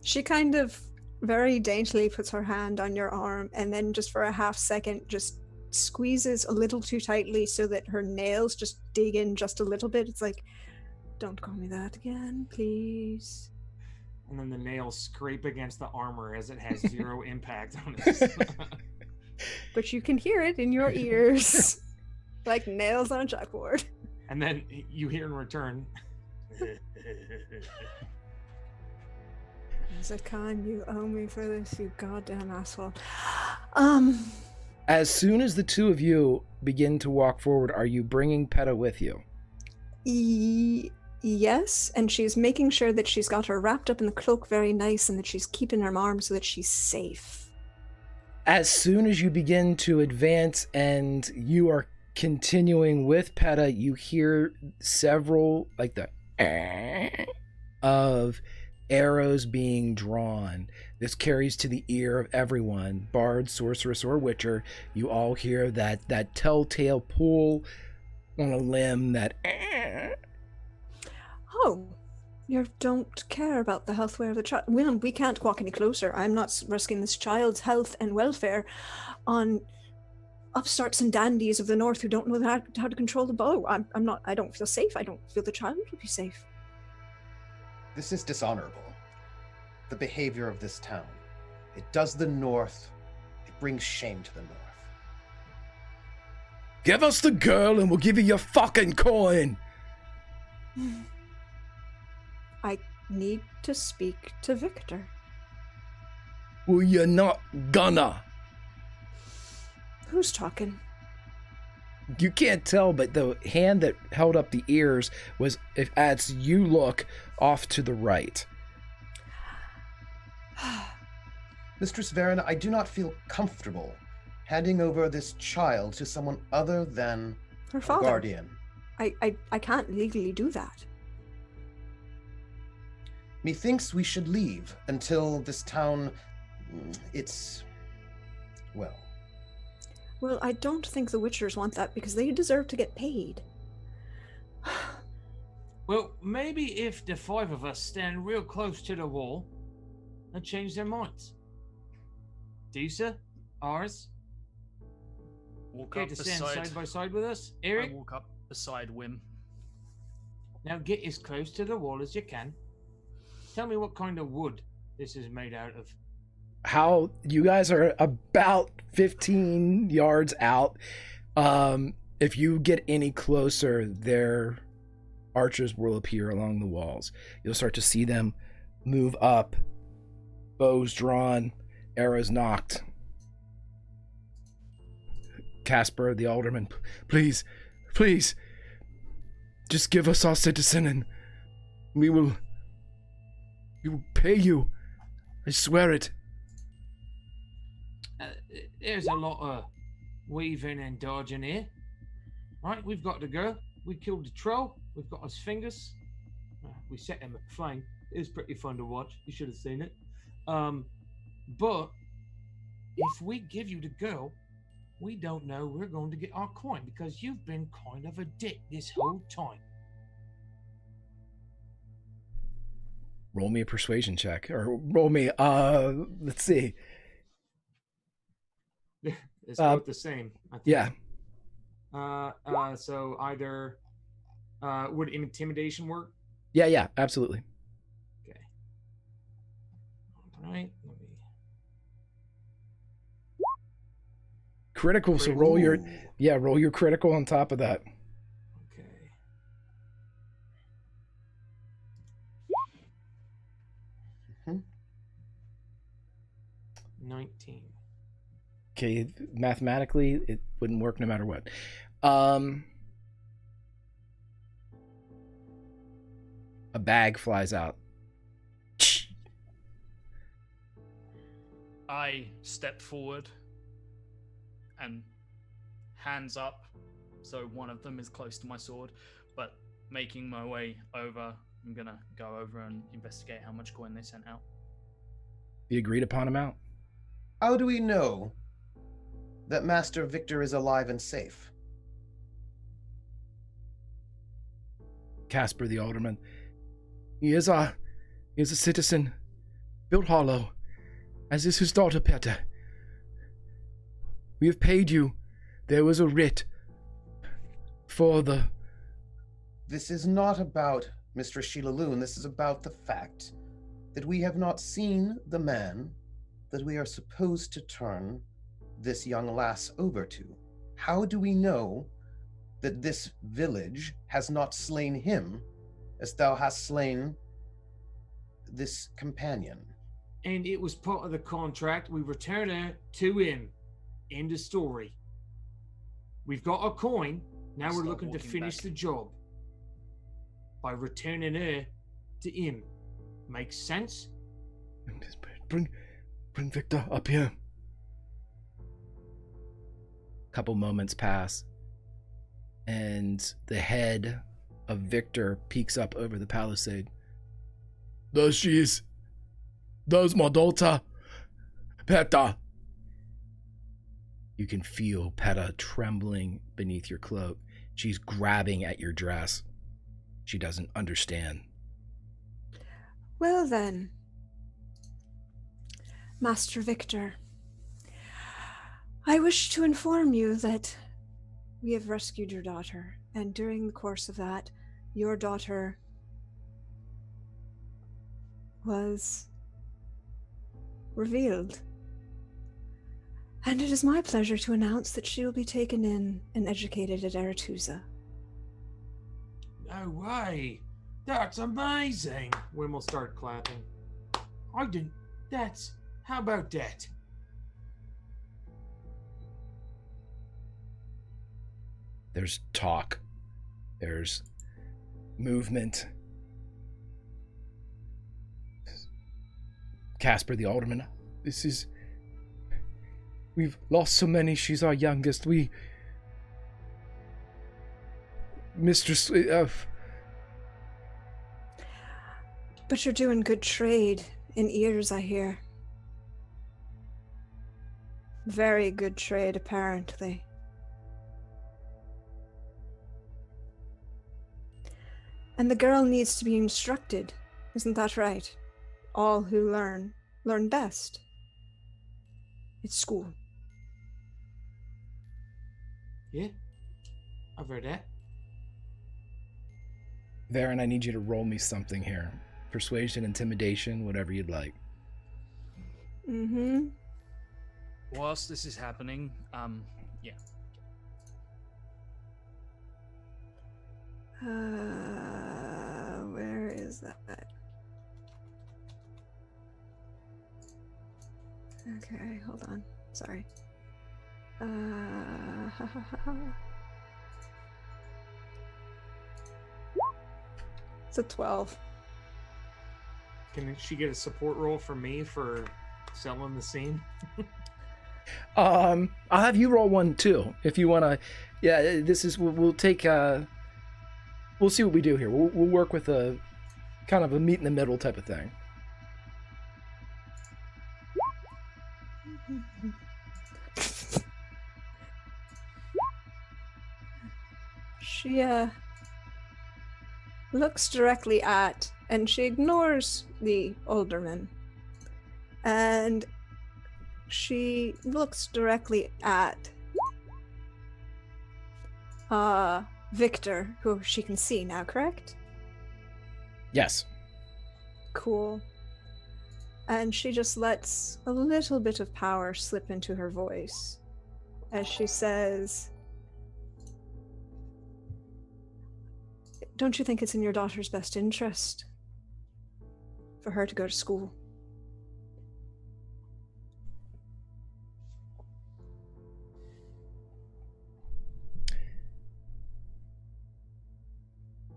She kind of very daintily puts her hand on your arm and then just for a half second just squeezes a little too tightly so that her nails just dig in just a little bit. It's like, don't call me that again, please. And then the nails scrape against the armor as it has zero impact on it. But you can hear it in your ears like nails on a chalkboard. And then you hear in return, Ezekon, you owe me for this, you goddamn asshole. As soon as the two of you begin to walk forward, are you bringing Peta with you? Yes, and she's making sure that she's got her wrapped up in the cloak very nice and that she's keeping her arm so that she's safe. As soon as you begin to advance and you are continuing with Peta, you hear several, like the of arrows being drawn. This carries to the ear of everyone, bard, sorceress, or witcher. You all hear that telltale pull on a limb, that Oh, you don't care about the health of the child. We can't walk any closer. I'm not risking this child's health and welfare on upstarts and dandies of the north who don't know how to control the bow. I don't feel safe. I don't feel the child will be safe. This is dishonorable. The behavior of this town. It does the north. It brings shame to the north. give us the girl and we'll give you your fucking coin. I need to speak to Victor. Well, you're not gonna. Who's talking? You can't tell, but the hand that held up the ears was, as you look, off to the right. Mistress Varen, I do not feel comfortable handing over this child to someone other than Her a father. guardian. I can't legally do that. Methinks we should leave until this town, well. Well, I don't think the Witchers want that because they deserve to get paid. well, maybe if the five of us stand real close to the wall, they'll change their minds. Disa, ours, Walk care up to stand beside. side by side with us? I Eric, walk up beside Wim. now get as close to the wall as you can. Tell me what kind of wood this is made out of. How you guys are about 15 yards out. If you get any closer, their archers will appear along the walls. You'll start to see them move up, bows drawn, arrows knocked. Casper, the alderman, please, just give us our citizen and we will pay you. I swear it. There's a lot of weaving and dodging here. Right, we've got the girl. We killed the troll. We've got his fingers. We set him aflame. It was pretty fun to watch. You should have seen it. But if we give you the girl, we don't know we're going to get our coin because you've been kind of a dick this whole time. Roll me a persuasion check, or roll me, let's see. It's both the same. I think. Yeah. So either would intimidation work? Yeah, absolutely. Okay. All right. Let me... Critical, so roll your critical on top of that. Okay. Mhm. 19. Okay, mathematically, it wouldn't work no matter what. A bag flies out. I step forward and hands up, so one of them is close to my sword, but making my way over, I'm gonna go over and investigate how much coin they sent out. the agreed upon amount. How do we know that Master Victor is alive and safe? Casper the alderman. He is a citizen, built hollow, as is his daughter Peta. We have paid you. There was a writ for the... This is not about Mistress Sheila-Loon. This is about the fact that we have not seen the man that we are supposed to turn this young lass over to. How do we know that this village has not slain him as thou hast slain this companion? And it was part of the contract. We return her to him. End of story. We've got a coin. Now we're Start looking to walking finish back. the job by returning her to him. Makes sense? Bring Victor up here. Couple moments pass, and the head of Victor peeks up over the palisade. There's my daughter, Peta. You can feel Peta trembling beneath your cloak. She's grabbing at your dress. She doesn't understand. Well then, Master Victor, I wish to inform you that we have rescued your daughter, and during the course of that, your daughter was revealed. And it is my pleasure to announce that she will be taken in and educated at Aretusa. No way. That's amazing. Wim will start clapping. I didn't. That's. How about that? There's talk. There's movement. Casper the alderman. We've lost so many. She's our youngest. Mistress But you're doing good trade in ears, I hear. Very good trade, apparently. And the girl needs to be instructed, isn't that right? All who learn best. It's school. Yeah, I've heard that. Varen, I need you to roll me something here. Persuasion, intimidation, whatever you'd like. Mm-hmm. Whilst this is happening, yeah. Where is that? Okay, hold on. Sorry. It's a 12. Can she get a support roll from me for selling the scene? I'll have you roll one too, if you want to. Yeah, this is. We'll take. We'll see what we do here. We'll work with a kind of a meet in the middle type of thing. She looks directly at, and she ignores the alderman, and she looks directly at Victor, who she can see now, correct? Yes. Cool. And she just lets a little bit of power slip into her voice as she says, "Don't you think it's in your daughter's best interest for her to go to school?"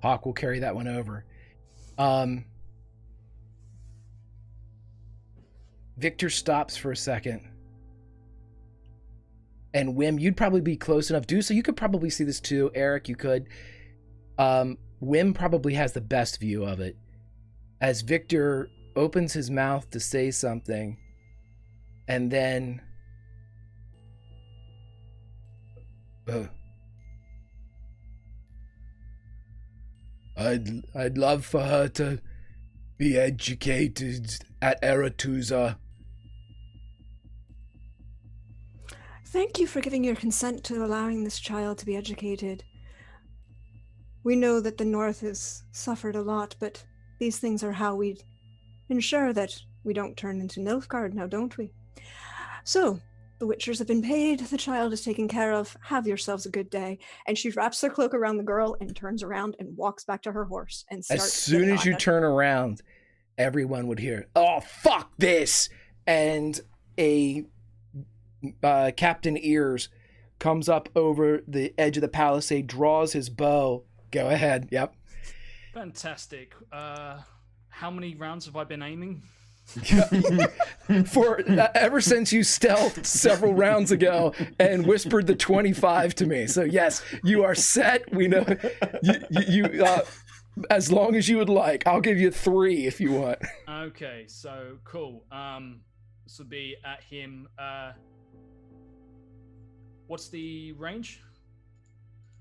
Hawk will carry that one over. Victor stops for a second. And Wim, you'd probably be close enough. So you could probably see this too. Eric, you could. Wim probably has the best view of it. As Victor opens his mouth to say something, And then I'd love for her to be educated at Eratusa. Thank you for giving your consent to allowing this child to be educated. We know that the North has suffered a lot, but these things are how we ensure that we don't turn into Nilfgaard now, don't we? So, the Witchers have been paid, the child is taken care of, have yourselves a good day. And she wraps her cloak around the girl and turns around and walks back to her horse and starts As soon as you turn around, everyone would hear, "Oh, fuck this!" And a Captain Ears comes up over the edge of the palisade, draws his bow. Go ahead. Yep. Fantastic. How many rounds have I been aiming? For ever since you stealthed several rounds ago and whispered the 25 to me. So yes, you are set. We know you as long as you would like. I'll give you 3 if you want. Okay, so cool. This will be at him. What's the range?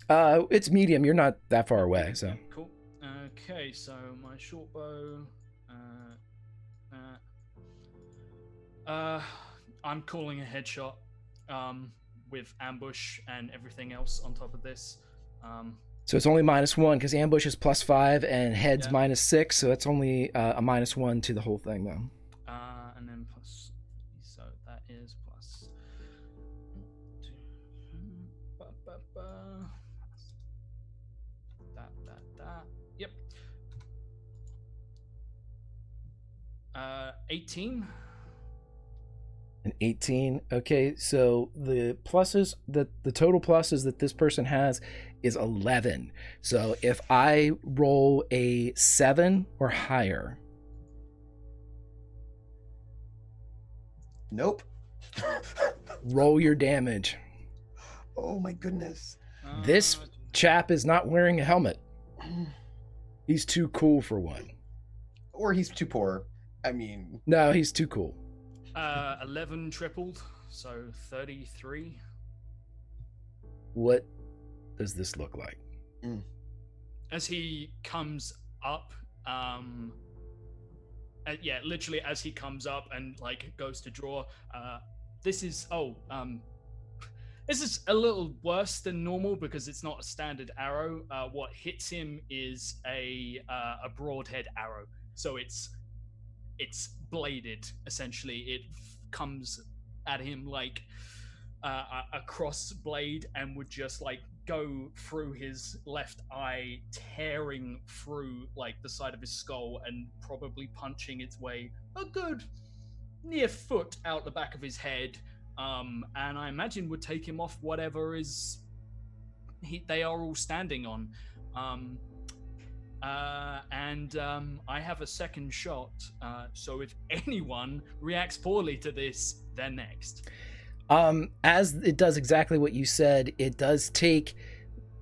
It's medium. You're not that far away, so. Cool. Okay, so my short bow. I'm calling a headshot. With ambush and everything else on top of this. So it's only -1 because ambush is +5 and head's -6, so it's only a -1 to the whole thing, though. And then plus, so that is plus. That. Yep. 18. An 18. Okay, so the pluses, the total pluses that this person has is 11. So if I roll a 7 or higher. Nope. Roll your damage. Oh my goodness. This chap is not wearing a helmet. He's too cool for one. Or he's too poor. I mean... No, he's too cool. 11 tripled, so 33. What does this look like? As he comes up, literally as he comes up and like goes to draw, this is a little worse than normal because it's not a standard arrow. What hits him is a broadhead arrow, so it's bladed, essentially. It comes at him like a cross blade and would just like go through his left eye, tearing through like the side of his skull and probably punching its way a good near foot out the back of his head, and I imagine would take him off whatever they are all standing on. I have a second shot, so if anyone reacts poorly to this, they're next. As it does exactly what you said, it does take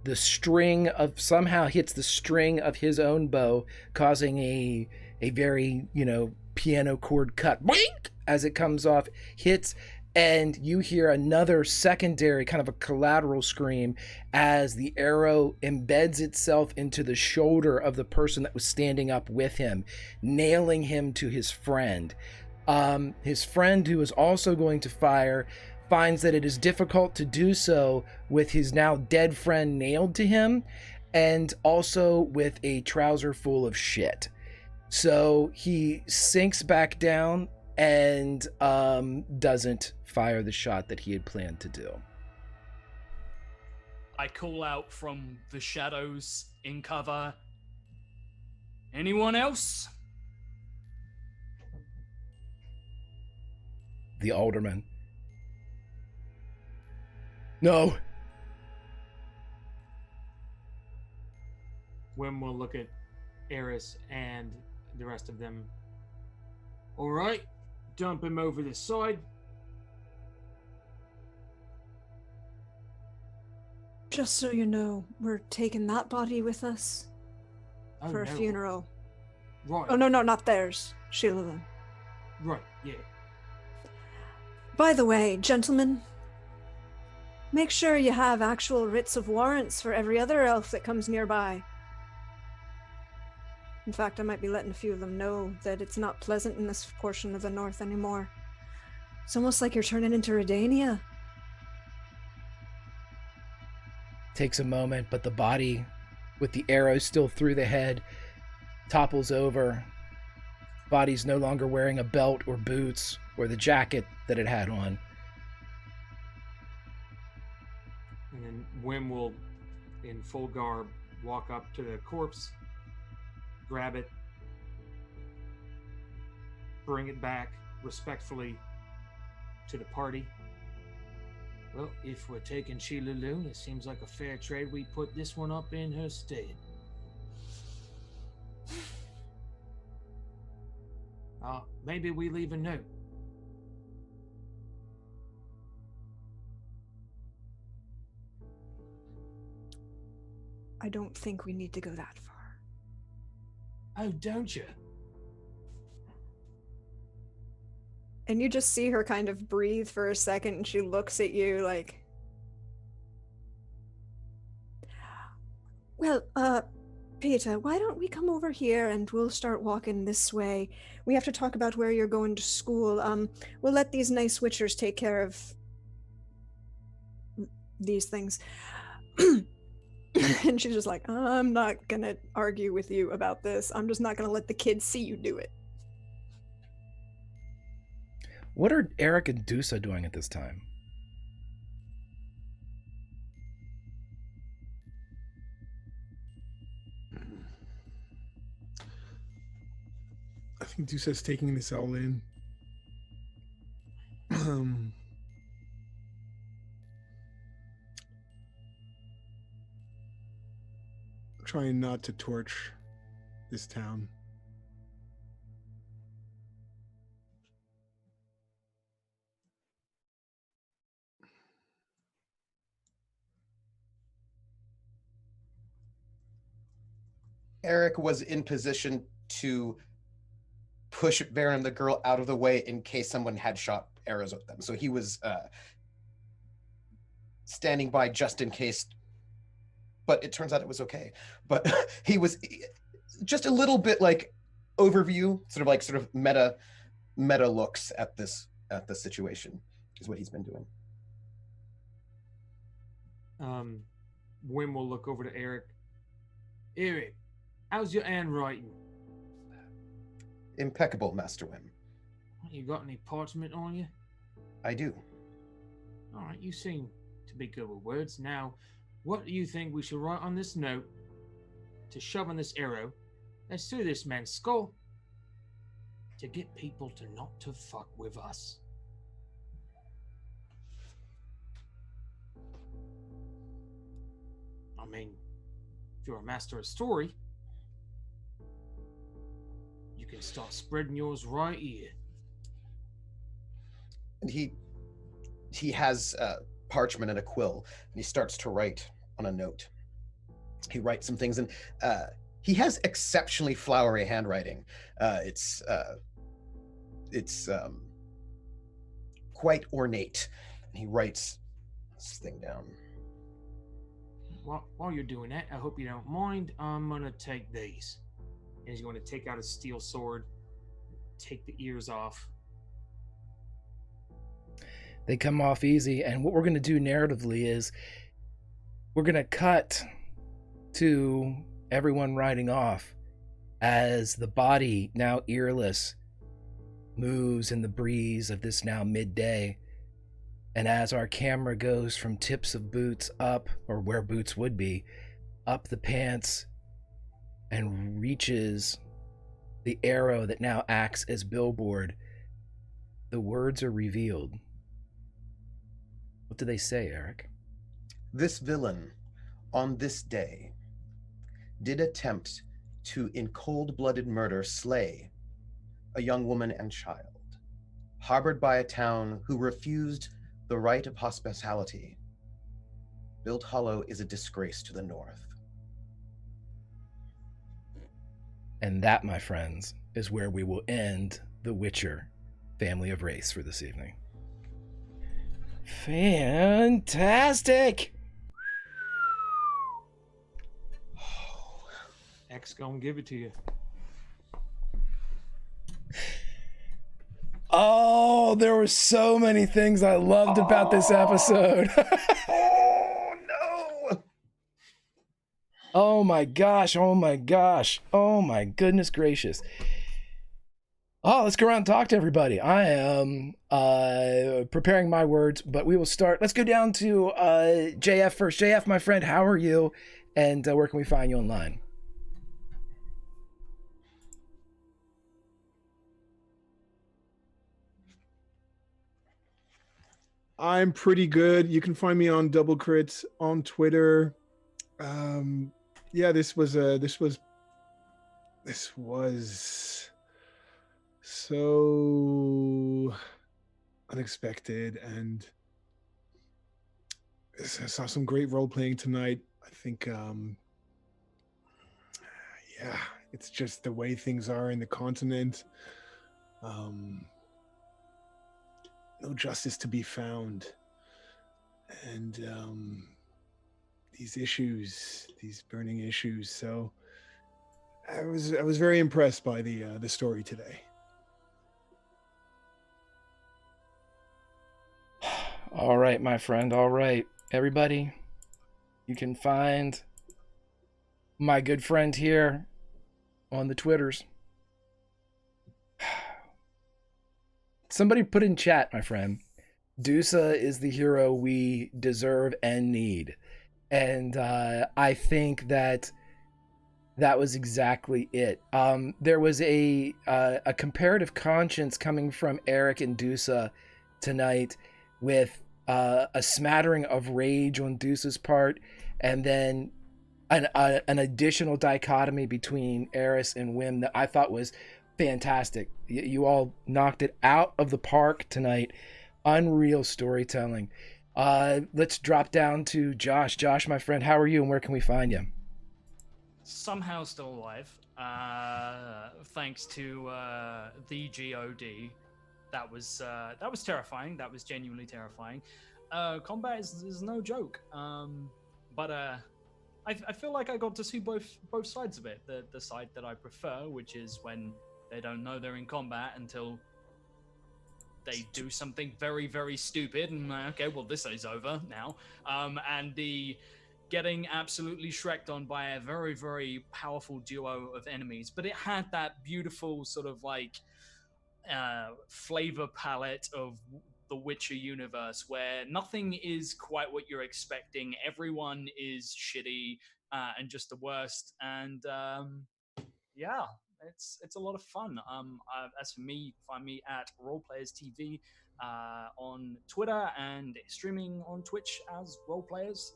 the string of, somehow hits the string of his own bow, causing a very, piano chord cut, boink, as it comes off, hits, and you hear another secondary kind of a collateral scream as the arrow embeds itself into the shoulder of the person that was standing up with him, nailing him to his friend. His friend, who is also going to fire, finds that it is difficult to do so with his now dead friend nailed to him, and also with a trouser full of shit. So he sinks back down and doesn't fire the shot that he had planned to do. I call out from the shadows in cover. Anyone else? The alderman. No. Wim will look at Eris and the rest of them. All right, dump him over the side. Just so you know, we're taking that body with us for a no. funeral. Right. Oh, no, not theirs. Sheila. Right, yeah. By the way, gentlemen, make sure you have actual writs of warrants for every other elf that comes nearby. In fact, I might be letting a few of them know that it's not pleasant in this portion of the north anymore. It's almost like you're turning into Redania. Takes a moment, but the body, with the arrow still through the head, topples over. Body's no longer wearing a belt or boots or the jacket that it had on. And then Wim will, in full garb, walk up to the corpse, grab it, bring it back respectfully to the party. Well, if we're taking Sheila Loon, it seems like a fair trade we put this one up in her stead. Maybe we leave a note. I don't think we need to go that far. Oh, don't you? And you just see her kind of breathe for a second, and she looks at you like, well, Peter, why don't we come over here and we'll start walking this way? We have to talk about where you're going to school. We'll let these nice witchers take care of these things. And she's just like, I'm not gonna argue with you about this. I'm just not gonna let the kids see you do it. What are Eric and Dusa doing at this time? I think Dusa's taking this all in. Trying not to torch this town. Eric was in position to push Baron and the girl out of the way in case someone had shot arrows at them. So he was standing by just in case, but it turns out it was okay. But he was just a little bit like overview, sort of meta looks at the situation is what he's been doing. Wim will look over to Eric. Eric, how's your handwriting? Impeccable, Master Wim. You got any parchment on you? I do. All right, you seem to be good with words. Now, what do you think we should write on this note to shove on this arrow that's through this man's skull to get people to not to fuck with us? I mean, if you're a master of story, you can start spreading yours right here. And he has parchment and a quill, and he starts to write on a note. He writes some things, and he has exceptionally flowery handwriting. It's quite ornate. And he writes this thing down. While you're doing that, I hope you don't mind. I'm gonna take these. And he's going to take out a steel sword, take the ears off. They come off easy, and what we're going to do narratively is we're going to cut to everyone riding off as the body, now earless, moves in the breeze of this now midday. And as our camera goes from tips of boots up, or where boots would be, up the pants, and reaches the arrow that now acts as billboard, the words are revealed. What do they say, Eric? This villain, on this day, did attempt to, in cold-blooded murder, slay a young woman and child, harbored by a town who refused the right of hospitality. Built Hollow is a disgrace to the North. And that, my friends, is where we will end the Witcher family of Wraiths for this evening. Fantastic. X gonna give it to you. Oh, there were so many things I loved about this episode. Oh no! Oh my gosh, oh my gosh, oh my goodness gracious. Oh, let's go around and talk to everybody. I am preparing my words, but we will start. Let's go down to JF first. JF, my friend, how are you? And where can we find you online? I'm pretty good. You can find me on Double Crits on Twitter. Yeah, this was so unexpected, and I saw some great role playing tonight. I think yeah, it's just the way things are in the continent. No justice to be found, and these issues, these burning issues. So I was very impressed by the story today. All right, my friend. All right, everybody, you can find my good friend here on the Twitters. Somebody put in chat, my friend, Dusa is the hero we deserve and need. And I think that was exactly it. There was a comparative conscience coming from Eric and Dusa tonight, with a smattering of rage on Dusa's part, and then an additional dichotomy between Eris and Wim that I thought was fantastic. You all knocked it out of the park tonight. Unreal storytelling. Let's drop down to Josh. Josh, my friend, how are you and where can we find you? Somehow still alive. Thanks to the God. That was terrifying. That was genuinely terrifying. Combat is no joke. But I feel like I got to see both sides of it. The side that I prefer, which is when they don't know they're in combat until they do something very, very stupid, and okay, well, this is over now. And the getting absolutely shreked on by a very, very powerful duo of enemies. But it had that beautiful sort of like flavor palette of the Witcher universe, where nothing is quite what you're expecting. Everyone is shitty and just the worst. And yeah, it's a lot of fun. As for me, you can find me at Roleplayers TV on Twitter and streaming on Twitch as Roleplayers.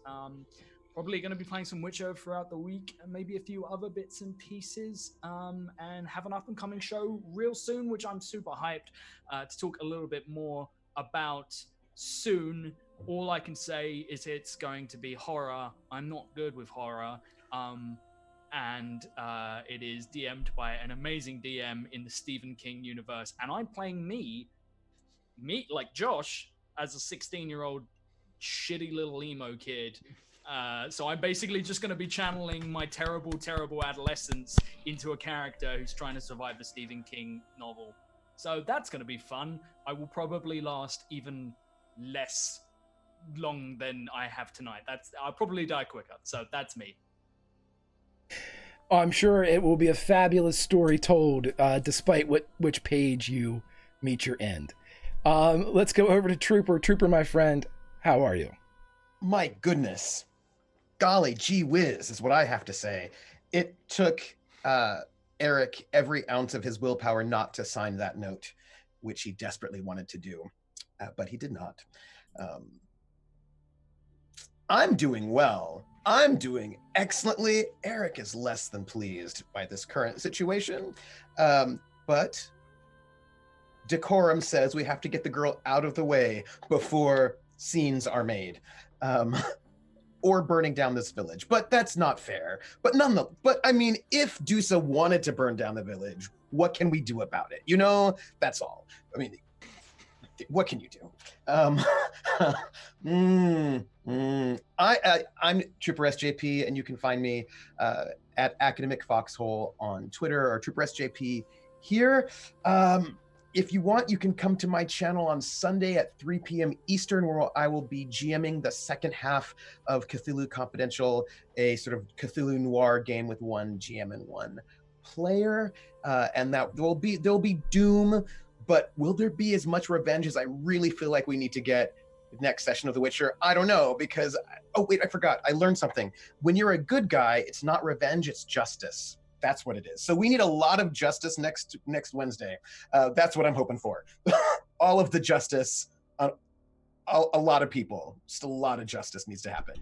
Probably going to be playing some Witcher throughout the week, and maybe a few other bits and pieces, and have an up-and-coming show real soon, which I'm super hyped to talk a little bit more about soon. All I can say is it's going to be horror. I'm not good with horror. And it is DM'd by an amazing DM in the Stephen King universe. And I'm playing me like Josh, as a 16-year-old shitty little emo kid. So I'm basically just going to be channeling my terrible, terrible adolescence into a character who's trying to survive the Stephen King novel. So that's going to be fun. I will probably last even less long than I have tonight. I'll probably die quicker. So that's me. Oh, I'm sure it will be a fabulous story told, despite which page you meet your end. Let's go over to Trooper. Trooper, my friend, how are you? My goodness. Golly gee whiz is what I have to say. It took Eric every ounce of his willpower not to sign that note, which he desperately wanted to do, but he did not. I'm doing well. I'm doing excellently. Eric is less than pleased by this current situation, but decorum says we have to get the girl out of the way before scenes are made, or burning down this village. But that's not fair. But I mean, if Dusa wanted to burn down the village, what can we do about it? You know, that's all. I mean, what can you do? I'm Trooper SJP, and you can find me at Academic Foxhole on Twitter, or Trooper SJP here. If you want, you can come to my channel on Sunday at 3 p.m. Eastern, where I will be GMing the second half of Cthulhu Confidential, a sort of Cthulhu Noir game with one GM and one player. And that there'll be Doom, but will there be as much revenge as I really feel like we need to get the next session of The Witcher? I don't know, because oh wait, I forgot. I learned something. When you're a good guy, it's not revenge, it's justice. That's what it is. So we need a lot of justice next Wednesday. That's what I'm hoping for. All of the justice, a lot of people, just a lot of justice needs to happen.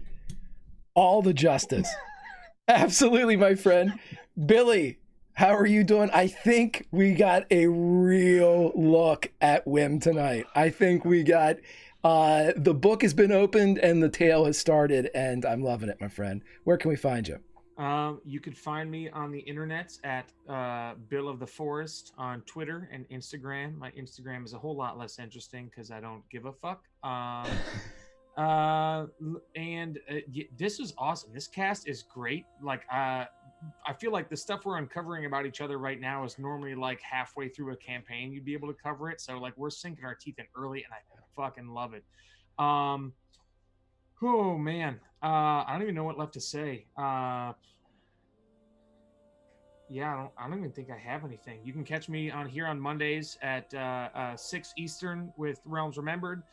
All the justice. Absolutely, my friend. Billy, how are you doing? I think we got a real look at Whim tonight. I think we got, the book has been opened and the tale has started, and I'm loving it, my friend. Where can we find you? You could find me on the internet at Bill of the Forest on Twitter and Instagram. My Instagram is a whole lot less interesting because I don't give a fuck. This is awesome. This cast is great. Like, I feel like the stuff we're uncovering about each other right now is normally like halfway through a campaign you'd be able to cover it. So like, we're sinking our teeth in early, and I fucking love it. Oh man, I don't even know what left to say. Yeah, I don't even think I have anything. You can catch me here on Mondays at 6 Eastern with Realms Remembered.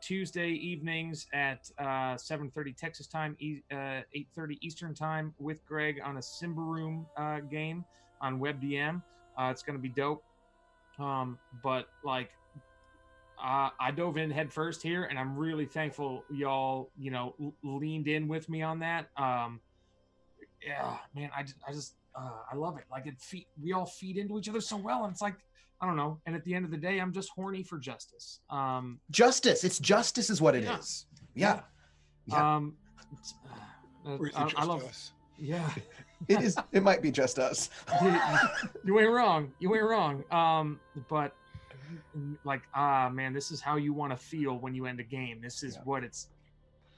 Tuesday evenings at 7:30 Texas time, 8:30 Eastern time with Greg on a Simba Room game on WebDM. It's gonna be dope. But like, I dove in head first here, and I'm really thankful y'all, leaned in with me on that. Yeah, man, I love it. Like, we all feed into each other so well, and it's like, I don't know. And at the end of the day, I'm just horny for justice. Justice. It's justice is what it is. Yeah. I Just love. us. Yeah. It is. It might be just us. You ain't wrong. But like, man, this is how you want to feel when you end a game. This is what it's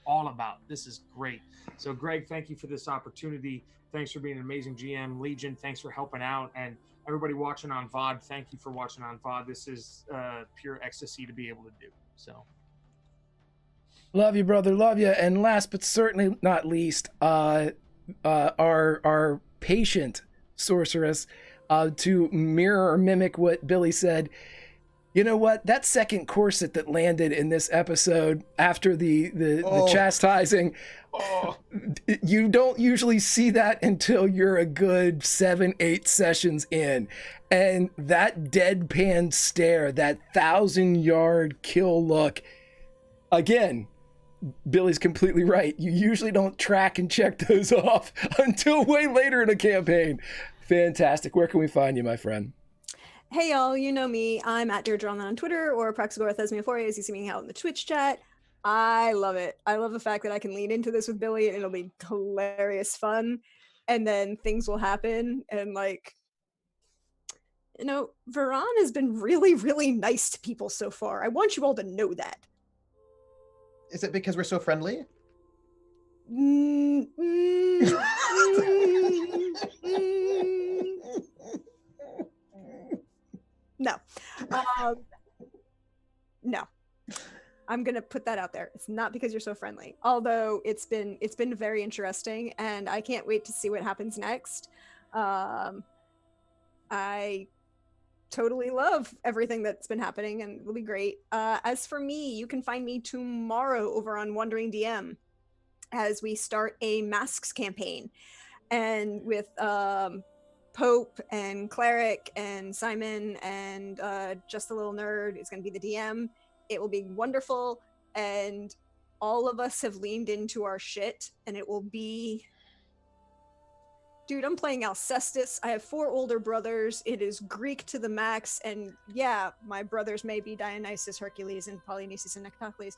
all about. This is great. So Greg, thank you for this opportunity. Thanks for being an amazing GM. Legion, thanks for helping out. And everybody watching on VOD, thank you for watching on VOD. This is pure ecstasy to be able to do. So Love you, brother. Love you. And last but certainly not least, our patient sorceress, to mirror or mimic what Billy said. You know what? That second corset that landed in this episode after the chastising, you don't usually see that until you're a good 7-8 sessions in. And that deadpan stare, that 1,000-yard kill look, again, Billy's completely right. You usually don't track and check those off until way later in a campaign. Fantastic. Where can we find you, my friend? Hey y'all, you know me. I'm at Deirdre Online on Twitter, or Praxagora Thesmia4, as you see me out in the Twitch chat. I love it. I love the fact that I can lean into this with Billy, and it'll be hilarious fun. And then things will happen, and like, Varan has been really, really nice to people so far. I want you all to know that. Is it because we're so friendly? No. No. I'm gonna put that out there. It's not because you're so friendly. Although it's been very interesting, and I can't wait to see what happens next. I totally love everything that's been happening, and it'll be great. As for me, you can find me tomorrow over on Wandering DM as we start a Masks campaign, and with Pope and Cleric and Simon and Just a Little Nerd is going to be the DM. It will be wonderful, and all of us have leaned into our shit, and it will be... Dude, I'm playing Alcestis. I have 4 older brothers. It is Greek to the max, and yeah, my brothers may be Dionysus, Hercules, and Polynices and Nectocles.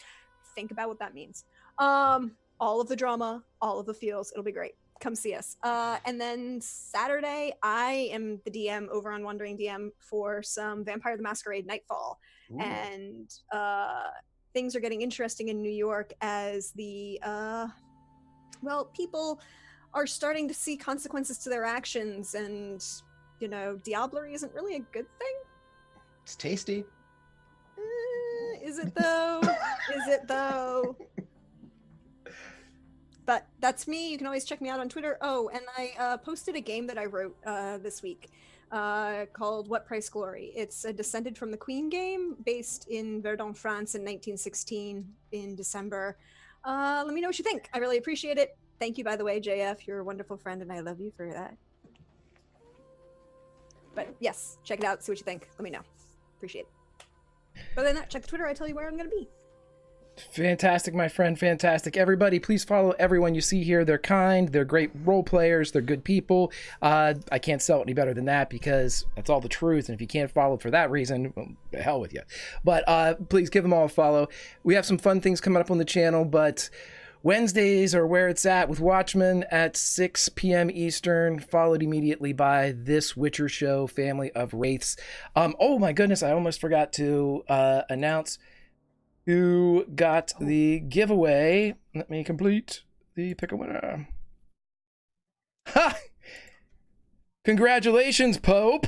Think about what that means. All of the drama, all of the feels. It'll be great. come see us. And then Saturday, I am the DM over on Wandering DM for some Vampire the Masquerade Nightfall. Ooh. And things are getting interesting in New York as the, people are starting to see consequences to their actions. And, diablerie isn't really a good thing. It's tasty. Is it though? Is it though? But that's me. You can always check me out on Twitter. Oh, and I posted a game that I wrote this week called What Price Glory. It's a Descended from the Queen game based in Verdun, France in 1916 in December. Let me know what you think. I really appreciate it. Thank you, by the way, JF. You're a wonderful friend, and I love you for that. But yes, check it out. See what you think. Let me know. Appreciate it. Other than that, check the Twitter. I tell you where I'm going to be. Fantastic, my friend. Fantastic. Everybody, please follow everyone you see here. They're kind. They're great role players. They're good people. I can't sell it any better than that because that's all the truth. And if you can't follow for that reason, well, the hell with you. But please give them all a follow. We have some fun things coming up on the channel, but Wednesdays are where it's at with Watchmen at 6 p.m. Eastern, followed immediately by This Witcher Show, Family of Wraiths. Oh my goodness, I almost forgot to announce who got the giveaway. Let me complete the pick a winner. Ha! Congratulations, Pope!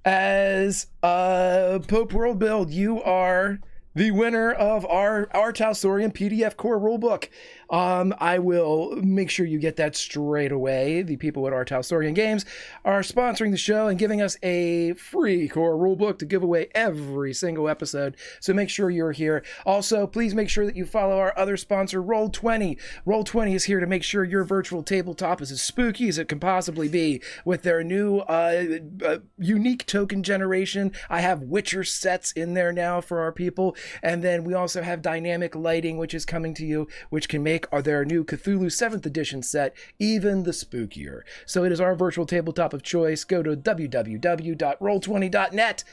As Pope World Build, you are the winner of our Talsorian PDF Core Rulebook. I will make sure you get that straight away. The people at our Talsorian Games are sponsoring the show and giving us a free Core Rulebook to give away every single episode. So make sure you're here. Also, please make sure that you follow our other sponsor, Roll20. Roll20 is here to make sure your virtual tabletop is as spooky as it can possibly be with their new unique token generation. I have Witcher sets in there now for our people. And then we also have dynamic lighting, which is coming to you, which can make their new Cthulhu 7th edition set even the spookier. So it is our virtual tabletop of choice. Go to www.roll20.net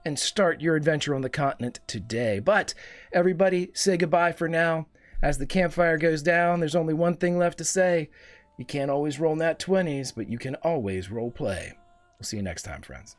and start your adventure on the continent today. But everybody, say goodbye for now. As the campfire goes down, there's only one thing left to say. You can't always roll nat 20s, but you can always roll play. We'll see you next time, friends.